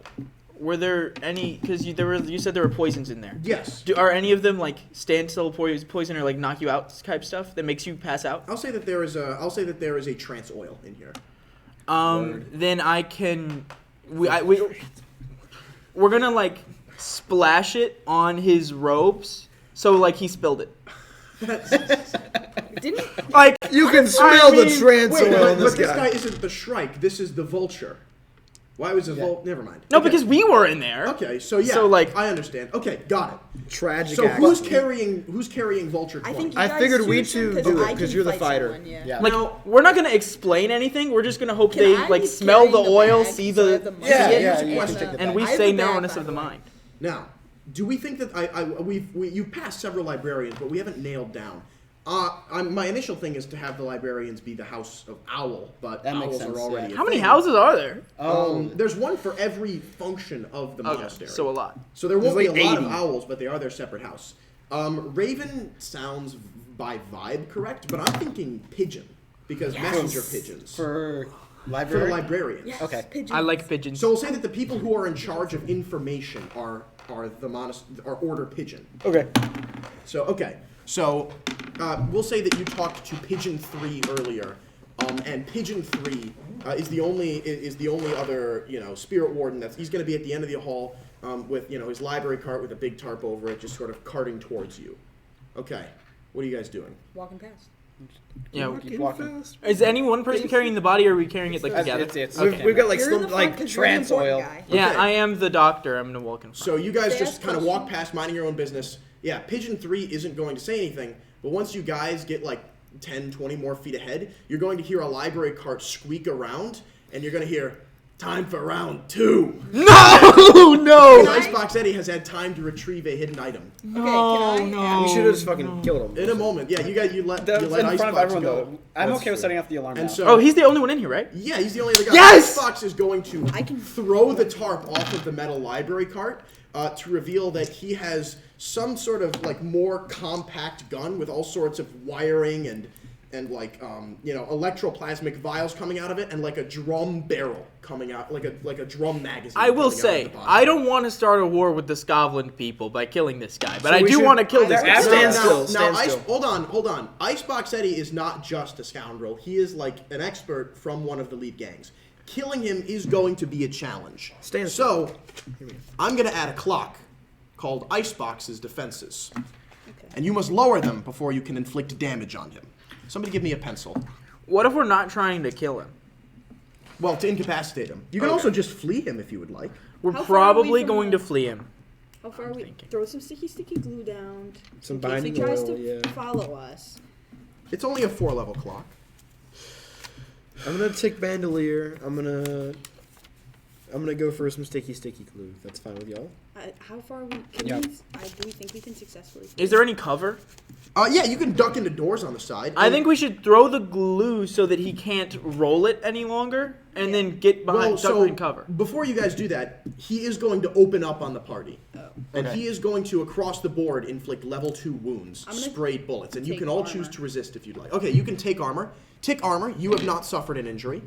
Were there any? Because you said there were poisons in there. Yes. Are any of them like standstill poison or like knock you out type stuff that makes you pass out? I'll say that there is a trance oil in here. Then I can. We're gonna like splash it on his robes, so like he spilled it. Didn't Like You can smell the mean- trance Wait, oil but on this this guy. guy isn't the Shrike. This is the Vulture. Why was it Vulture? Never mind. no, Okay. because we were in there. Okay, so yeah. So, like- I understand. Okay, got it. Tragic. So act. who's carrying Vulture 20? I think you I guys figured we shoot him two 'cause do it, I 'cause can you're the fight fighter. someone, yeah. Yeah. Like we're not gonna explain anything. We're just gonna hope Can they I like be smell the carrying the oil, bag see so I the have the money? Yeah, Yeah, yeah, here's a you question. can take the and bag. we I have say the bag, narrowness by of the the way. mind. Now, do we think that you've passed several librarians, but we haven't nailed down. My initial thing is to have the librarians be the House of Owl, but That makes owls sense, are already. yeah. a How many thing. houses are there? There's one for every function of the Okay, monastery. so a lot. So there won't There's be a like lot 80. of owls, but they are their separate house. Raven sounds by vibe correct, but I'm thinking pigeon because messenger pigeons For for the library? librarians. Yes, Okay. pigeons. I like pigeons. So we'll say that the people who are in charge of information are order pigeon. Okay. So okay, so we'll say that you talked to Pigeon 3 earlier, and Pigeon 3 is the only other spirit warden he's going to be at the end of the hall with his library cart with a big tarp over it, just sort of carting towards you. Okay, what are you guys doing? Walking past. Yeah. Keep walking. Is any one person carrying the body, or are we carrying it like together? It's Okay. We've got like You're in some the like front 'cause you're the trance important oil. guy. Yeah, Okay. I am the doctor. I'm gonna walk in front. So you guys They just ask kind of walk questions. past, minding your own business. Yeah, Pigeon 3 isn't going to say anything, but once you guys get like 10, 20 more feet ahead, you're going to hear a library cart squeak around, and you're going to hear, Time for round 2. No! Icebox Eddie has had time to retrieve a hidden item. Okay, can I? We should have just fucking killed him. In a moment, yeah, you let That's in front of Icebox everyone, go. though. I'm That's okay with true. setting off the alarm And now. so, Oh, he's the only one in here, right? yeah, he's the only other guy. Yes! Icebox is going to I can- throw the tarp off of the metal library cart to reveal that he has some sort of like more compact gun with all sorts of wiring and like electroplasmic vials coming out of it, and like a drum barrel coming out, like a drum magazine. I will coming out say, of the bottom. I don't want to start a war with the Scotland people by killing this guy, but So I we do should- want to kill this They're guy. Stand still, Now, stand Ice, still. hold on. Icebox Eddie is not just a scoundrel. He is like an expert from one of the lead gangs. Killing him is going to be a challenge. Stand So, I'm going to add a clock called Icebox's defenses. And you must lower them before you can inflict damage on him. Somebody give me a pencil. What if we're not trying to kill him? Well, to incapacitate him. You can also just flee him if you would like. We're How far are we probably from going the- to flee him. How far are we? thinking. Throw some sticky glue down. Some in case he binding tries oil, to yeah. follow us. It's only a 4-level clock. I'm gonna take bandolier. I'm gonna go for some sticky glue. That's fine with y'all. How far are we? Can Yeah. we? Do we think we can successfully? Is there any cover? Yeah, you can duck into doors on the side. I think we should throw the glue so that he can't roll it any longer, and then get behind, duck behind cover. Before you guys do that, he is going to open up on the party. And Okay. he is going to, across the board, inflict level 2 wounds, I'm gonna sprayed bullets. And you take can all armor. choose to resist if you'd like. Okay, you can take armor. Tick armor, you have not suffered an injury.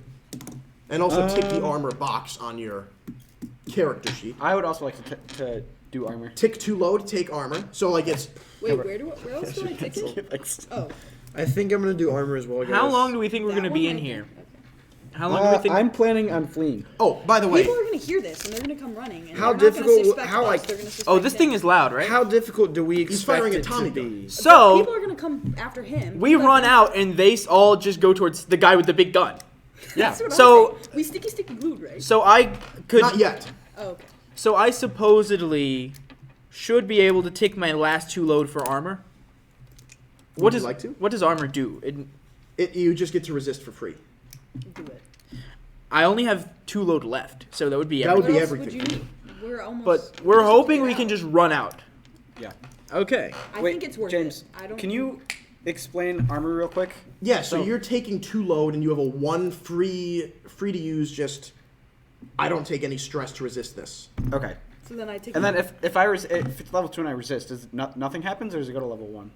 And also tick the armor box on your character sheet. I would also like to do armor. Tick to load, take armor. So, like, it's... Wait, where else do I take it? Oh, I think I'm gonna do armor as well, guys. How long do we think we're that going to be one in I here? think- okay. How long do we think? I'm planning on fleeing. Oh, by the way... People are gonna hear this and they're gonna come running. And How they're not difficult- Gonna suspect how, us, like- they're gonna suspect Oh, this thing him. is loud, right? How difficult do we expect firing a it Tommy to gun. be? So People are gonna come after him. we Like, run out, and they all just go towards the guy with the big gun. Yeah. That's what So I'm saying. We sticky glued, right? so I could. Not yet. Oh, okay. So I supposedly should be able to take my last 2 load for armor. Would you like to? What does armor do? You just get to resist for free. Do it. I only have 2 load left, so that would be That would everything. be What else would everything. you need? We're almost. But we're hoping we can just run out. Yeah. Okay. I Wait, think it's worth James, it. I don't. can you explain armor real quick? Yeah, so So- you're taking 2 load and you have a 1 free to use, just... I don't take any stress to resist this. Okay. So then I take. And then if it's level 2 and I resist, does nothing happens, or does it go to level 1?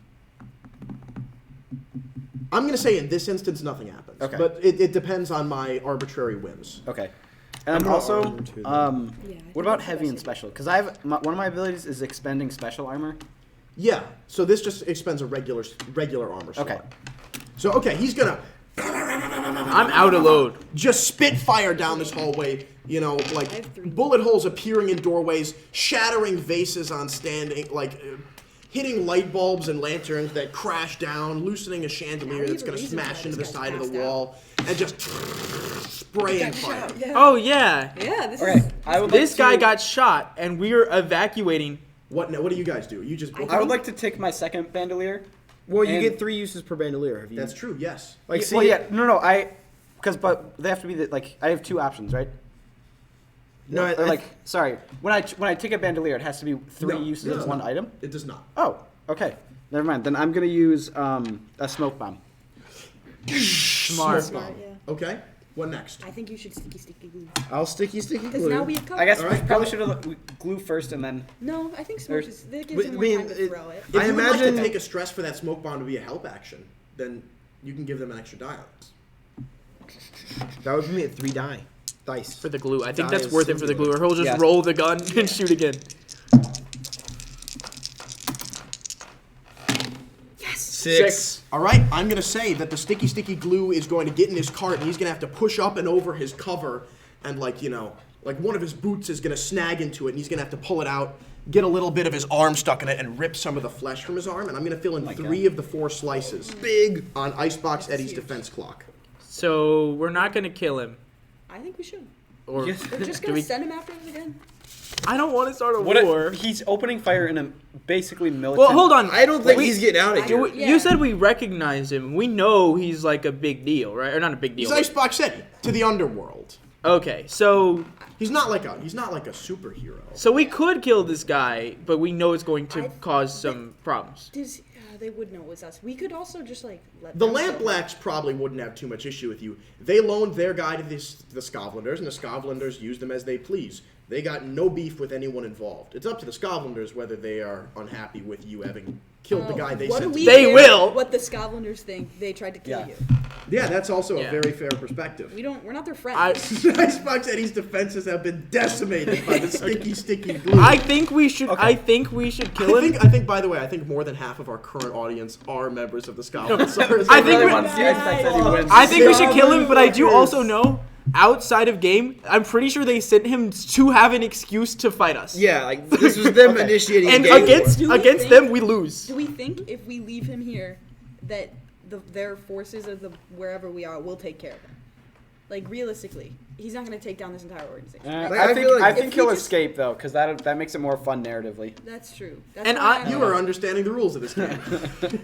I'm going to say in this instance, nothing happens. Okay. But it depends on my arbitrary whims. Okay. And gonna also, armor too, then. Yeah, I what think about that's the heavy best and idea. special? Because I have one of my abilities is expending special armor. Yeah, so this just expends a regular armor slot. Okay. So, okay, he's going to I'm out of load. just spit fire down this hallway, you know, like I have 3. bullet holes appearing in doorways, shattering vases on standing, hitting light bulbs and lanterns that crash down, loosening a chandelier Now that's we going to have a reason smash why into the this guy's side of the passed out. wall, and just spraying fire. Yeah. Oh yeah. Yeah. This Okay. is. I would This like guy to, got shot, and we're evacuating. What do you guys do? You just... I would like to take my second bandolier. Well, you And- get 3 uses per bandolier. Have you? That's true, yes. Like, see, Well, yeah. No. But they have to be I have 2 options, right? no, Or sorry. When I take a bandolier, it has to be 3 No, uses it of does 1 not. item. It does not. Oh. Okay. Never mind. Then I'm gonna use a smoke bomb. Smart. Smart. Yeah. Okay, what next? I think you should sticky glue. I'll sticky Because glue. now we have cover. I guess All we right, probably go. should have glue first and then. No, I think smoke is. That gives But, him I more mean, time to it- throw it. If I you would like imagine- to take a stress for that smoke bomb to be a help action, then you can give them an extra die on it. That would be at 3 dice. For the glue. I think Die that's is worth it for the glue, or he'll just Yeah. roll the gun and shoot again. Yes. 6. All right, I'm going to say that the sticky glue is going to get in his cart, and he's going to have to push up and over his cover, and one of his boots is going to snag into it, and he's going to have to pull it out, get a little bit of his arm stuck in it, and rip some of the flesh from his arm, and I'm going to fill in 3 of the 4 slices. Big. On Icebox Eddie's defense clock. So we're not gonna kill him, I think we should. or Yes. We're just Do gonna we- send him after us again. I don't want to start a war. He's opening fire in a basically militant. Well, hold on. I don't think he's getting out of I here. don't- Yeah. You said we recognize him. We know he's like a big deal, right? Or not a big deal. He's Icebox Eddie to the underworld. Okay, so He's not like a superhero. so we could kill this guy, but we know it's going to I- cause some problems. They would know it was us. We could also just like let The them Lamp go. Blacks probably wouldn't have too much issue with you. They loaned their guy to the Scotlanders, and the Scotlanders used them as they please. They got no beef with anyone involved. It's up to the Scotlanders whether they are unhappy with you having killed the guy they What do sent. we They care will. What the Scotlanders think? They tried to kill Yeah. you. Yeah, that's also Yeah. a very fair perspective. We're not their I friends. Icebox Eddie's defenses have been decimated by the sticky glue. I think we should. Okay. I think we should kill him. I think. By the way, I think more than half of our current audience are members of the Scotland. I think we- want to see Icebox Eddie win. I think we should kill him, but I do also know, outside of game, I'm pretty sure they sent him to have an excuse to fight us. Yeah, like this was them initiating And game war. against Do we against think- them, we lose. Do we think if we leave him here, that their forces of wherever we are will take care of him? Like realistically, he's not going to take down this entire organization. Like, I I think feel like I think if we he'll just- escape though, because that makes it more fun narratively. That's true. That's And why I- You are understanding the rules of this game.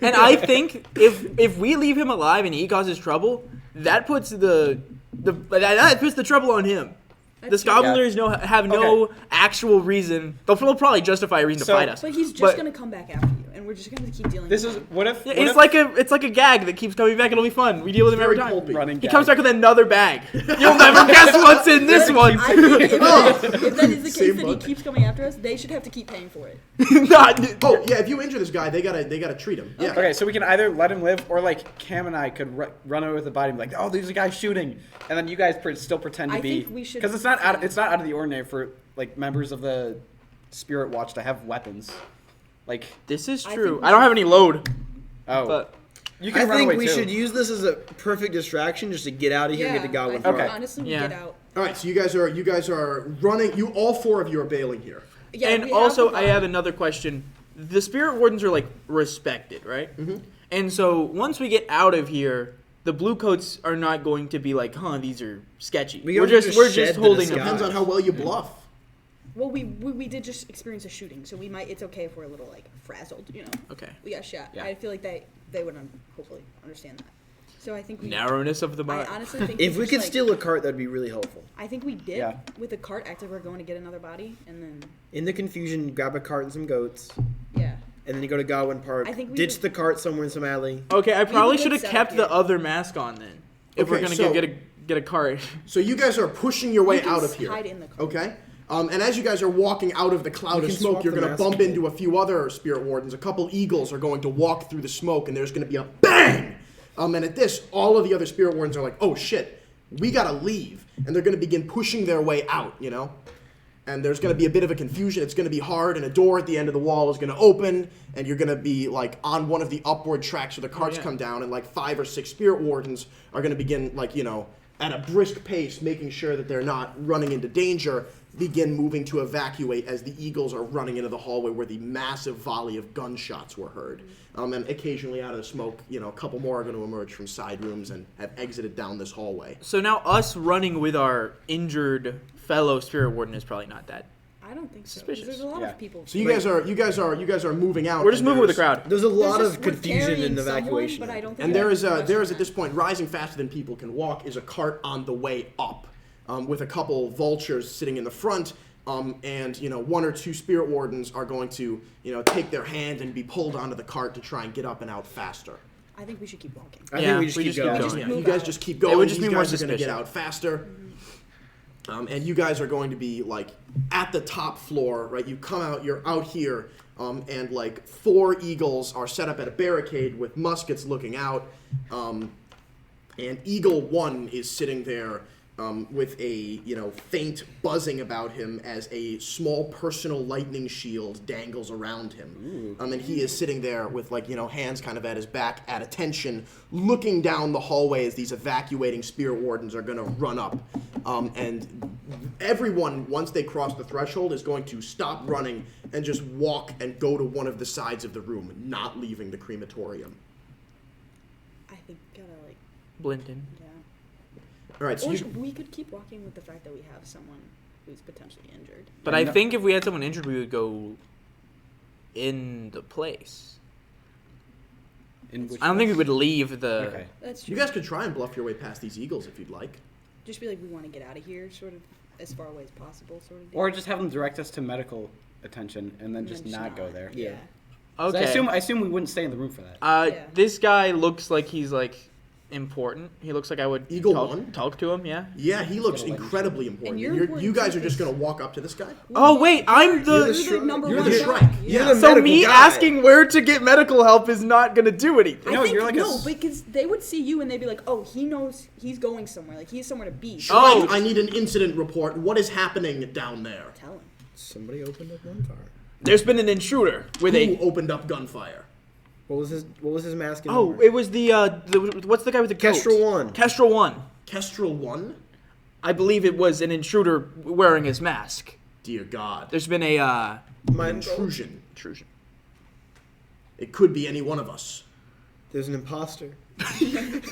And I think if we leave him alive and he causes trouble, that puts that puts the trouble on him. The That's true. Scotlanders have no actual reason. They'll probably justify a reason to So- fight us. But he's just But- going to come back after you, and we're just going to keep dealing. This with is him. what if Yeah, what it's like a gag that keeps coming back. It'll be fun. We deal with him every Very time. pulpy. running. He comes back with another bag. You'll never guess what's in this one. I think if that is the Same case that he book. keeps coming after us, they should have to keep paying for it. Not, Oh yeah, if you injure this guy, they gotta treat him. Yeah. Okay, so we can either let him live, or like Cam and I could run away with the body, and be like, "Oh, there's a guy shooting," and then you guys still pretend to I be. think we should- Because it's not out of the ordinary for like members of the Spirit Watch to have weapons. Like, this is I true. think we I don't have any load, oh, but you I can run think away we too. should use this as a perfect distraction just to get out of here and get to I Godwin think Okay. honestly, we Yeah. get out. All right, so you guys are running. You all four of you are bailing here. Yeah, and we have also the I have another question. The spirit wardens are like respected, right? Mm-hmm. And so once we get out of here, the blue coats are not going to be like, "Huh, these are sketchy." We We're don't just just shed the holding them. disguise. Depends on how well you bluff. Well, we did just experience a shooting, so we might. It's okay if we're a little like frazzled, you know. Okay. We got shot. Yeah. I feel like they would hopefully understand that. So I think we. Narrowness of the I mind. honestly think If we just, could like, steal a cart, that'd be really helpful. I think we did Yeah. with the cart. Active, we're going to get another body, and then In the confusion, grab a cart and some goats, yeah. and then you go to Godwin Park, I think we ditch would- the cart somewhere in some alley. Okay, I have probably a should good have setup kept the here. other mask on then. If we're Okay, gonna so- get a cart. So you guys are pushing your way We can out of here. hide in the car. Okay. And as you guys are walking out of the cloud You of can smoke, swap you're the going to mask. bump into a few other spirit wardens. A couple eagles are going to walk through the smoke, and there's going to be a bang. And at this, all of the other spirit wardens are like, "Oh shit, we gotta leave," and they're going to begin pushing their way out. You know. And there's going to be a bit of a confusion. It's going to be hard, and a door at the end of the wall is going to open, and you're going to be like on one of the upward tracks where the carts yeah. come down, and like 5 or 6 spirit wardens are going to begin, like, you know, at a brisk pace, making sure that they're not running into danger, begin moving to evacuate as the eagles are running into the hallway where the massive volley of gunshots were heard. And occasionally out of the smoke, you know, a couple more are going to emerge from side rooms and have exited down this hallway. So now us running with our injured fellow spirit warden is probably not that. I don't think so. 'cause Suspicious. There's a lot Yeah. of people. So you guys are moving out. We're just and moving with the there's- crowd. There's a lot There's of just- we're confusion carrying and someone, evacuation. but I don't think And we there have is a there question is at on this point, rising faster than people can walk, is a cart on the way up, with a couple vultures sitting in the front, and you know 1 or 2 spirit wardens are going to take their hand and be pulled onto the cart to try and get up and out faster. that. I think we should keep walking. I Yeah, think we just we keep just keep going. going. Just Yeah, move you guys out. just keep going. It would just These be more guys are going to get suspicious. out faster. And you guys are going to be like at the top floor, right? You come out, you're out here, and like 4 eagles are set up at a barricade with muskets looking out. And Eagle 1 is sitting there with a faint buzzing about him as a small personal lightning shield dangles around him. And he is sitting there with hands kind of at his back at attention, looking down the hallway as these evacuating spirit wardens are going to run up. And everyone, once they cross the threshold, is going to stop running and just walk and go to one of the sides of the room, not leaving the crematorium. I think gotta like Blinton. yeah. All right, so Or you, we could keep walking with the fact that we have someone who's potentially injured. But I think if we had someone injured, we would go in the place. In which I don't think we would leave the. Okay. That's true. you guys could try and bluff your way past these eagles if you'd like. Just be like, we want to get out of here, sort of, as far away as possible, sort of. Or just have them direct us to medical attention and then And just then not go there. Yeah. 'Cause Okay. I assume we wouldn't stay in the room for that. Yeah. This guy looks like he's like important. He looks like I would Eagle One? talk to him. Yeah. Yeah, he looks Get a light. incredibly important. And you're And important you guys too, are just 'cause- gonna walk up to this guy? Oh wait, I'm You're the. the number You're one the guy. Shrike. Yeah. You're the So medical me guy. asking where to get medical help is not gonna do anything. No, I think you're like a no, s- because they would see you and they'd be like, "Oh, he knows he's going somewhere. Like he has somewhere to be." Oh. I need an incident report. What is happening down there? Tell him. Somebody opened up gunfire. There's been an intruder with Who a. opened up gunfire? What was his mask? And Oh, number? it was the what's the guy with the coat? Kestrel 1. Kestrel 1. Kestrel 1? I believe it was an intruder wearing his mask. Dear God. There's been a An Mind intrusion. intrusion. It could be any one of us. There's an imposter.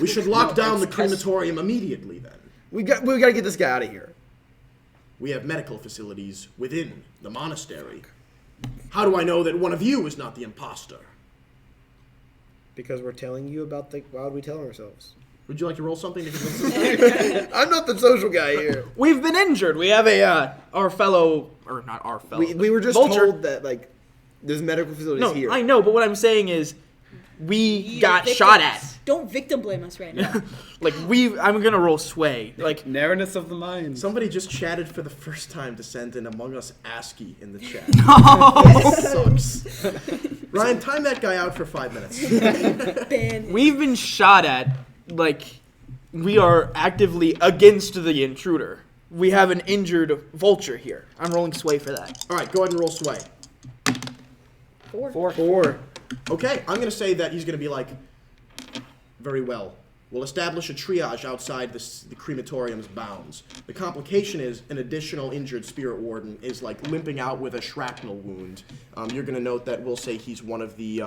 We should lock down the crematorium immediately then. We got to get this guy out of here. We have medical facilities within the monastery. How do I know that one of you is not the imposter? Because we're telling you about the. Why would we tell ourselves? Would you like to roll something to convince us? I'm not the social guy here. We've been injured. We have a our fellow, or not our fellow. We were just Vulture. told that like there's medical facilities No, here. I know, but what I'm saying is, we You're got victims. shot at. Don't victim blame us right now. Like I'm gonna roll sway. Like Narrowness of the mind. Somebody just chatted for the first time to send an Among Us ASCII in the chat. Sucks. Ryan, time that guy out for 5 minutes. Ban him. we've been shot at. Like we are actively against the intruder. We have an injured vulture here. I'm rolling sway for that. All right, go ahead and roll sway. 4. 4. Okay, I'm going to say that he's going to be like, very well. We'll establish a triage outside the crematorium's bounds. The complication is an additional injured spirit warden is like limping out with a shrapnel wound. You're going to note that we'll say he's one of the,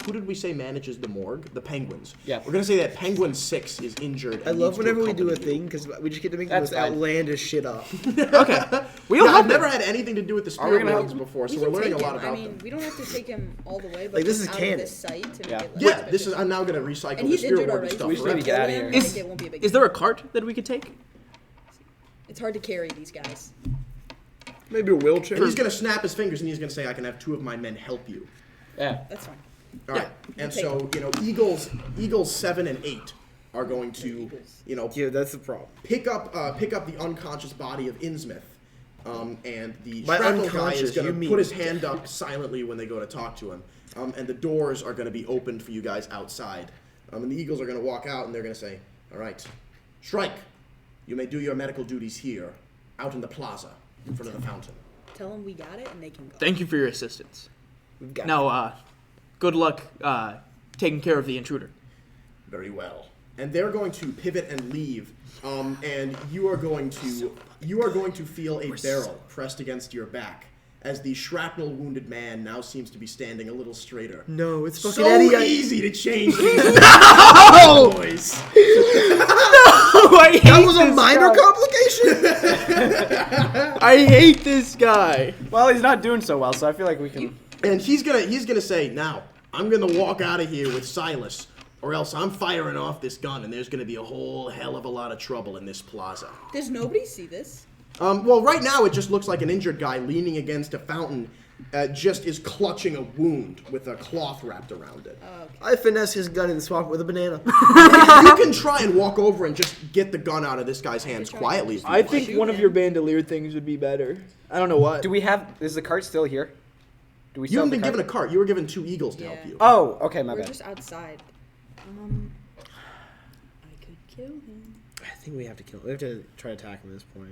who did we say manages the morgue? The Penguins. Yeah. We're going to say that Penguin 6 is injured. I and love needs to whenever we do a accompany you. thing because we just get to make the That's most fine. outlandish shit up. Okay. We'll Yeah, help I've never him. had anything to do with the Are we spirit gonna help wardens him? before, so We we're can learning a take lot him. about I mean, them. we don't have to take him all the way, but Like, this just is out canon. of this site to Yeah. make it less Yeah, suspicious. I'm now going to recycle And the he's spirit injured warden already. stuff. So We just forever. need to get out of here. I think it won't be a big Is there a cart that we could take? It's hard to carry these guys. Maybe a wheelchair. And he's going to snap his fingers and he's going to say, I can have 2 of my men help you. Yeah. That's fine. All right. And take so, Eagles 7 and 8 are going to, Yeah, that's the problem. pick up the unconscious body of Innsmouth. And the By shrapnel guy is unconscious, going you to mean put his hand up silently when they go to talk to him. And the doors are going to be opened for you guys outside. And the Eagles are going to walk out and they're going to say, all right, Shrike, you may do your medical duties here, out in the plaza, in front of the fountain. Tell them we got it and they can go. Thank you for your assistance. We've got Now, good luck taking care of the intruder. Very well. And they're going to pivot and leave. And you are going to feel a barrel pressed against your back as the shrapnel wounded man now seems to be standing a little straighter. No, it's fucking So Eddie. easy to change these boys. I That hate was a this minor guy. complication. I hate this guy. Well, he's not doing so well, so I feel like we can. And he's gonna say, now, I'm gonna walk out of here with Silas, or else I'm firing off this gun and there's gonna be a whole hell of a lot of trouble in this plaza. Does nobody see this? Well, right now it just looks like an injured guy leaning against a fountain just is clutching a wound with a cloth wrapped around it. Oh, okay. I finesse his gun and swap it with a banana. You can try and walk over and just get the gun out of this guy's hands quietly. If you I like. think Shoot one of him. your bandolier things would be better. I don't know what. Do we have? Is the cart still here? Do we? You still haven't have been the given a cart. You were given 2 eagles to Yeah. help you. Oh, okay, my We're bad. just outside. I could kill him. I think we have to kill him. We have to try to attack him at this point.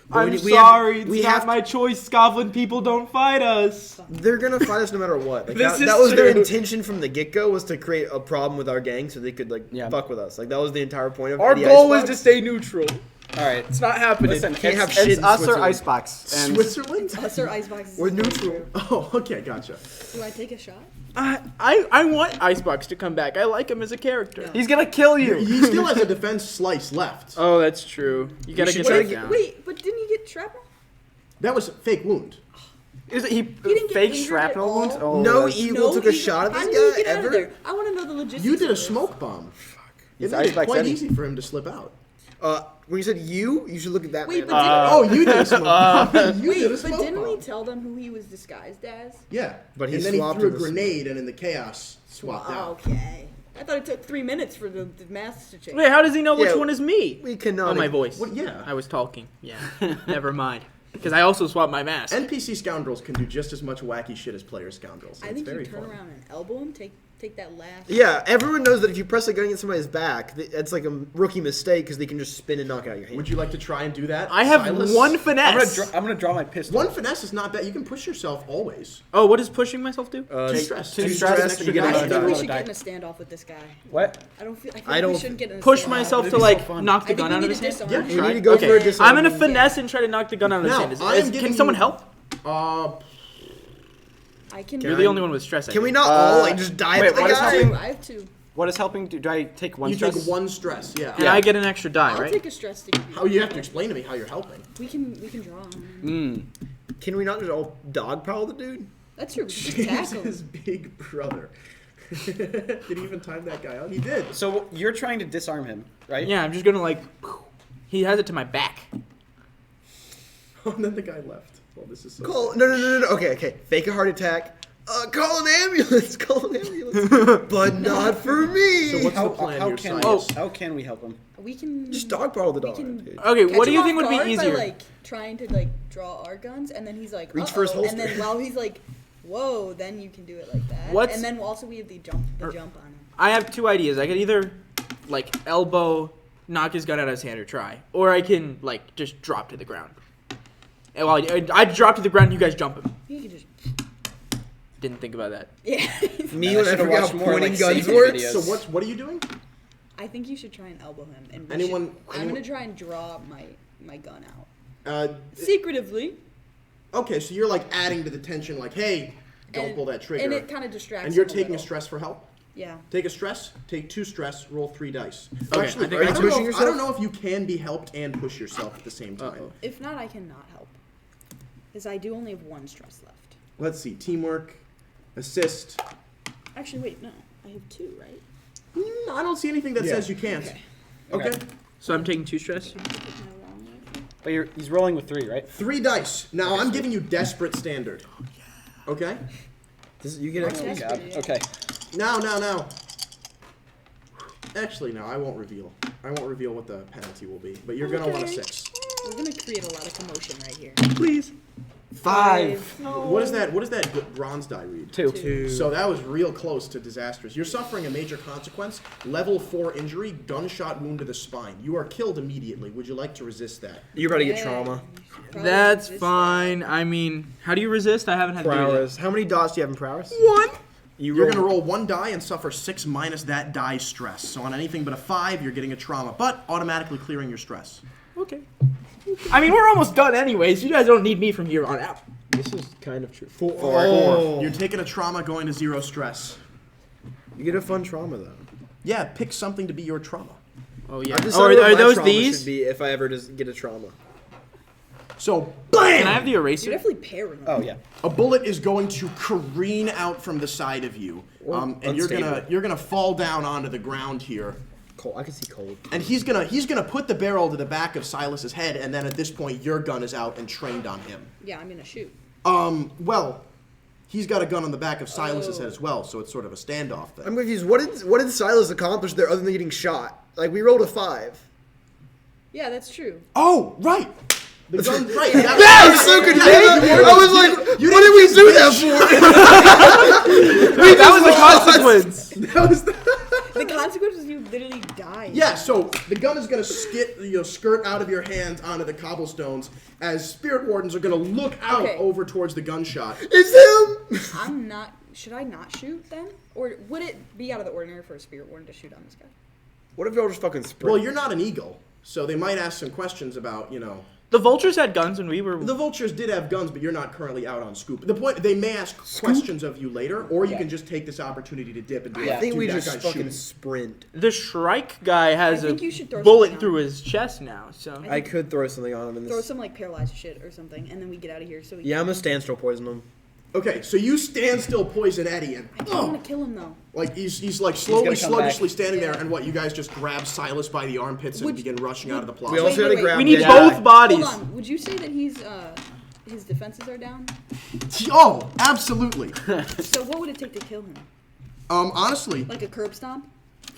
I'm we sorry. we it's have not my choice. Scotland people don't fight us. They're gonna fight us no matter what. Like, This that is was their true. intention from the get go, was to create a problem with our gang so they could Yeah. fuck with us. Like that was the entire point of Our Eddie goal was Icebox. to stay neutral. All right. It's not happening. Listen, Can't have it's shit in us or Switzerland. Icebox. And Switzerland? Us or Icebox is We're so neutral. true. Oh, okay, gotcha. Do I take a shot? I want Icebox to come back. I like him as a character. No. he's gonna kill you. He still has a defense slice left. Oh, that's true. You gotta should get try that to get- down. Wait, but didn't he get shrapnel? That was a fake wound. Is it he didn't get Fake injured shrapnel at wounds? all? Oh, No that's- evil took a Eagle. shot at How this did he guy get out ever. of there? I want to know the logistics. You did of a this. smoke bomb. It He's made it Icebox quite Eddie. easy for him to slip out. When you said you should look at that Wait, man. but Oh, you did a smoke. You Wait, did a but smoke didn't we bomb. tell them who he was disguised as? Yeah, But he and then he swapped threw a in the grenade, and in the chaos, swapped out. Okay. I thought it took 3 minutes for the masks to change. Wait, how does he know which Yeah, one is me? we cannot. Oh, my voice. What? Yeah. I was talking. Yeah. Never mind. Because I also swapped my mask. NPC scoundrels can do just as much wacky shit as player scoundrels. I It's think very you turn fun. around and elbow him, take that last. Yeah, everyone knows that if you press a gun against somebody's back, that's like a rookie mistake because they can just spin and knock out your hand. Would you like to try and do that? I have Silas? one finesse. I'm gonna draw my pistol. One finesse is not bad. You can push yourself always. Oh, what does pushing myself do? Two stress. two stress, stress, and you you get get I another think we die. should die. get in a standoff with this guy. What? I don't feel. I think I don't we shouldn't get in a Push standoff. myself it'd to be so like fun. knock I the think gun we out of need his to hand. disarm Yeah, him. We need to go Okay. for a disarm. I'm gonna finesse and try to knock the gun out of his Now, hand. I am Can someone giving help? I can. You're the only one with stress. I Can we think. not all like just die wait, at the what is guy? happening? I have two. What is helping? Do I take one You stress? take one stress. Yeah. And I get an extra die, I'll right? take a stress to give you. How you have to explain to me how you're helping. We can draw him. Mm. Can we not just all dogpile the dude? That's true. We should He's tackle his him. big brother. Did he even time that guy out? He did. So you're trying to disarm him, right? Yeah, I'm just gonna like. He has it to my back. Oh, and then the guy left. Well, this is so. Call no. Okay. Fake a heart attack. Call an ambulance. Call an ambulance. But not for me. So what's the plan How here, can Silas? how can we help him? We can just dogpile the we dog. can dude. Okay, catch what do you him think off would be guard easier? By, like trying to like draw our guns, and then he's like, Reach for his "Uh-oh," and holster. then while he's like, "Whoa," then you can do it like that. What's- And then also we have the jump on him. I have two ideas. I could either like elbow, knock his gun out of his hand, or try, or I can like just drop to the ground. And while I drop to the ground, you guys jump him. You can just Didn't think about that. yeah. Me Man, I when I should've forgot watched how more, pointing like, guns safety work. videos. So what are you doing? I think you should try and elbow him. And we Anyone- I'm anyone- gonna try and draw my gun out Uh, secretively. okay, so you're like adding to the tension, like, hey, don't and, pull that trigger. And it kind of distracts. And you're him taking a little. stress for help. Yeah. Take a stress. Take 2 stress. Roll 3 dice. Okay, Actually, I think I, I don't pushing know if, I yourself? don't know if you can be helped and push yourself at the same time. Uh-oh. If not, I cannot help, because I do only have 1 stress left. Let's see. Teamwork, assist. Actually, wait, no, I have 2, right? I don't see anything that Yeah. says you can't. Okay. Okay. Okay. So I'm taking 2 stress. Am I wrong there? But he's rolling with 3, right? 3 dice. Now I'm giving you desperate standard. Okay. You get Okay. extra. Desperate, yeah. Okay. Now. Actually, no. I won't reveal. I won't reveal what the penalty will be. But you're gonna want a Okay. 6. We're gonna create a lot of commotion right here. Please. 5. What is that? What does that bronze die read? 2. So that was real close to disastrous. You're suffering a major consequence. Level 4 injury, gunshot wound to the spine. You are killed immediately. Would you like to resist that? You're about to get Yeah, trauma. you should probably That's resist fine. I mean, how do you resist? I haven't had to do that. Prowess. How many dots do you have in prowess? 1. You're gonna roll 1 die and suffer 6 minus that die stress. So on anything but a 5, you're getting a trauma, but automatically clearing your stress. Okay. I mean, we're almost done anyways. You guys don't need me from here on out. This is kind of true. 4. Or you're taking a trauma, going to 0 stress. You get a fun trauma though. Yeah, pick something to be your trauma. Oh yeah. I've Oh, decided what are my those trauma these? should be if I ever just get a trauma. So, BAM! Can I have the You're eraser? definitely paranoid. Oh yeah. A bullet is going to careen out from the side of you, and unstable. you're gonna fall down onto the ground here. Cold. I can see cold. And he's gonna put the barrel to the back of Silas's head, and then at this point your gun is out and trained on him. Yeah, I'm gonna shoot. Well, he's got a gun on the back of Silas's Oh. head as well, so it's sort of a standoff thing. I'm confused. What did Silas accomplish there other than getting shot? Like we rolled a 5. Yeah, that's true. Oh, right. The gun, right. Yeah, I was so confused. I was like, what did we do that for? That was the consequence. That was the. The consequence is you literally die. Yeah, so the gun is gonna skirt out of your hands onto the cobblestones as spirit wardens are gonna look out Okay. over towards the gunshot. It's him. I'm not. Should I not shoot then? Or would it be out of the ordinary for a spirit warden to shoot on this guy? What if y'all just fucking sprint? Well, you're not an eagle, so they might ask some questions about, The vultures had guns when we were. The vultures did have guns, but you're not currently out on scoop. The point, they may ask questions of you later, or you can just take this opportunity to dip and do I it. think Dude, we that just guy's fucking shooting. sprint. The Shrike guy has I a think you should throw bullet something through on. his chest now. So I could throw something on him in Throw this. some like paralyzed shit or something, and then we get out of here. So we Yeah, I'm gonna standstill poison him. Okay, so you stand still, poison Eddie, and I don't want to kill him though. like he's like slowly, gonna come sluggishly back. standing there, Yeah. and what? You guys just grab Silas by the armpits and Would- begin rushing out of the plaza. We also Wait, gotta wait, grab. We need the- both bodies. Hold on. Would you say that his defenses are down? Oh, absolutely. So what would it take to kill him? Honestly, Like a curb stomp?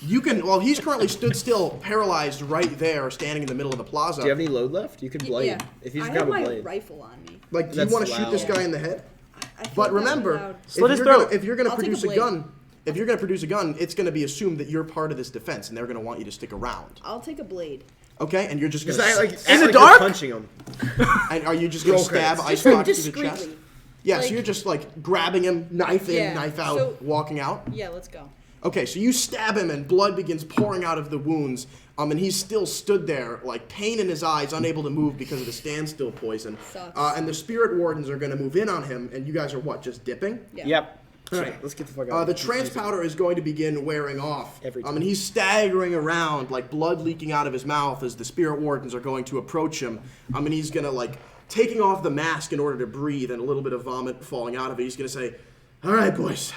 you can. Well, he's currently stood still, paralyzed, right there, standing in the middle of the plaza. Do you have any load left? You could blade. Yeah. If you I just have grab a my blade. rifle on me. Like, do you That's want to shoot loud. this guy in the head? I feel But like that remember, loud. Slit his throat. if you're gonna I'll take a produce a blade. gun, if you're gonna produce a gun, it's gonna be assumed that you're part of this defense, and they're gonna want you to stick around. I'll take a blade. Okay, and you're just Just gonna. act like, In act the like you're dark? punching him. And are you just gonna Roll stab credits. Icebox to the chest? Discreetly. Yeah, so Like- you're just like grabbing him, knife in, Yeah, knife out, so- walking out. Yeah, let's go. Okay, so you stab him and blood begins pouring out of the wounds. And he's still stood there, like pain in his eyes, unable to move because of the standstill poison. Sucks. And the spirit wardens are going to move in on him, and you guys are what, just dipping? Yeah. Yep. Alright. Let's get the fuck out. The trance powder is going to begin wearing off. Every And he's staggering around, like blood leaking out of his mouth as the spirit wardens are going to approach him. And he's going to, like, taking off the mask in order to breathe and a little bit of vomit falling out of it. He's going to say, "All right, boys,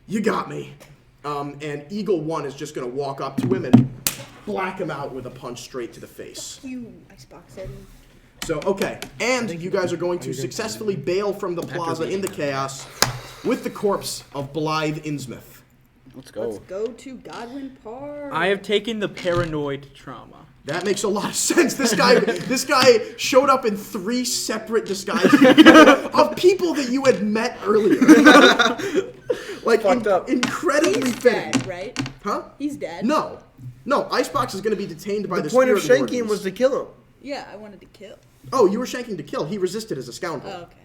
you got me." And Eagle 1 is just going to walk up to him and black him out with a punch straight to the face. You Icebox Eddie. So, okay. And you guys are going to successfully bail from the plaza into chaos with the corpse of Blythe Innsmouth. Let's go. Let's go to Godwin Park. I have taken the paranoid trauma. That makes a lot of sense. This guy showed up in 3 separate disguises of people that you had met earlier. Like Fucked up. incredibly He's fitting. dead, right? Huh? He's dead. No. Icebox is going to be detained by the The point of spirit shanking wardens. was to kill him. Yeah, I wanted to kill. Oh, you were shanking to kill. He resisted as a scoundrel. Oh, okay.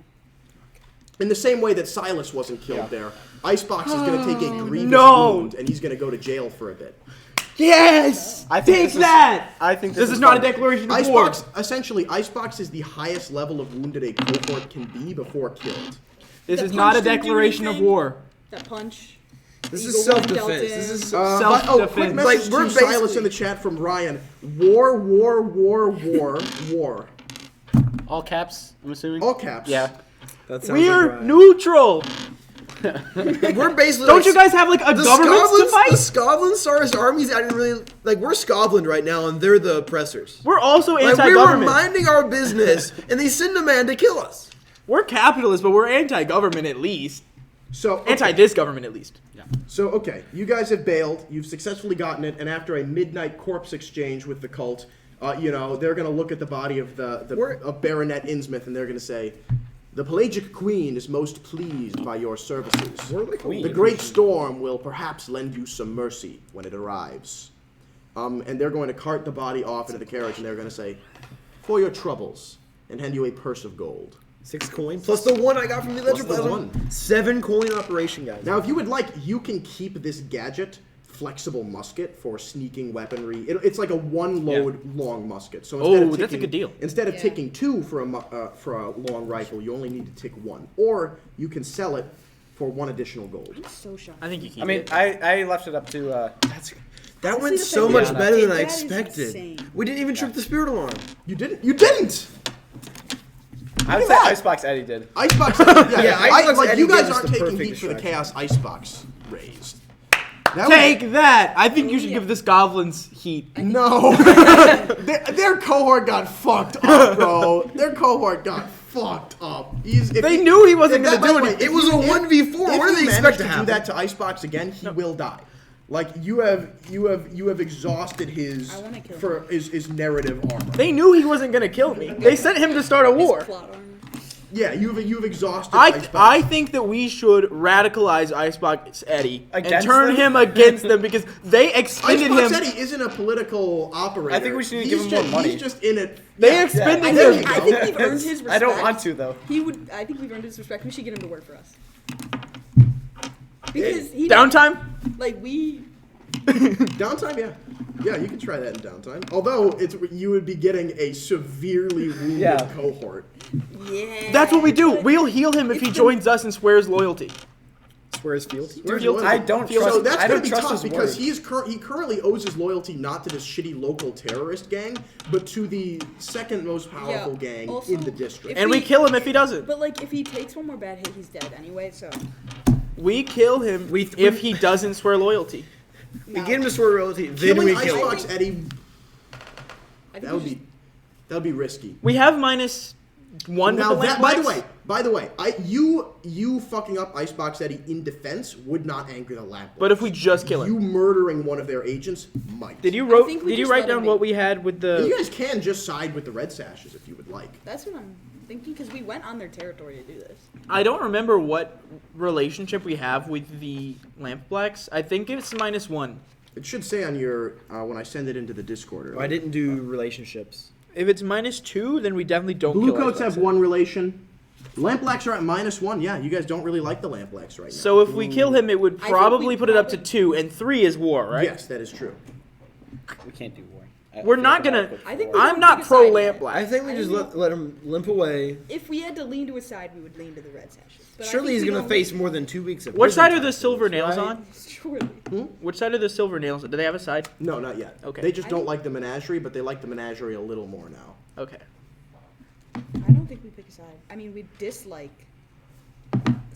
In the same way that Silas wasn't killed there, Icebox is going to take a grievous no. wound, and he's going to go to jail for a bit. Yes! I think Take this is- that! I think This is not a fun. declaration of war. Icebox is the highest level of wounded a cohort can be before killed. This The is not a punch didn't do declaration of anything? war. That punch. This Eagle is one self-defense. dealt This in. is Self-defense. Quick Like, message we're to Silas basically- in the chat from Ryan. War, war, war, war, war. All caps, I'm assuming? All caps. Yeah. that sounds We're like Ryan. neutral. We're basically. Don't like, you guys have like a the government to Scotland, fight? the Scotland Stars armies added really like we're Scotland right now and they're the oppressors. We're also Like we're anti-government. minding our business and they send a man to kill us. We're capitalists, but we're anti-government at least. So okay. Anti-this government at least. So okay, you guys have bailed. You've successfully gotten it, and after a midnight corpse exchange with the cult, they're going to look at the body of of Baronet Innsmouth, and they're going to say, "The Pelagic Queen is most pleased by your services. The Great Storm will perhaps lend you some mercy when it arrives." And they're going to cart the body off into the carriage, and they're going to say, "For your troubles," and hand you a purse of gold. 6 coin plus the 1 I got from the Plus Ledger the Plasma. 1. 7 coin operation, guys. Now, if you would like, you can keep this gadget, flexible musket, for sneaking weaponry. It's like a 1-load long musket. So instead of that's a good deal. Instead of Yeah. ticking 2 for a long rifle, you only need to tick 1, or you can sell it for 1 additional gold. So shocked. I think you keep I mean, it. I left it up to, That Honestly, went the so thing much is- better than I that is expected. insane. We didn't even trip the spirit alarm. You didn't. You didn't. I would at say that. Icebox Eddie did. Icebox. Yeah, Icebox like Eddie you guys gave us aren't the taking perfect heat for the distraction. chaos Icebox raised. That Take that! I think you should give this goblins heat. No. their cohort got fucked up, bro. Their cohort got fucked up. They knew he wasn't gonna do it. It was a 1v4. What do they expect to do happen? that to Icebox again, he will die. Like you have exhausted his I wanna kill for his narrative armor. They knew he wasn't gonna kill me. They sent him to start a war. Plot armor. Yeah, you've exhausted I Icebox. think that we should radicalize Icebox Eddie and Against turn them? him against them because they expended Icebox him. Eddie isn't a political operator. I think we should He's give him just, more money. He's just in it. They Yeah. expended I him. think, I think we've earned his respect. I don't want to, though. I think we've earned his respect. We should get him to work for us. Because he Downtime? like we Downtime, yeah, you can try that in downtime. Although you would be getting a severely wounded Yeah. cohort. yeah. That's what we do. but We'll heal him if he It's joins us and swears loyalty. Swears fealty. Where's Fealty. loyalty? I don't So trust. that's I gonna don't be trust tough his because word. he currently owes his loyalty not to this shitty local terrorist gang, but to the second most powerful gang also, in the district. And we kill him if he doesn't. But like, if he takes one more bad hit, he's dead anyway. So We kill him if he doesn't swear loyalty. We get him to swear loyalty, then Killing we kill him. Icebox Eddie, I think that would be risky. We have -1 Now with the that, Lamp by the way, you fucking up Icebox Eddie in defense would not anger the lamp. But if we just kill him. You murdering one of their agents might. Did you I think we Did you just write let him down be. what we had with And you the? guys can just side with the Red Sashes if you would like. that's what I'm thinking because we went on their territory to do this. I don't remember what relationship we have with the Lamp Blacks. I think it's -1. It should say on your when I send it into the Discord. I didn't do relationships. If it's -2, then we definitely don't. Blue kill coats Icebox have one relation. Lamp Blacks are at -1. Yeah, you guys don't really like the Lamp Blacks right now. So if we kill him, it would I think probably we put it up to probably- 2, and 3 is war, right? Yes, that is true. We can't do war. We're not gonna. I think we I'm don't not pick a pro side Lamp yet. Black. I think we I just don't let him limp away. If we had to lean to a side, we would lean to the Red Sashes. But I Surely think he's we gonna don't face lean- more than 2 weeks of What prison side are time the for silver this, nails right? on? Surely. Which side are the silver nails? Do they have a side? No, not yet. Okay. They just I don't think- like the menagerie, but they like the menagerie a little more now. Okay. I don't think we pick a side. I mean, we dislike.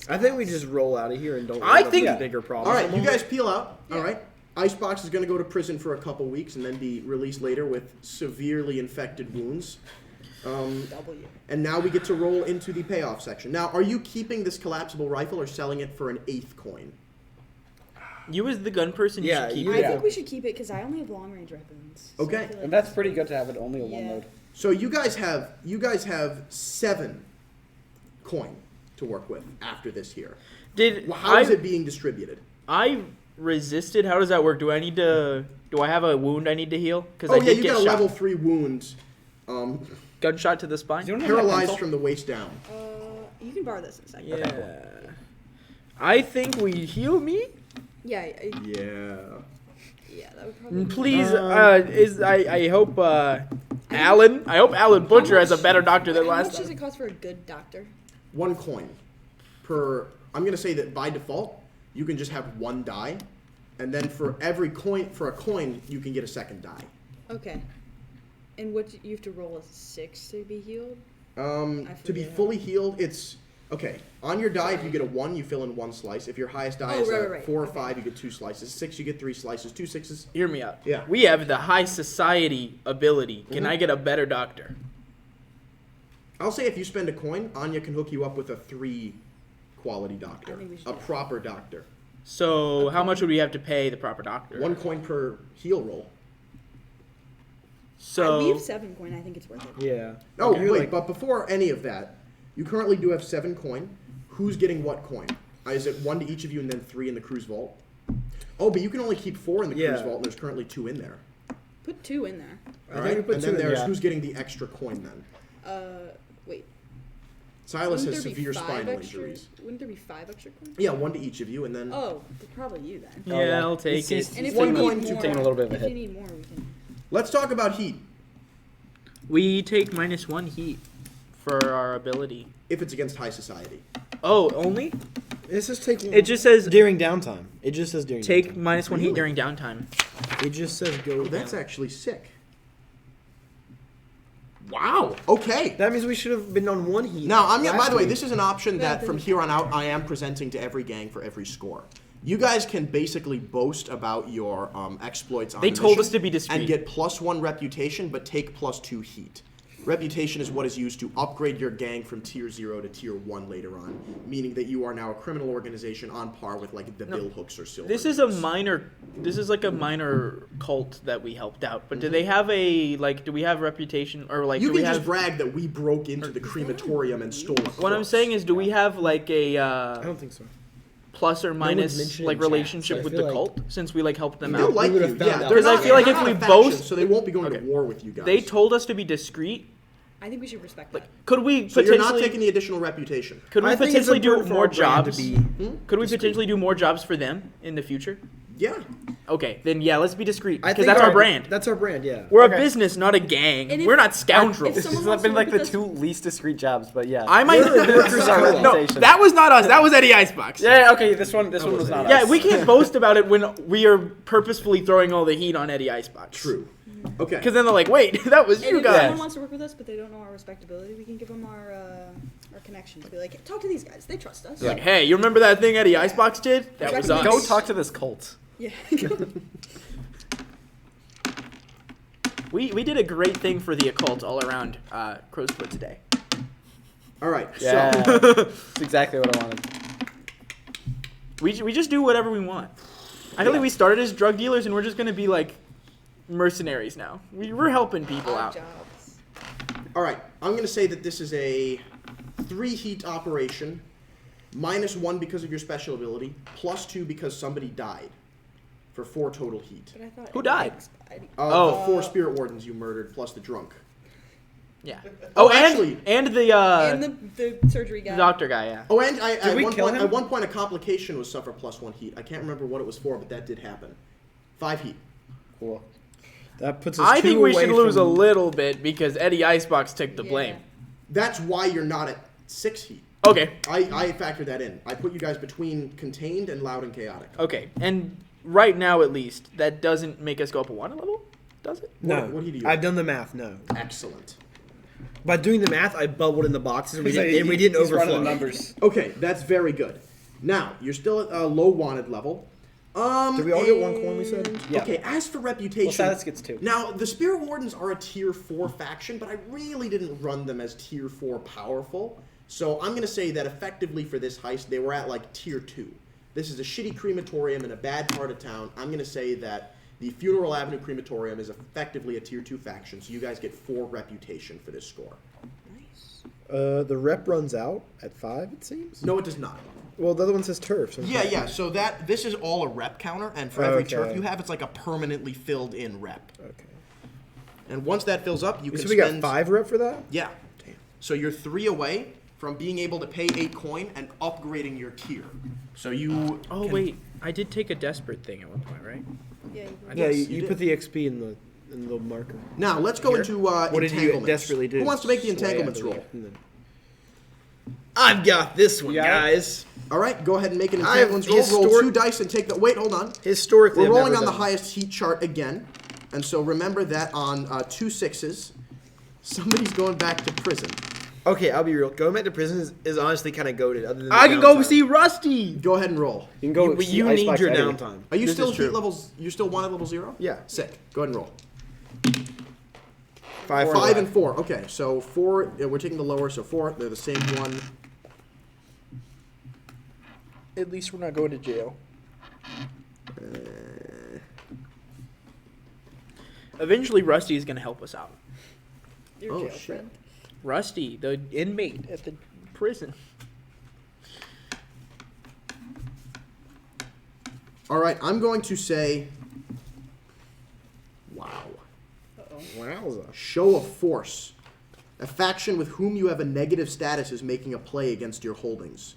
I think we just roll out of here and don't. I let think- them bigger problems. All right, you guys peel out. Yeah. All right. Icebox is going to go to prison for a couple weeks and then be released later with severely infected wounds. W. And now we get to roll into the payoff section. Now, are you keeping this collapsible rifle or selling it for an 8th coin? You as the gun person, you Yeah, should keep you- it. I think we should keep it because I only have long range weapons. So I Okay. feel like And that's pretty good to have it only a one Yeah. load. So you guys have 7 coin to work with after this here. Did Well, how is it being distributed? I resisted? How does that work? Do I need to? Do I have a wound I need to heal? Because Oh I yeah, did you get got a shot. level 3 wound, Gunshot to the spine. You don't have that paralyzed pencil? from the waist down. you can borrow this in a second. Yeah. I think we heal me. Yeah. Yeah. Yeah, that would probably. Please, I hope Alan. I hope Alan Butcher has a better doctor than How last much does time. it cost for a good doctor? 1 coin per. I'm gonna say that by default you can just have 1 die, and then for every coin you can get a second die. Okay. And what you have to roll a 6 to be healed? To be forget. fully healed, it's okay. On your die, if you get a 1, you fill in 1 slice. If your highest die Oh, is right. 4 or 5, you get 2 slices. 6, you get 3 slices. 2 6s. Hear me out. Yeah. We have the high society ability. Can Mhm. I get a better doctor? I'll say if you spend a coin, Anya can hook you up with a 3 quality doctor, I think we should a do that. proper doctor. So how much would we have to pay the proper doctor? 1 coin per heal roll. So we have 7 coin. I think it's worth it. Yeah. Oh, You're wait, like- but before any of that, you currently do have 7 coin. Who's getting what coin? Is it 1 to each of you and then 3 in the cruise vault? Oh, but you can only keep 4 in the cruise Yeah. vault, and there's currently 2 in there. Put 2 in there. I All think right, we put and 2 then in there's there. who's getting the extra coin then. Wait. Silas Wouldn't has there be severe 5 spinal extra- injuries. Wouldn't there be 5 extra coins? Yeah, 1 to each of you, and then Oh, probably you then. yeah, I'll take He's- it. And if One you coin, need 2 more, taking a little bit of a if hit. you need more, we can. let's talk about heat. We take -1 heat for our ability. If it's against high society. Oh, only? It says take. It just says during downtime. It just says during. take downtime. -1 heat during downtime. It just says go. Oh, that's down. actually sick. Wow. Okay. That means we should have been on 1 heat. Now, by last the way, week. this is an option Yeah, that from here on out I am presenting to every gang for every score. You guys can basically boast about your exploits on They the told mission us to be discreet. and get +1 reputation, but take +2 heat. Reputation is what is used to upgrade your gang from tier 0 to tier 1 later on, meaning that you are now a criminal organization on par with like the Bill Hooks or Silver. This is a minor. This is like a minor cult that we helped out. But do they have a like? Do we have reputation or like? You do can we just have? brag that we broke into the crematorium and stole a What I'm corpse. saying is, do we have like a I don't think so. plus or one's minus mentioned like in chat, relationship so I with feel the like- cult since we like helped them They'll out? like We you, would've found yeah. out. They're Because I not- feel like they're if not we a faction, both- so they won't be going Okay. to war with you guys. They told us to be discreet. I think we should respect Like, that. could we so you're not potentially? taking the additional reputation. Could we I think it's potentially do important for more our brand to jobs? be Could we potentially do more jobs for them in the future? Yeah. Okay, then yeah, let's be discreet I because think that's our brand. That's our brand, yeah. We're Okay. a business, not a gang. And if- We're not if scoundrels. someone These have wants been to like work the with us- two least discreet jobs, but yeah. I might. Workers This is our co-op. No, reputation. that was not us. That was Eddie Icebox. Yeah, okay, this one was not Yeah, us. we can't boast about it when we are purposefully throwing all the heat on Eddie Icebox. True. Okay. Because then they're like, wait, that was And you if guys. someone wants to work with us, but they don't know our respectability, we can give them our connections. Be like, talk to these guys. They trust us. Like, hey, you remember that thing Eddie Icebox did? That was us. Go talk to this cult. Yeah. We did a great thing for the occult all around Crowsplit today. All right. Yeah. So That's exactly what I wanted. We just do whatever we want. I feel like we started as drug dealers and we're just gonna be like mercenaries now. We're helping people Odd out. jobs. all right. I'm gonna say that this is a 3 heat operation, -1 because of your special ability, +2 because somebody died, for 4 total heat. But I thought Who died? The 4 spirit wardens you murdered plus the drunk. Yeah. Oh, Oh, actually- and the and the surgery guy. the doctor guy, yeah. Oh, and at we one kill point, him? at one point, a complication was suffer +1 heat. I can't remember what it was for, but that did happen. 5 heat. Cool. That puts us I two think we away should lose a from- little bit because Eddie Icebox took the Yeah. blame. That's why you're not at 6 heat. Okay. I factored that in. I put you guys between contained and loud and chaotic. Okay. And right now at least, that doesn't make us go up a water level? Does it? No. What heat are you I've at? done the math, no. Excellent. By doing the math, I bubbled in the boxes and we, He's like, didn't, and we didn't he's running overflow. the numbers. Okay, that's very good. Now, you're still at a low wanted level. Did we all get 1 coin, we said? and- Yeah. Okay, as for reputation. Well, Status gets 2. Now, the Spirit Wardens are a tier 4 faction, but I really didn't run them as tier 4 powerful. So I'm going to say that effectively for this heist, they were at like tier 2. This is a shitty crematorium in a bad part of town. I'm going to say that the Funeral Avenue Crematorium is effectively a tier 2 faction, so you guys get 4 reputation for this score. Nice. The rep runs out at 5, it seems? No, it does not. Well, the other one says turf. So Yeah. So this is all a rep counter, and for every turf Okay. you have, it's like a permanently filled in rep. Okay. And once that fills up, you can So we got spend 5 rep for that? Yeah. So you're 3 away from being able to pay 8 coin and upgrading your tier. So you. Oh, can- wait. I did take a desperate thing at one point, right? Yeah. Yeah, Yes, you you put did. the XP in the marker. Now let's go into What did you entanglements. desperately do? Who wants to make the Sway entanglements out of roll? it. I've got this one, You got it? guys. All right, go ahead and make an I've entanglements roll. Roll histor- 2 dice and take the. Wait, hold on. Historically, We're I've rolling never on the done highest heat chart again, and so remember that on 2 6s, somebody's going back to prison. Okay, I'll be real. Going back to prison is honestly kind of goated. Other than the I can go downtime. see Rusty. Go ahead and roll. You can go. You- see you need Icebox your anyway. downtime. Are you This still is true. heat levels? You're still wanted level 0? Yeah. Sick. Go ahead and roll. 5 5 and 4. Okay, so 4. We're taking the lower, so 4. They're the same one. At least we're not going to jail. Eventually, Rusty is going to help us out. Your Oh, jail shit. friend. Rusty, the inmate at the prison. All right, I'm going to say. Wow. Wowza. Show of force. A faction with whom you have a negative status is making a play against your holdings.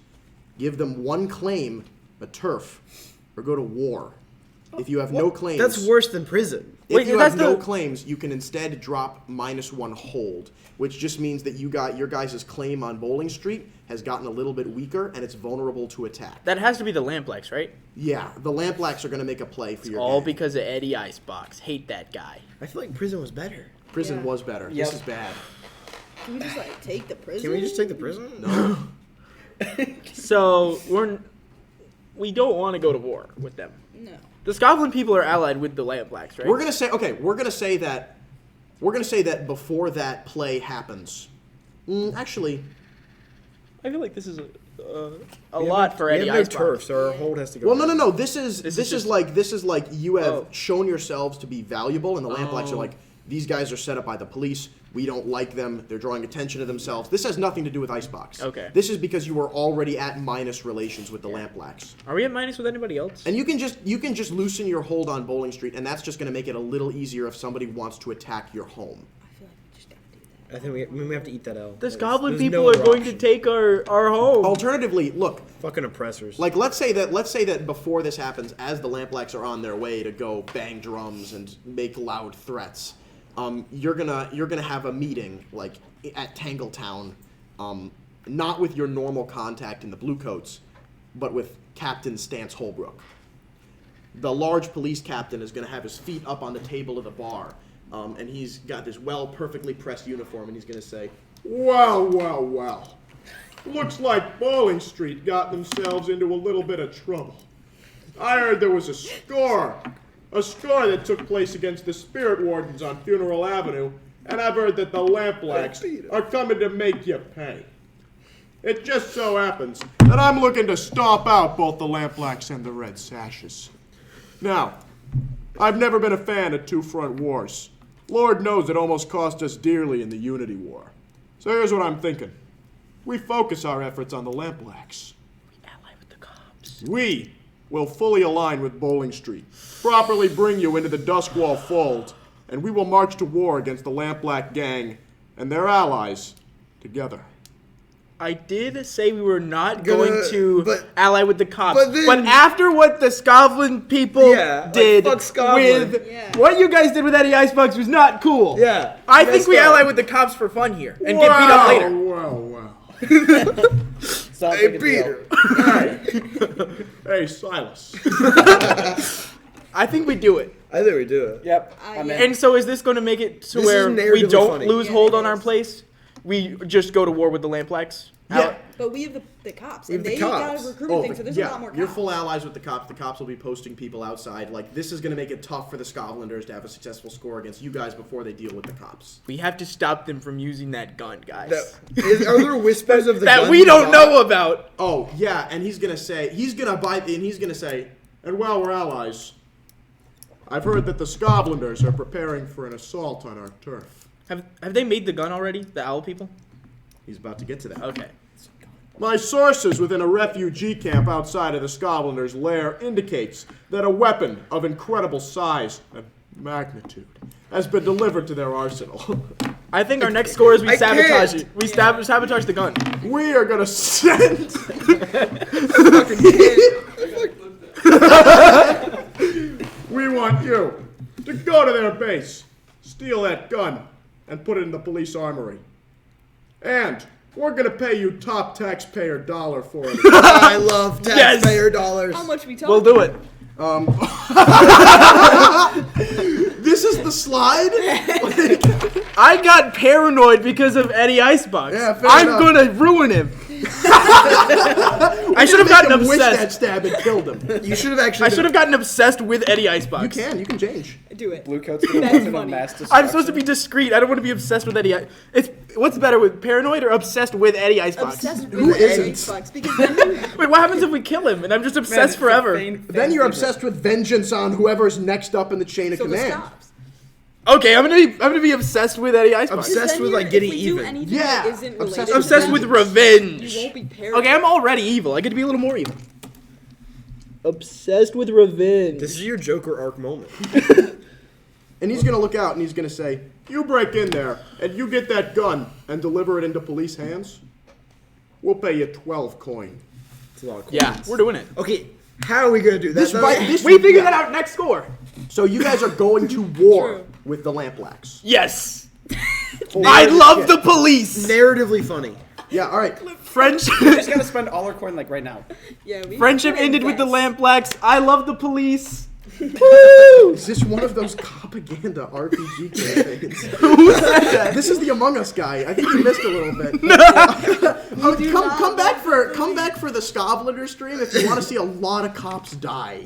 Give them 1 claim, a turf, or go to war. If you have no claims, That's worse than prison. If Wait, you that's have no the- claims, you can instead drop -1 hold, which just means that your guys' claim on Bowling Street has gotten a little bit weaker and it's vulnerable to attack. That has to be the Lamplex, right? Yeah, the Lamplacks are going to make a play for your All gang. because of Eddie Icebox. Hate that guy. I feel like prison was better. Prison Yeah. was better. Yep. This is bad. Can we just like take the prison? Can we just take the prison? No. So we don't want to go to war with them. No. The Scotland people are allied with the Lamplex, right? We're gonna say We're gonna say that before that play happens. Actually, I feel like this is a lot for We Eddie have no Icebox. turf, so our hold has to go. well, down. no. This is just- like you have Oh. shown yourselves to be valuable, and the Lamplacks are Oh. like, these guys are set up by the police. We don't like them. They're drawing attention to themselves. This has nothing to do with Icebox. Okay. This is because you were already at minus relations with the Lamplacks. Are we at minus with anybody else? And you can just loosen your hold on Bowling Street, and that's just going to make it a little easier if somebody wants to attack your home. I feel like we just gotta do I think we have to eat that L. The There's goblin no people are other going to option. take our home. Alternatively, look, Fucking oppressors. like let's say that before this happens, as the Lamplax are on their way to go bang drums and make loud threats, you're gonna have a meeting like at Tangletown, not with your normal contact in the Bluecoats, but with Captain Stance Holbrook. The large police captain is gonna have his feet up on the table of the bar, and he's got this perfectly pressed uniform, and he's gonna say, "Well, well, well. Looks like Bowling Street got themselves into a little bit of trouble. I heard there was a score that took place against the Spirit Wardens on Funeral Avenue, and I've heard that the Lamplax are coming to make you pay. It just so happens that I'm looking to stomp out both the Lamplax and the Red Sashes. Now, I've never been a fan of two-front wars. Lord knows it almost cost us dearly in the Unity War. So here's what I'm thinking. We focus our efforts on the Lamplax. Ally with the cops. We will fully align with Bowling Street, properly bring you into the Duskwall fold, and we will march to war against the Lamplax gang and their allies together." I did say we were not going to but- ally with the cops, but then- but after what the Scoblin people Yeah, like, did fuck Scoblin. with Yeah. what you guys did with Eddie Icebox was not cool. Yeah, I think messed we up. ally with the cops for fun here and get beat up later. Well, well. Sounds Hey, like a deal. Peter. Hey, Silas. I think we do it. I think we do it. Yep. I'm yeah. in. And so is this going to make it to This where is we narratively don't funny. lose Yeah, hold it on our is. place? We just go to war with the Lamplax? Yeah. But we have the cops, We have and the they cops. got a recruitment thing, so there's a lot more cops. You're full allies with the cops. The cops will be posting people outside. Like, this is going to make it tough for the Scotlanders to have a successful score against you guys before they deal with the cops. We have to stop them from using that gun, guys. Are there whispers of the that gun we you don't got? know about. Oh, yeah, and he's going to say, and while we're allies, I've heard that the Scotlanders are preparing for an assault on our turf. Have they made the gun already? The owl people? He's about to get to that. Okay. My sources within a refugee camp outside of the Scotlanders' lair indicates that a weapon of incredible size and magnitude has been delivered to their arsenal. I think our next score is we I sabotage can't. it. We sabotage the gun. We are gonna send. We want you to go to their base, steal that gun, and put it in the police armory. And we're gonna pay you top taxpayer dollar for it. I love taxpayer dollars. How much we talking? We'll do it. This is the slide. I got paranoid because of Eddie Icebox. Yeah, fair I'm enough. gonna ruin him. I should have gotten Wish that obsessed. stab had killed him. You should have actually. I should have gotten obsessed with Eddie Icebox. You can change. Do it. Blue coat's gonna That's walk in a funny. mass I'm supposed to be discreet. I don't want to be obsessed with Eddie. It's what's better, with paranoid or obsessed with Eddie Icebox? Obsessed Who with Eddie isn't? Icebox, because then Wait, what happens if we kill him and I'm just obsessed forever? Then you're obsessed with vengeance on whoever's next up in the chain of so the command. stops. Okay, I'm gonna be obsessed with Eddie Icebox. Obsessed Then with, you're- like, getting if we do even. anything Yeah, that isn't obsessed related Obsessed to with them, revenge. You won't be paranoid. Okay, I'm already evil. I get to be a little more evil. Obsessed with revenge. This is your Joker arc moment. And he's gonna look out and he's gonna say, "You break in there and you get that gun and deliver it into police hands. We'll pay you 12 coin." It's a lot of coins. Yeah, we're doing it. Okay, how are we gonna do that? This right- this- We figured yeah. that out next score. So you guys are going to war True. with the Lamplax. Yes. Holy I love shit. the police. narratively funny. Yeah, all right. Friendship. We just gotta spend all our coin like right now. Yeah, we Friendship gotta ended with the invest. Lamplax. I love the police. Is this one of those propaganda RPG campaigns? This is the Among Us guy. I think you missed a little bit. Come back for the Scovlander stream if you want to see a lot of cops die.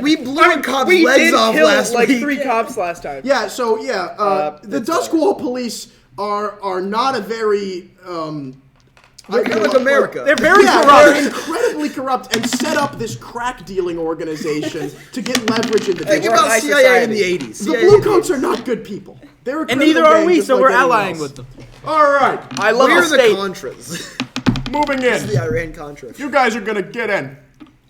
We blew a cop's legs off last like week. 3 cops last time. Yeah, so the that's Duskwall police are not a very They're kind of like America. They're very They're corrupt. incredibly corrupt and set up this crack dealing organization to get leverage into Think the we're about high CIA in the society. 80s. The CIA Bluecoats are not good people. They're a And criminal neither are gang we, just so like we're anyone allying else. with them. All right, I love We're the the state. Contras. moving the in. Iran Contra. You guys are gonna get in.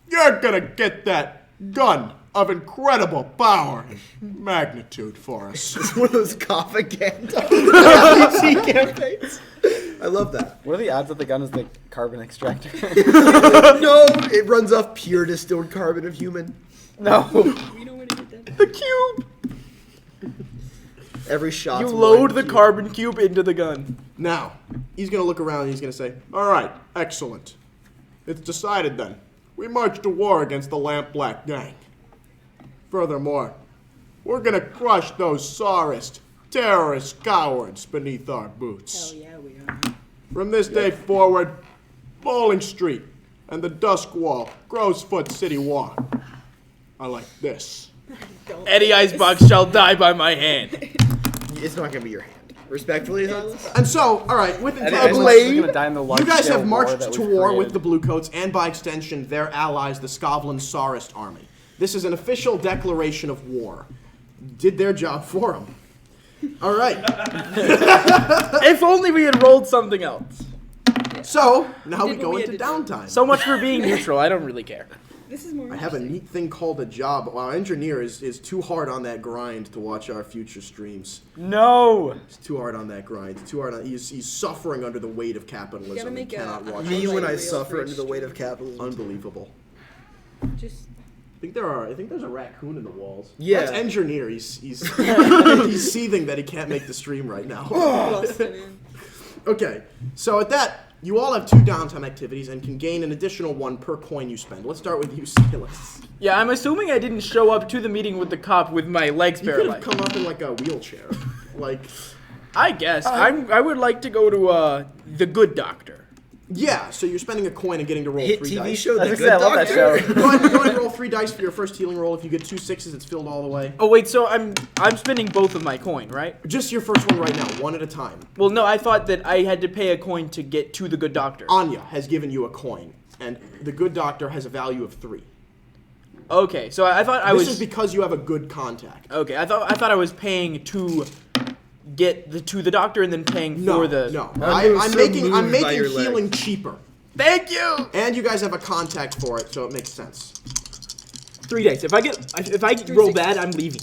You're gonna get that gun of incredible power and magnitude for us. It's one of those coffin campaigns. I love that. What are the odds that the gun is the carbon extractor? No, it runs off pure distilled carbon of human. No. We know where to get that. The cube. Every shot. You load the carbon cube into the gun. Now, he's going to look around and he's going to say, all right, excellent. It's decided then. We march to war against the Lamp Black Gang. Furthermore, we're going to crush those sorest, terrorist cowards beneath our boots. Hell yeah, we are. From this day forward, Bowling Street and the Dusk Wall, Grosefoot City Walk are like this. Don't Eddie say this. Icebox shall die by my hand. It's not gonna be your hand. Respectfully, Silas. And so, all right, with Eddie intelligence, Icebox is gonna die in the you large guys scale have war marched that to we've war with created. the Bluecoats and, by extension, their allies, the Skovlan Tsarist army. This is an official declaration of war. Did their job for them. All right. If only we had rolled something else. So now we did what go we had into to do. downtime. So much for being neutral. I don't really care. This is more I have a interesting. neat thing called a job. Our engineer is too hard on that grind to watch our future streams. No. He's too hard on that grind. Too hard on. He's suffering under the weight of capitalism. Gotta and make cannot a- watch. Me Like when I real suffer free under the weight of stream. capitalism. Unbelievable. Just I think there's a raccoon in the walls. Yeah. That's engineer. He's he's seething that he can't make the stream right now. busting in. Okay, so at that, you all have 2 downtime activities and can gain an additional 1 per coin you spend. Let's start with you, Silas. Yeah, I'm assuming I didn't show up to the meeting with the cop with my legs You could have paralyzed. come up in like a wheelchair. Like, I guess. I would like to go to the Good Doctor. yeah, so you're spending a coin and getting to roll Hit 3 TV dice. show The That's Good I love that Doctor. show. Go ahead and roll 3 dice for your first healing roll. If you get 2 6s, it's filled all the way. Oh wait, so I'm spending both of my coin, right? Just your first one right now, 1 at a time. Well, no, I thought that I had to pay a coin to get to the Good Doctor. Anya has given you a coin, and the good doctor has a value of 3. Okay, so I thought I This was is because you have a good contact. okay. I thought I was paying to get to the doctor and then paying No, for the. no. I'm I'm so making moved by making your leg. healing cheaper, Thank you. and you guys have a contact for it, so it makes sense. 3 dice. If I Three roll sixes. bad, I'm leaving.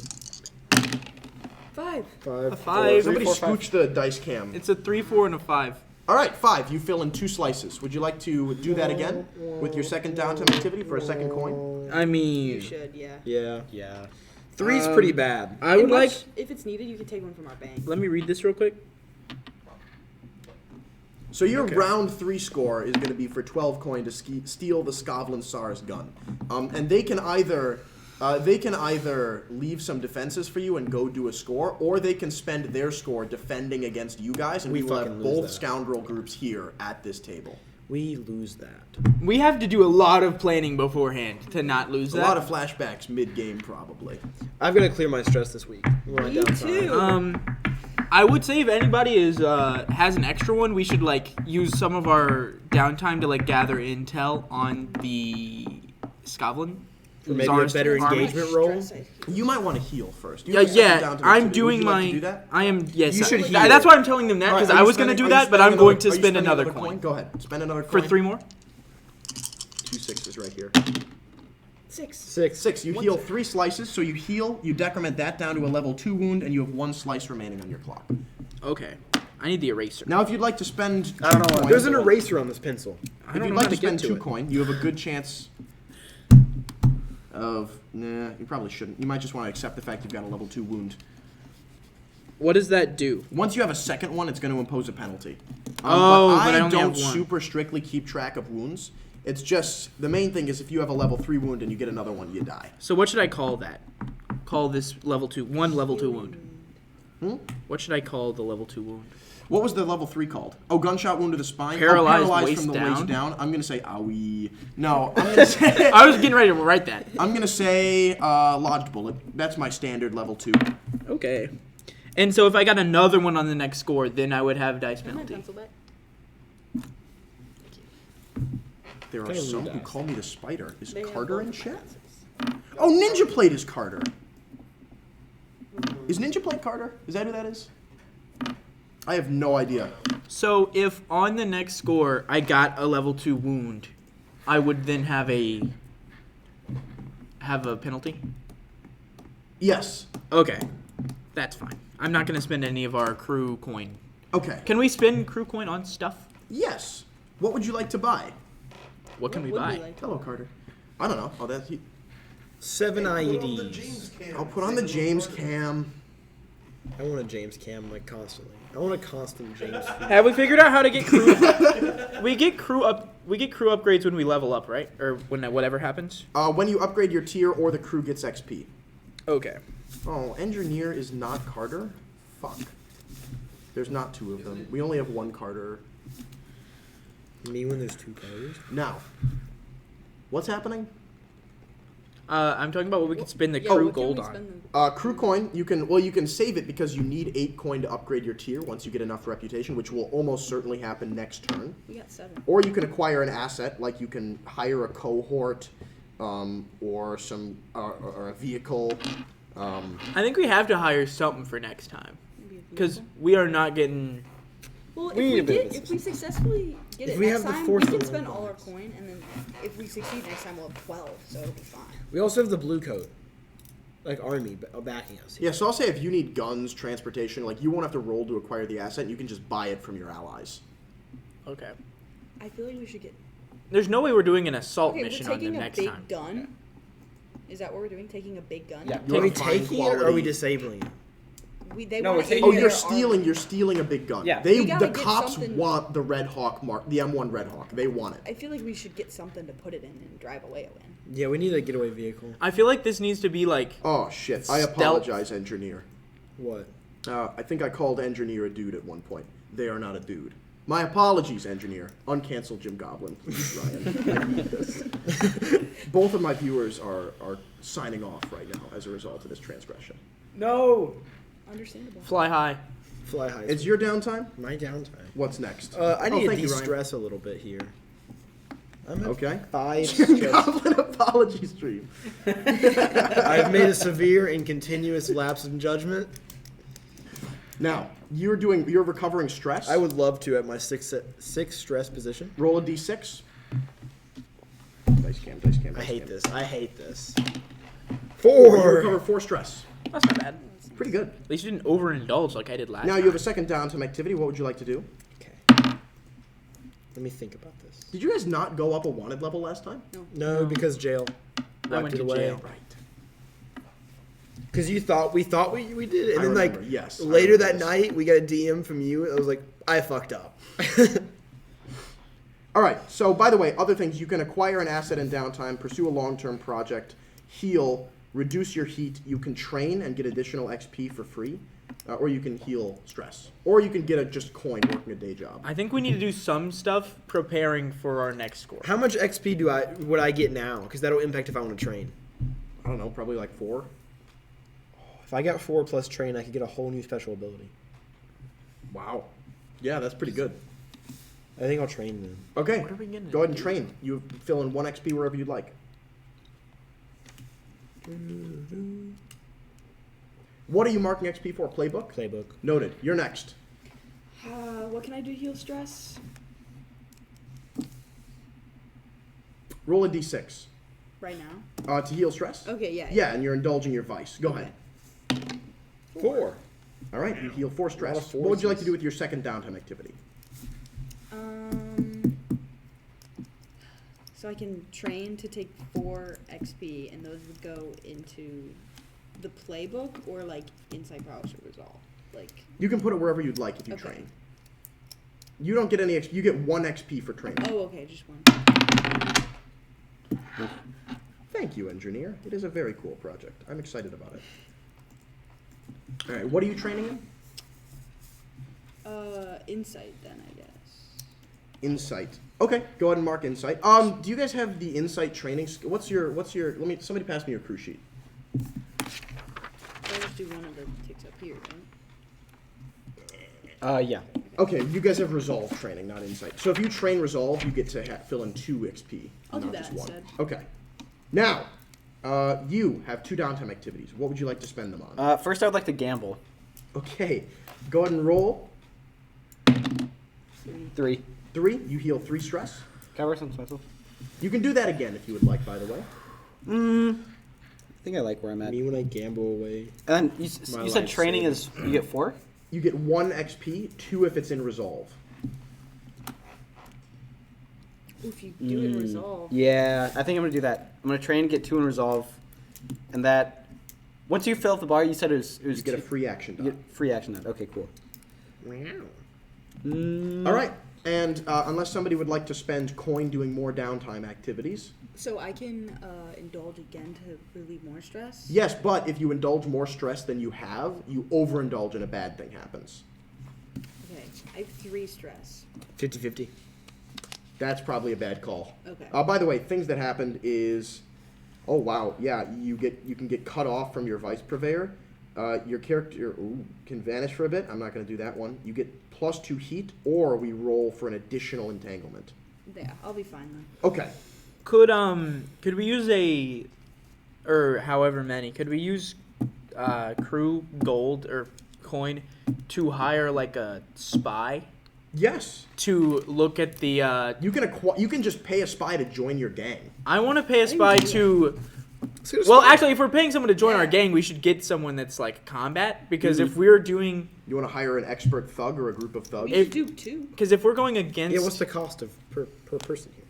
5. A 5. Somebody 4, 5. scooch the dice cam. It's a 3, 4, and a 5. All right, 5. You fill in 2 slices. Would you like to do that again with your second downtime activity for a second coin? I mean, You should, yeah. Yeah. Yeah. 3's pretty bad. I would And like. if it's needed, you can take one from our bank. Let me read this real quick. So your round 3 score is going to be for 12 coin to steal the Skovlan Tsar's gun, and they can either leave some defenses for you and go do a score, or they can spend their score defending against you guys, and we will have fucking lose both that. scoundrel groups here at this table. We lose that. We have to do a lot of planning beforehand to not lose A that. lot of flashbacks mid-game, probably. I've got to clear my stress this week. Me too. I would say if anybody has an extra one, we should like use some of our downtime to like gather intel on the Skovlan. For maybe a Tsarist better army. engagement roll. You might want to heal first. You Yeah, have a second yeah. downtime I'm activity. Would doing you like my. to do that? I am. Yes. You should I- heal. That's why I'm telling them that All right, because are I you was going to spending- do are you that, but I'm spending going to are you spend spending another coin Go ahead. Spend another for coin. 3 more. 2 6s right here. 6. 6. You heal 3 slices, so you heal, you decrement that down to a level 2 wound, and you have 1 slice remaining on your clock. Okay. I need the eraser. Now, if you'd like to spend I don't know what- coin, There's an eraser on this pencil. I if don't you'd know like how to to get spend to 2 it. coin, you have a good chance of. Nah, you probably shouldn't. You might just want to accept the fact you've got a level 2 wound. What does that do? Once you have a second one, it's going to impose a penalty. Oh, but but I I only don't have one. super strictly keep track of wounds. It's just the main thing is if you have a level 3 wound and you get another one, you die. So what should I call that? Call this level 2 level 2 wound. What should I call the level 2 wound? What was the level 3 called? Oh, gunshot wound to the spine. Paralyzed from the waist waist down? down. I'm gonna say owie. No, I'm gonna say. I was getting ready to write that. I'm gonna say lodged bullet. That's my standard level 2. Okay. And so if I got another one on the next score, then I would have dice Can I penalty. pencil back? There are Kinda some rude who ass. call me the spider. Is They have Carter both in of my chat? pencils. Oh, Ninja Plate is Carter. Is Ninja Plate Carter? Is that who that is? I have no idea. So if on the next score I got a level 2 wound, I would then have have a penalty? Yes. Okay, that's fine. I'm not gonna spend any of our crew coin. Okay. Can we spend crew coin on stuff? Yes. What would you like to buy? What can we would buy? like? Hello, Carter. I don't know. Oh, that's he. 7 Put on the IEDs. James cam. I'll put on the James cam. I want a James cam like constantly. I want a constant James. feed. Have we figured out how to get crew? We get crew upgrades when we level up, right? Or when whatever happens. When you upgrade your tier or the crew gets XP. Okay. Oh, engineer is not Carter? Fuck. There's not two of them. We only have one Carter. Me when there's 2 colors. Now, what's happening? I'm talking about what we could spend the Yeah, crew what can gold we on. spend the- Crew coin, you can save it because you need 8 coin to upgrade your tier once you get enough reputation, which will almost certainly happen next turn. We got 7. Or you can acquire an asset, like you can hire a cohort, or a vehicle. I think we have to hire something for next time, because we are not getting. Well, We need a bit of if we successfully get If it we next have the time, force we to can spend learn all our bonus. coin, and then if we succeed next time, we'll have 12, so it'll be fine. We also have the blue coat, like army backing us. Yeah, so I'll say if you need guns, transportation, like you won't have to roll to acquire the asset. You can just buy it from your allies. Okay. I feel like we should get. There's no way we're doing an assault Okay, mission we're on them taking a next big time. gun. Is that what we're doing? Taking a big gun? Yeah. Are we Like fine taking it or are we quality. disabling it? They No, wanna we're taking aim Oh, it. their you're armor. stealing a big gun. Yeah. We gotta The get cops something- want the Red Hawk mark, the M1 Red Hawk. They want it. I feel like we should get something to put it in and drive away in. Yeah, we need a getaway vehicle. I feel like this needs to be like. Oh shit! I Stealth. apologize, engineer. What? I think I called engineer a dude at one point. They are not a dude. My apologies, engineer. Uncancel Jim Goblin, please, Ryan. I need this. Both of my viewers are signing off right now as a result of this transgression. No. Understandable. Fly high. Fly high. It's your downtime. my downtime. What's next? I need to thank you, Ryan. de-stress a little bit here. I'm at Okay. 5 Jim stress. Goblin apology stream. I've made a severe and continuous lapse in judgment. Now you're recovering stress. I would love to at my 6 stress position. roll a d6. Dice cam. Dice cam. I dice hate cam. this. I hate this. You 4. recover 4 stress. That's not bad. Pretty good. At least you didn't overindulge like I did last Now time. you have a second downtime activity. What would you like to do? Okay. Let me think about this. Did you guys not go up a wanted level last time? No, because jail. I went Wiped it to away. jail. Right. Because we thought we did it, and I then like remember, yes, I later remember that this. night we got a DM from you. I was like, I fucked up. All right. So, by the way, other things: you can acquire an asset in downtime, pursue a long-term project, heal, reduce your heat. You can train and get additional XP for free, or you can heal stress, or you can get a just coin working a day job. I think we need to do some stuff preparing for our next score. How much XP would I get now? Because that'll impact if I want to train. I don't know, probably like 4. If I got 4 plus train, I could get a whole new special ability. Wow. Yeah, that's pretty good. I think I'll train then. Okay. What are we gonna Go ahead and do? train. You fill in 1 XP wherever you'd like. What are you marking XP for? Playbook? Playbook. Noted. You're next. What can I do to heal stress? Roll a d6. Right now? To heal stress? Okay, yeah. Yeah, and you're indulging your vice. Go ahead. 4. All right, you heal 4 stress. of What would you like to forces. do with your second downtime activity? So I can train to take 4 XP, and those would go into the playbook or like insight prowess or resolve. Like, You can put it wherever you'd like if you Okay. train. You don't get any XP. You get 1 XP for training. oh, okay, just 1. Thank you, engineer. It is a very cool project. I'm excited about it. All right, what are you training in? Insight then, I guess. Insight. Okay, go ahead and mark insight. Do you guys have the insight training? What's your? Somebody pass me your crew sheet. I'll just do one of the ticks up here, right? Yeah. Okay, you guys have resolve training, not insight. So if you train resolve, you get to fill in 2 XP, I'll do not that just 1. instead. Okay. Now, you have 2 downtime activities. What would you like to spend them on? First, I would like to gamble. Okay, go ahead and roll 3. 3. You heal 3 stress. Can I wear some special? You can do that again if you would like, by the way. I think I like where I'm at. Me when I gamble away. And then My you said life training savings. is you get 4. You get 1 XP, 2 if it's in resolve. Ooh, if you do it in resolve. Yeah, I think I'm gonna do that. I'm gonna train, get 2 in resolve, and that once you fill up the bar, you said it was You get a 2 free action you die. get free action done. Okay, cool. All right, and unless somebody would like to spend coin doing more downtime activities. So I can indulge again to relieve more stress. Yes, but if you indulge more stress than you have, you overindulge and a bad thing happens. Okay, I have 3 stress. 50-50. That's probably a bad call. Okay. By the way, things that happened is, oh wow, yeah, you can get cut off from your vice purveyor. Your character can vanish for a bit. I'm not going to do that one. You get +2 heat, or we roll for an additional entanglement. Yeah, I'll be fine then. Okay. Could we use or however many? Could we use crew gold or coin to hire like a spy Yes. to look at the? You can just pay a spy to join your gang. I want to pay a spy to. So it's Well, fine. actually, if we're paying someone to join our gang, we should get someone that's like combat because if we're doing, You want to hire an expert thug or a group of thugs? We should do 2. because if we're going against, Yeah, what's the cost of per person here?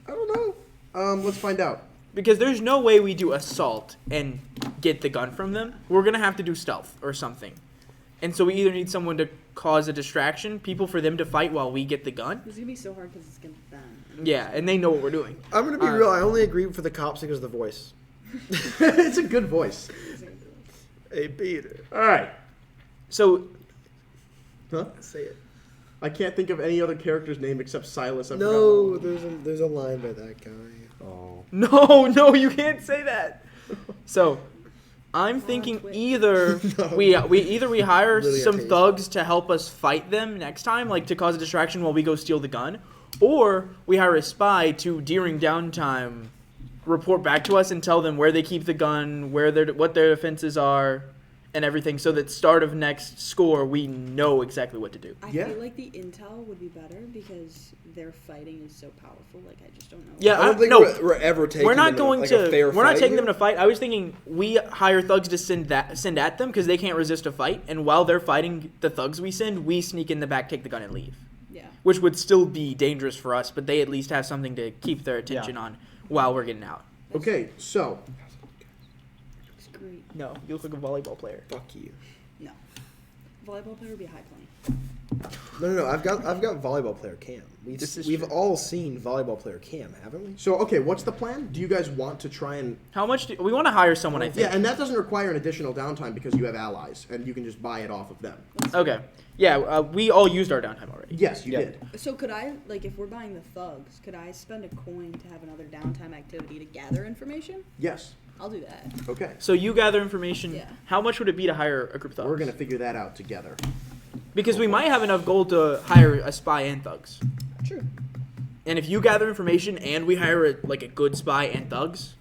I don't know. Let's find out. because there's no way we do assault and get the gun from them. We're gonna have to do stealth or something, and so we either need someone to cause a distraction, people for them to fight while we get the gun. It's gonna be so hard because it's gonna be bad. Yeah, and they know what we're doing. I'm gonna be real. I only agree for the cops because of the voice. It's a good voice. Hey, Peter. All right. So Huh? Say it. I can't think of any other character's name except Silas. I No, forgot. there's a line by that guy. Oh. no, you can't say that. So I'm thinking Twitch. either No. we either we hire Really some okay. thugs to help us fight them next time, like to cause a distraction while we go steal the gun, or we hire a spy to during downtime report back to us and tell them where they keep the gun, what their defenses are, and everything, so that start of next score we know exactly what to do. I Yeah. feel like the intel would be better because their fighting is so powerful. Like, I just don't know. Yeah, I don't think no, we're ever taking. we're not them in going like a to. fair We're not fight taking them here. to fight. I was thinking we hire thugs to send at them because they can't resist a fight, and while they're fighting the thugs we send, we sneak in the back, take the gun, and leave. Yeah. Which would still be dangerous for us, but they at least have something to keep their attention on while we're getting out. Okay, so It's great. No, you look like a volleyball player. Fuck you. No. Volleyball player would be high playing. No. I've got volleyball player Cam. This is We've true. all seen volleyball player Cam, haven't we? okay, what's the plan? Do you guys want to try and How much do we want to hire someone? I think. Yeah, and that doesn't require an additional downtime because you have allies and you can just buy it off of them. Okay. Yeah, we all used our downtime already. Yes, you Yeah. did. So could I, like, if we're buying the thugs, could I spend a coin to have another downtime activity to gather information? Yes. I'll do that. Okay. So you gather information. Yeah. How much would it be to hire a group of thugs? We're gonna figure that out together. Because we might have enough gold to hire a spy and thugs. True. And if you gather information and we hire a good spy and thugs,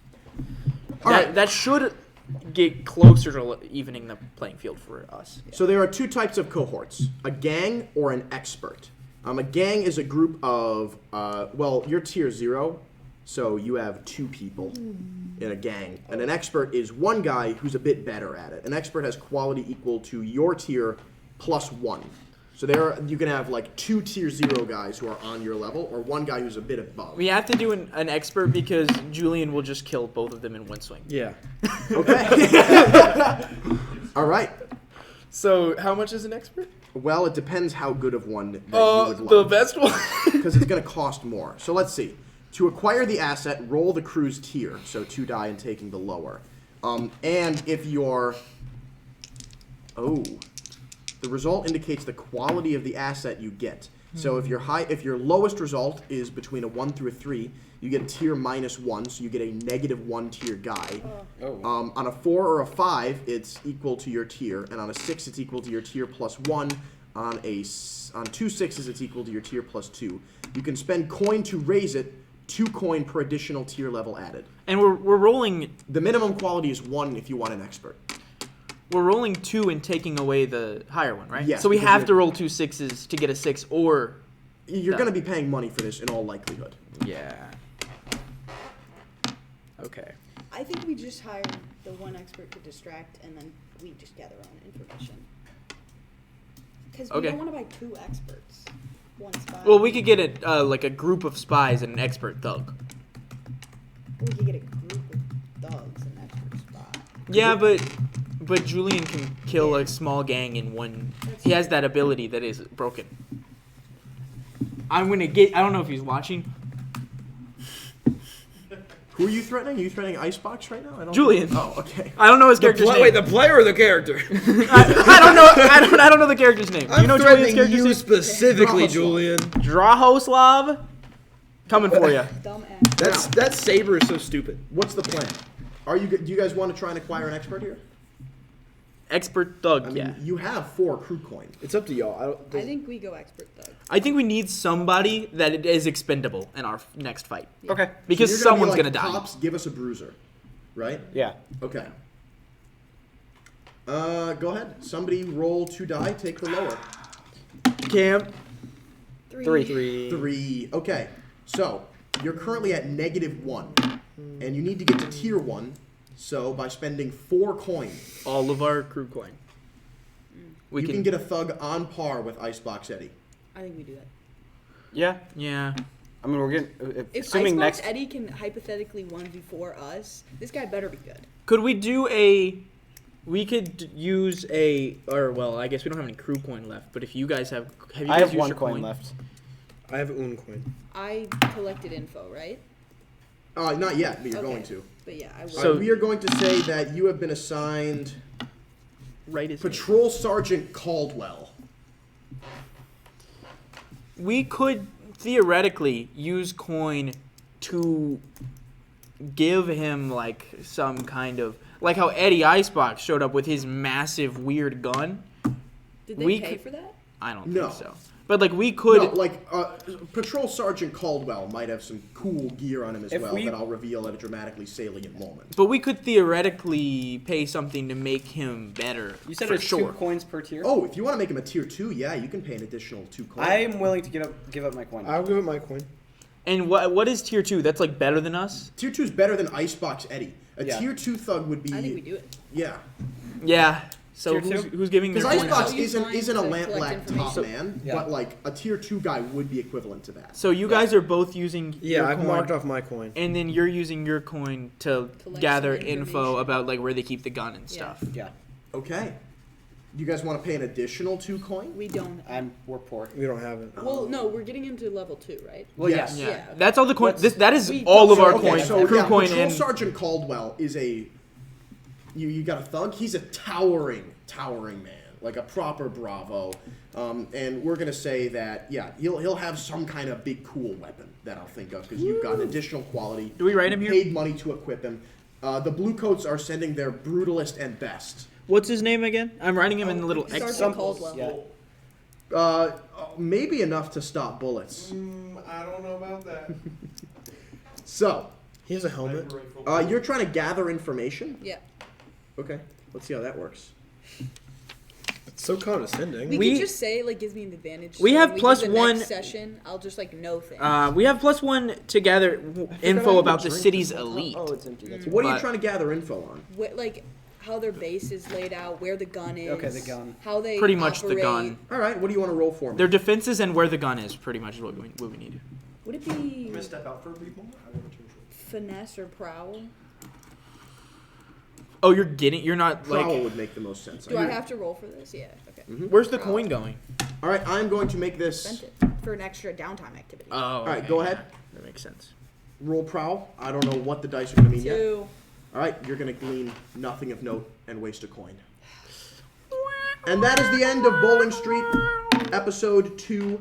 All right. that should get closer to evening the playing field for us. So there are 2 types of cohorts: a gang or an expert. A gang is a group of you're tier 0, so you have 2 people in a gang, and an expert is one guy who's a bit better at it. An expert has quality equal to your tier +1. So you can have like 2 tier 0 guys who are on your level, or one guy who's a bit above. We have to do an expert because Julian will just kill both of them in one swing. Yeah. Okay. All right. So how much is an expert? Well, it depends how good of one that you would like. The best one. Because it's going to cost more. So let's see. To acquire the asset, roll the crew's tier. So 2 die and taking the lower. And if you're... Oh. The result indicates the quality of the asset you get. So if your lowest result is between a 1 through a 3, you get a tier -1, so you get a -1 tier guy. On a 4 or a 5, it's equal to your tier, and on a 6, it's equal to your tier +1. On 2 6s, it's equal to your tier +2. You can spend coin to raise it, 2 coin per additional tier level added. And we're rolling The minimum quality is 1 if you want an expert. 2 and taking away the higher one, right? Yes, So we because have you're- to roll 2 6s to get a 6, or You're No. going to be paying money for this in all likelihood. yeah. Okay. I I think we just hire the one expert to distract, and then we just gather our own information. Because we Okay. don't want to buy 2 experts. One spy. Well, we could get a group of spies and an expert thug. We could get a group of thugs and expert spy. Yeah, but Julian can kill a small gang in one. He has that ability that is broken. I'm gonna get. I don't know if he's watching. Who are you threatening? Are you threatening Icebox right now? I don't Julian. Oh, okay. I don't know his character's name. Wait, the player or the character? I don't know. I don't know the character's name. Do you know Julian's threatening character's you name? specifically, Drahoslav. Julian. Drahoslav. Coming for you. Dumbass. That saber is so stupid. What's the plan? Do you guys want to try and acquire an expert here? Expert thug. I mean, Yeah. you have 4 crew coins. It's up to y'all. I think we go expert thug. I think we need somebody that is expendable in our next fight Okay. because So you're someone's be gonna like, die. Cops, give us a bruiser, right? Yeah. Okay. Go ahead. Somebody roll 2 die. Take the lower. Camp. 3. 3. Okay. So you're currently at -1, and you need to get to tier 1. So by spending 4 coins, All of our crew coin. We you can get a thug on par with Icebox Eddie. I think we do that. Yeah. Yeah. I mean, we're getting. If Assuming Icebox next. Eddie can hypothetically 1v4 us, this guy better be good. Could we do a? We could use a, or well, I guess we don't have any crew coin left. But if you guys have you guys I have used 1 your coin left. I have un coin. I collected info, right? Not yet, but you're Okay. going to. But yeah, I will. So- We are going to say that you have been assigned Right. Patrol Sergeant Caldwell. We could theoretically use coin to give him like some kind of like how Eddie Icebox showed up with his massive weird gun. Did they we pay could- for that? I don't No. think so. But like we could. No, like Patrol Sergeant Caldwell might have some cool gear on him as If well we- that I'll reveal at a dramatically salient moment. But we could theoretically pay something to make him better. You said for it's sure. 2 coins per tier. Oh, if you want to make him a tier 2, yeah, you can pay an additional 2 coins. I'm willing to give up my coin. I'll give it my coin. And what is tier 2? That's like better than us. Tier 2 is better than Icebox Eddie. A Yeah. tier 2 thug would be. I think we do it. Yeah. Yeah. So Tier who's, two? who's giving their Because coin Icebox out? Use mine isn't a to lamp collect black top information. man, Yeah. but like a tier 2 guy would be equivalent to that. So you guys are both using Yeah, your I've coin, marked off my coin. and then you're using your coin to Collect gather some info information. about like where they keep the gun and Yeah. stuff. Yeah. Okay. You guys want to pay an additional 2 coin? We don't. We're poor. We don't have it. Well, no, we're getting into level 2, right? Well, Yes. Yeah. Yeah. That's all the coin. Let's- That is we- all of so- our okay, coins. So crew yeah, coin Patrol and Sergeant Caldwell is a. You got a thug. He's a towering man, like a proper Bravo. And we're gonna say that he'll have some kind of big cool weapon that I'll think of because you've got an additional quality. Do we write him here? Paid money to equip him. The Bluecoats are sending their brutalist and best. What's his name again? I'm writing him in the little X. Sergeant Caldwell. Yeah. Maybe enough to stop bullets. I don't know about that. So He has a helmet. you're trying to gather information. Yeah. Okay, let's see how that works. It's so condescending. We, We- could just say like gives me an advantage. We so have when do plus the one- Next session, I'll just like know things. We have +1 to gather info had about a the drink city's this whole time. elite. Oh, it's empty. That's What are you But- trying to gather info on? Like how their base is laid out, where the gun is. Okay, the gun. How they Pretty much the operate. gun. All right, what do you want to roll for me? Their defenses and where the gun is pretty much is what we need. Would it I'm be gonna step out for a brief moment. I want to change finesse or prowl? Oh, you're not Prowl like. would make the most sense. Do I have to roll for this? Yeah. Okay. Where's the coin going? All right, I'm going to make this Spent it for an extra downtime activity. Oh. All right, go ahead. That makes sense. roll prowl. I don't know what the dice are going to mean yet. 2. All right, you're going to glean nothing of note and waste a coin. And that is the end of Bowling Street, episode 2.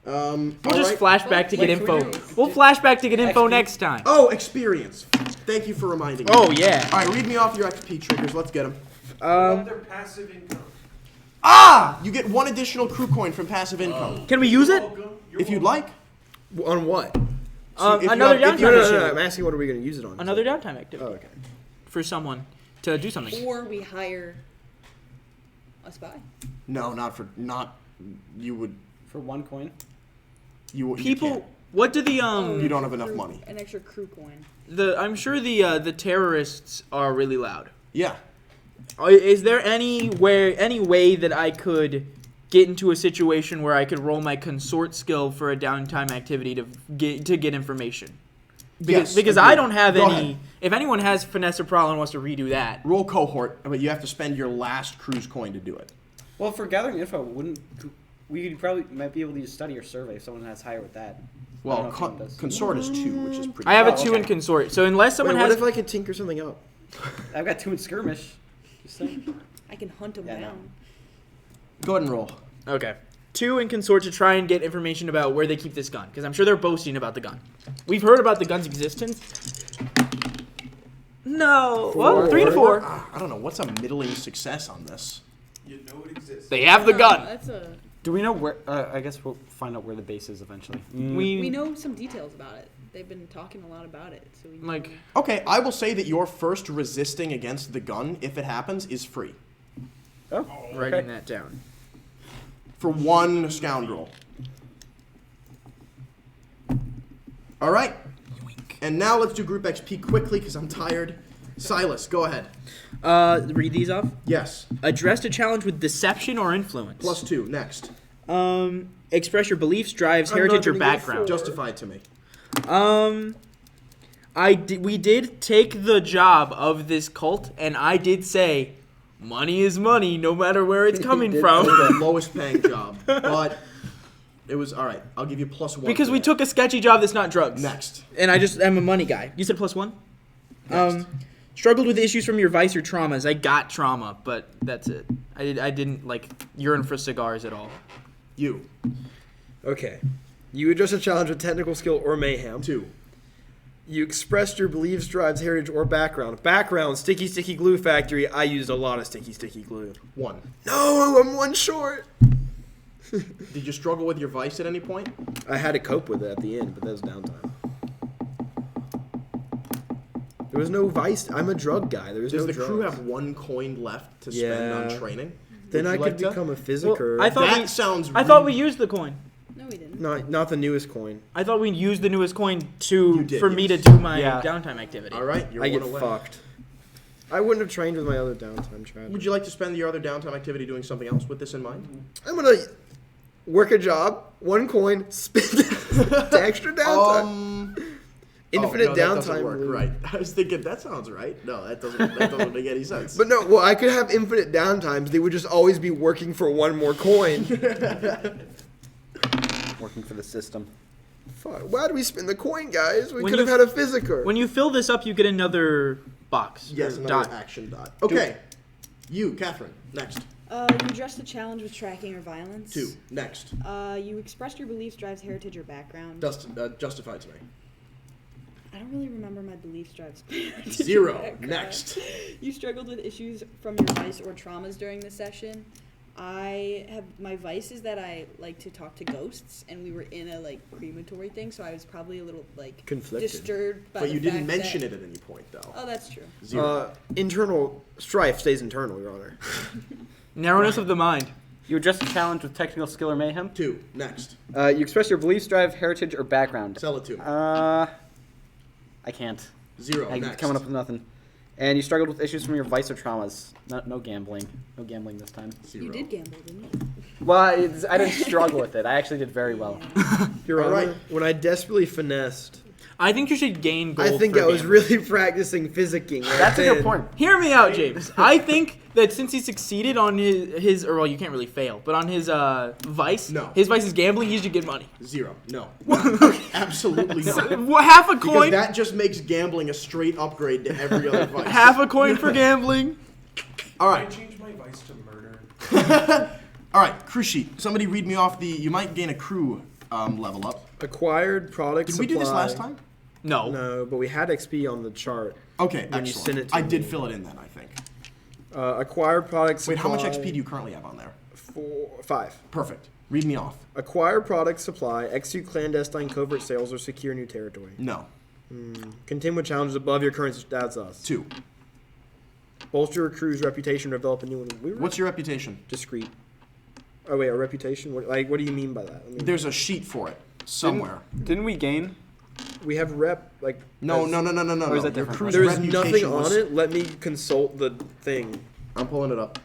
We'll just flash back to get Wait, can we info. do- We'll flash back to get info XP? next time. Oh, experience. Thank you for reminding me. Oh yeah. All right, read me off your XP triggers. Let's get them. What their passive income? Ah! You get 1 additional crew coin from passive income. Can we use it? Welcome. If you'd like. On what? if you Another have- if you downtime have- activity. I'm asking what are we going to use it on? Another downtime activity Oh, okay. for someone to do something. Or we hire a spy. No, not. You would. For 1 coin. You People. can't. What do the You don't have enough money. An extra crew coin. I'm sure the terrorists are really loud. Yeah. Is there any way that I could get into a situation where I could roll my consort skill for a downtime activity to get information? Because Yes, I agreed. don't have Go any. ahead. If anyone has finesse or prowl and wants to redo that, Roll cohort, but you have to spend your last cruise coin to do it. Well, for gathering info, we probably might be able to use study or survey if someone has higher with that. I don't know Well, if someone does. consort is 2, which is pretty. I have a Oh, 2 in okay. consort. So unless someone Wait, what has, if I could tinker something up? I've got 2 in skirmish. Just saying. I can hunt them Yeah, no. down. Go ahead and roll. okay, 2 in consort to try and get information about where they keep this gun, because I'm sure they're boasting about the gun. We've heard about the gun's existence. No, well, 3 to 4. I don't know. What's a middling success on this? You know it exists. They have the gun. That's a. Do we know where? I guess we'll find out where the base is eventually. We know some details about it. They've been talking a lot about it, so we know. like. Okay, I will say that your first resisting against the gun, if it happens, is free. Oh, Writing that down. For 1 scoundrel. All right. And now let's do group XP quickly because I'm tired. Silas, go ahead. Read these off. Yes. Addressed a challenge with deception or influence. +2. Next. Express your beliefs, drives, I'm heritage, not or gonna go background. Justify it to me. We did take the job of this cult, and I did say, money is money, no matter where it's coming It from. was the lowest paying job, but it was all right. I'll give you +1 Because for we that. took a sketchy job that's not drugs. Next. And I just am a money guy. You said +1? Next. Struggled with issues from your vice or traumas. I got trauma, but that's it. I didn't like yearn for cigars at all. You. Okay. You address a challenge with technical skill or mayhem. 2. You expressed your beliefs, drives, heritage, or background. Background, sticky glue factory. I used a lot of sticky glue. 1. No, I'm 1 short. Did you struggle with your vice at any point? I had to cope with it at the end, but that was downtime. There was no vice. I'm a drug guy. There was Does no the drugs. crew have 1 coin left to spend on Yeah. training? Then Would I you could like to? become a physiker. I thought That sounds. I thought we used the coin. No, we didn't. not the newest coin. I thought we used the newest coin You did, for me to yes. do my Yeah. downtime activity. All right, you're I 1 get away. fucked. I wouldn't have trained with my other downtime strategy. Would you like to spend your other downtime activity doing something else with this in mind? I'm gonna work a job, 1 coin, spend the extra downtime. Infinite no, that downtime. doesn't work, loop. right? I was thinking that sounds right. No, that doesn't make any sense. But no, well, I could have infinite downtimes. They would just always be working for 1 more coin. working for the system. Fuck, why do we spend the coin, guys? We When could have you- had a physiker. When you fill this up, you get another box. yes, or another dot. action dot. Okay, you, Catherine. Next. You addressed a challenge with tracking or violence. 2. Next. You expressed your beliefs, drives, heritage, or background. Justify to me. I don't really remember my beliefs, drives. 0. Background. Next. You struggled with issues from your vice or traumas during the session. I have my vice is that I like to talk to ghosts, and we were in a crematory thing, so I was probably a little Conflicted. disturbed by. But the you didn't fact mention that, it at any point, though. Oh, that's true. 0. Internal strife stays internal, Your Honor. Narrowness of the mind. You address a challenge with technical skill or mayhem. 2. Next. You express your beliefs, drive, heritage, or background. Sell it to me. I can't. 0. I'm Next. coming up with nothing. And you struggled with issues from your vice or traumas. No gambling. No gambling this time. 0. You did gamble, didn't you? Well, I didn't struggle with it. I actually did very well. Your All Honor, right. when I desperately finessed, I think you should gain gold. I think for I was gambling. really practicing physicking. Right That's a good then. point. Hear me out, James. I think that since he succeeded on his or well, you can't really fail, but on his vice, No. his vice is gambling. He should get money. 0. No. Absolutely not. Half a Because coin. that just makes gambling a straight upgrade to every other vice. Half a coin for gambling. All I right. changed my vice to murder. All right. Crew sheet. Somebody read me off the. You might gain a crew level up. Acquired product Did we do this supply. last time? No. No, but we had XP on the chart. Okay, When you excellent. send it to I did me. fill it in then, I think. Acquired product supply. Wait, how much XP do you currently have on there? 5. Perfect. Read me off. Acquire product supply, execute clandestine covert sales, or secure new territory. No. Contend with challenges above your current status. 2. Bolster your crew's reputation, develop a new one. We were What's your reputation? discreet. Oh wait, a reputation? What do you mean by that? I mean, There's a sheet for it. somewhere. Didn't we gain? We have rep like. No. Or is that Your different? crew's There's reputation nothing on was- it. Let me consult the thing. I'm pulling it up.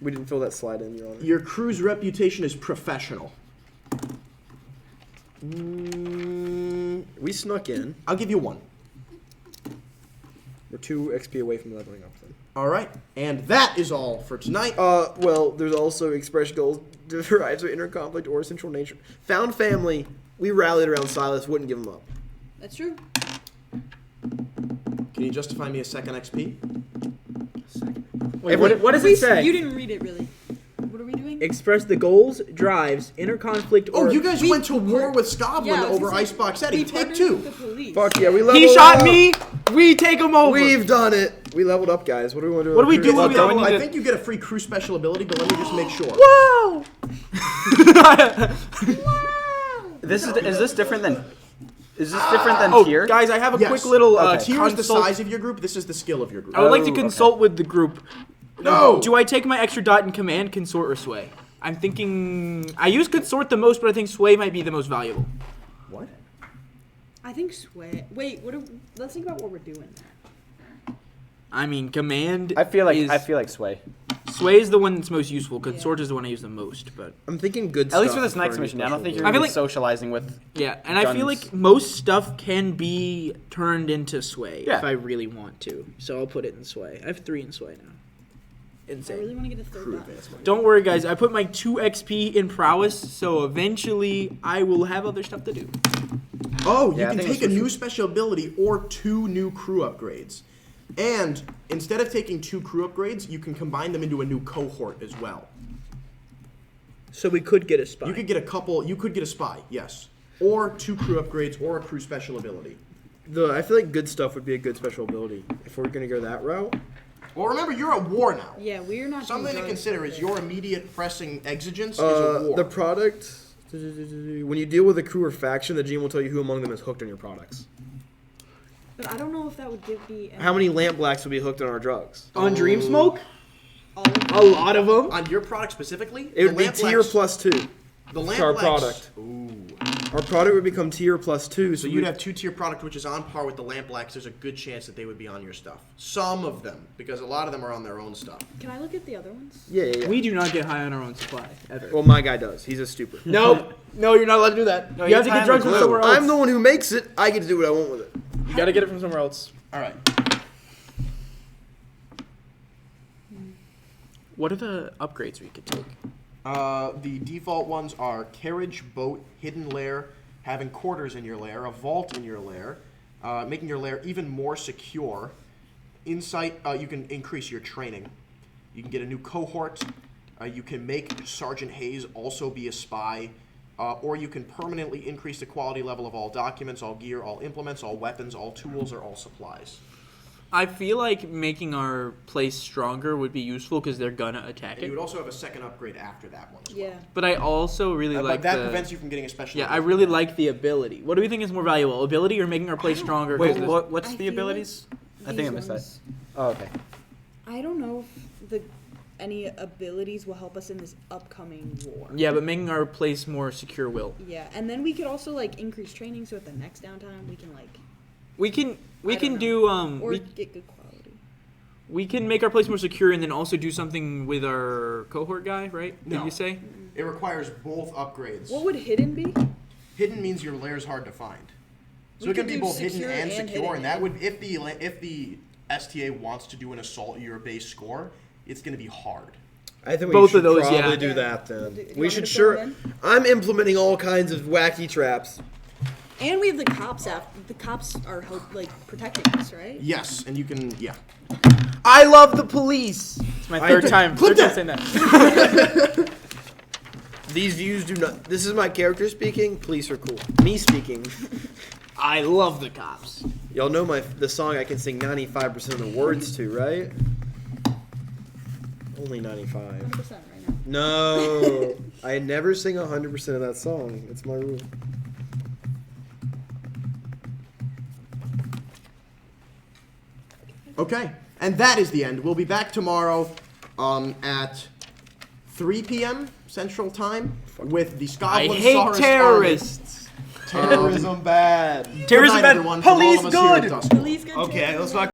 We didn't fill that slide in, Your Honor. Your crew's reputation is professional. We snuck in. I'll give you 1. We're 2 XP away from leveling up then. All right, and that is all for tonight. Well, there's also express goals derives from inner conflict or central nature. Found family. We rallied around Silas. Wouldn't give him up. That's true. Can you justify me a second XP? Wait, what does it say? You didn't read it really. What are we doing? Express the goals, drives, inner conflict, Oh, or you guys went to war with Scotland Yeah, I was over gonna say, Icebox Eddie. we Take partnered 2. with the police. Fuck yeah, we leveled he shot up. me. We take him over. We've done it. We leveled up, guys. What do we want to do? What do we do Well, when we don't level we up? I think you get a free crew special ability, but let me just make sure. Whoa! Is this different than? Is this different than Oh, tier? guys, I have a Yes. quick little Tier is the consult. size of your group. This is the skill of your group. I would like to Oh, okay. consult with the group. No! Do I take my extra dot in command, consort, or sway? I'm thinking I use consort the most, but I think sway might be the most valuable. What? I think sway. Wait, let's think about what we're doing. I mean, command. I feel like is, sway. sway is the one that's most useful. Consort is the one I use the most, but I'm thinking good At stuff. least for this next a mission, I don't think you're I gonna feel be like- socializing with. yeah. And I feel Guns. like most stuff can be turned into sway Yeah. if I really want to. So I'll put it in sway. I have 3 in sway now. I Insane. really want to get a third dot. Don't worry, guys. I put my 2 XP in prowess, so eventually I will have other stuff to do. Oh, you Yeah, I can think take a it's new special ability or 2 new crew upgrades. And instead of taking 2 crew upgrades, you can combine them into a new cohort as well. So we could get a spy. You could get a couple, you could get a spy, yes. Or 2 crew upgrades or a crew special ability. I feel like good stuff would be a good special ability if we're gonna go that route. Well, remember, you're at war now. Yeah, we're not. Something to doing consider drugs is with your it. immediate pressing exigence is a war. The product. When you deal with a crew or faction, the GM will tell you who among them is hooked on your products. But I don't know if that would give me. How many lamp blacks will be hooked on our drugs? On Dream Smoke? All of A lot of them. On your product specifically, It would the be lamp tier blacks- plus 2. the lamp to our blacks- product. Ooh. Our product would become tier plus 2. So you'd have 2-tier product, which is on par with the lamp blacks. There's a good chance that they would be on your stuff. Some of them, because a lot of them are on their own stuff. Can I look at the other ones? Yeah. We do not get high on our own supply ever. Well, my guy does. He's a stupid. Nope. No, you're not allowed to do that. No, you have you to tie get on drugs the from glue. somewhere else. I'm the one who makes it. I get to do what I want with it. You gotta get it from somewhere else. All right. What are the upgrades we could take? The default ones are carriage, boat, hidden lair, having quarters in your lair, a vault in your lair, making your lair even more secure. Insight, you can increase your training. You can get a new cohort. You can make Sergeant Hayes also be a spy. Or you can permanently increase the quality level of all documents, all gear, all implements, all weapons, all tools, or all supplies. I feel like making our place stronger would be useful because they're gonna attack And you it. would also have a second upgrade after that one as Yeah. well. But I also really But like that the. prevents you from getting a special Yeah, I ability. really like the ability. What do we think is more valuable, ability or making our place stronger? 'Cause Wait, this- what's I the feel like abilities? I think I these missed that. ones- Oh, okay. I don't know if any abilities will help us in this upcoming war. Yeah, but making our place more secure will. Yeah, and then we could also like increase training, so at the next downtime we can like We can I don't know. do or we get good quality. we can make our place more secure and then also do something with our cohort guy, right? Did No. you say? It requires both upgrades. What would hidden be? Hidden means your lair's hard to find. So We it can could be do both hidden secure and and secure, hidden, and that yeah. would if the STA wants to do an assault your base score, it's going to be hard. I think we Both should of those, probably yeah. do Yeah. that Do then. you want We me should to fill sure. it in? I'm implementing all kinds of wacky traps. And we have the cops after. The cops are like protecting us, right? Yes, and you can I love the police. It's my third time. Clip Third time that. saying that. These views do not. This is my character speaking. Police are cool. Me speaking. I love the cops. Y'all know the song I can sing 95% of the words to, right? Only 95. 100% right now. No, I never sing 100% of that song. It's my rule. Okay, and that is the end. We'll be back tomorrow at 3 p.m. Central Time with the I Scotland hate terrorists. Terrorism bad. Terrorism night, bad. everyone, from all Police of us here at good. Dusk. Police good Okay, too. let's not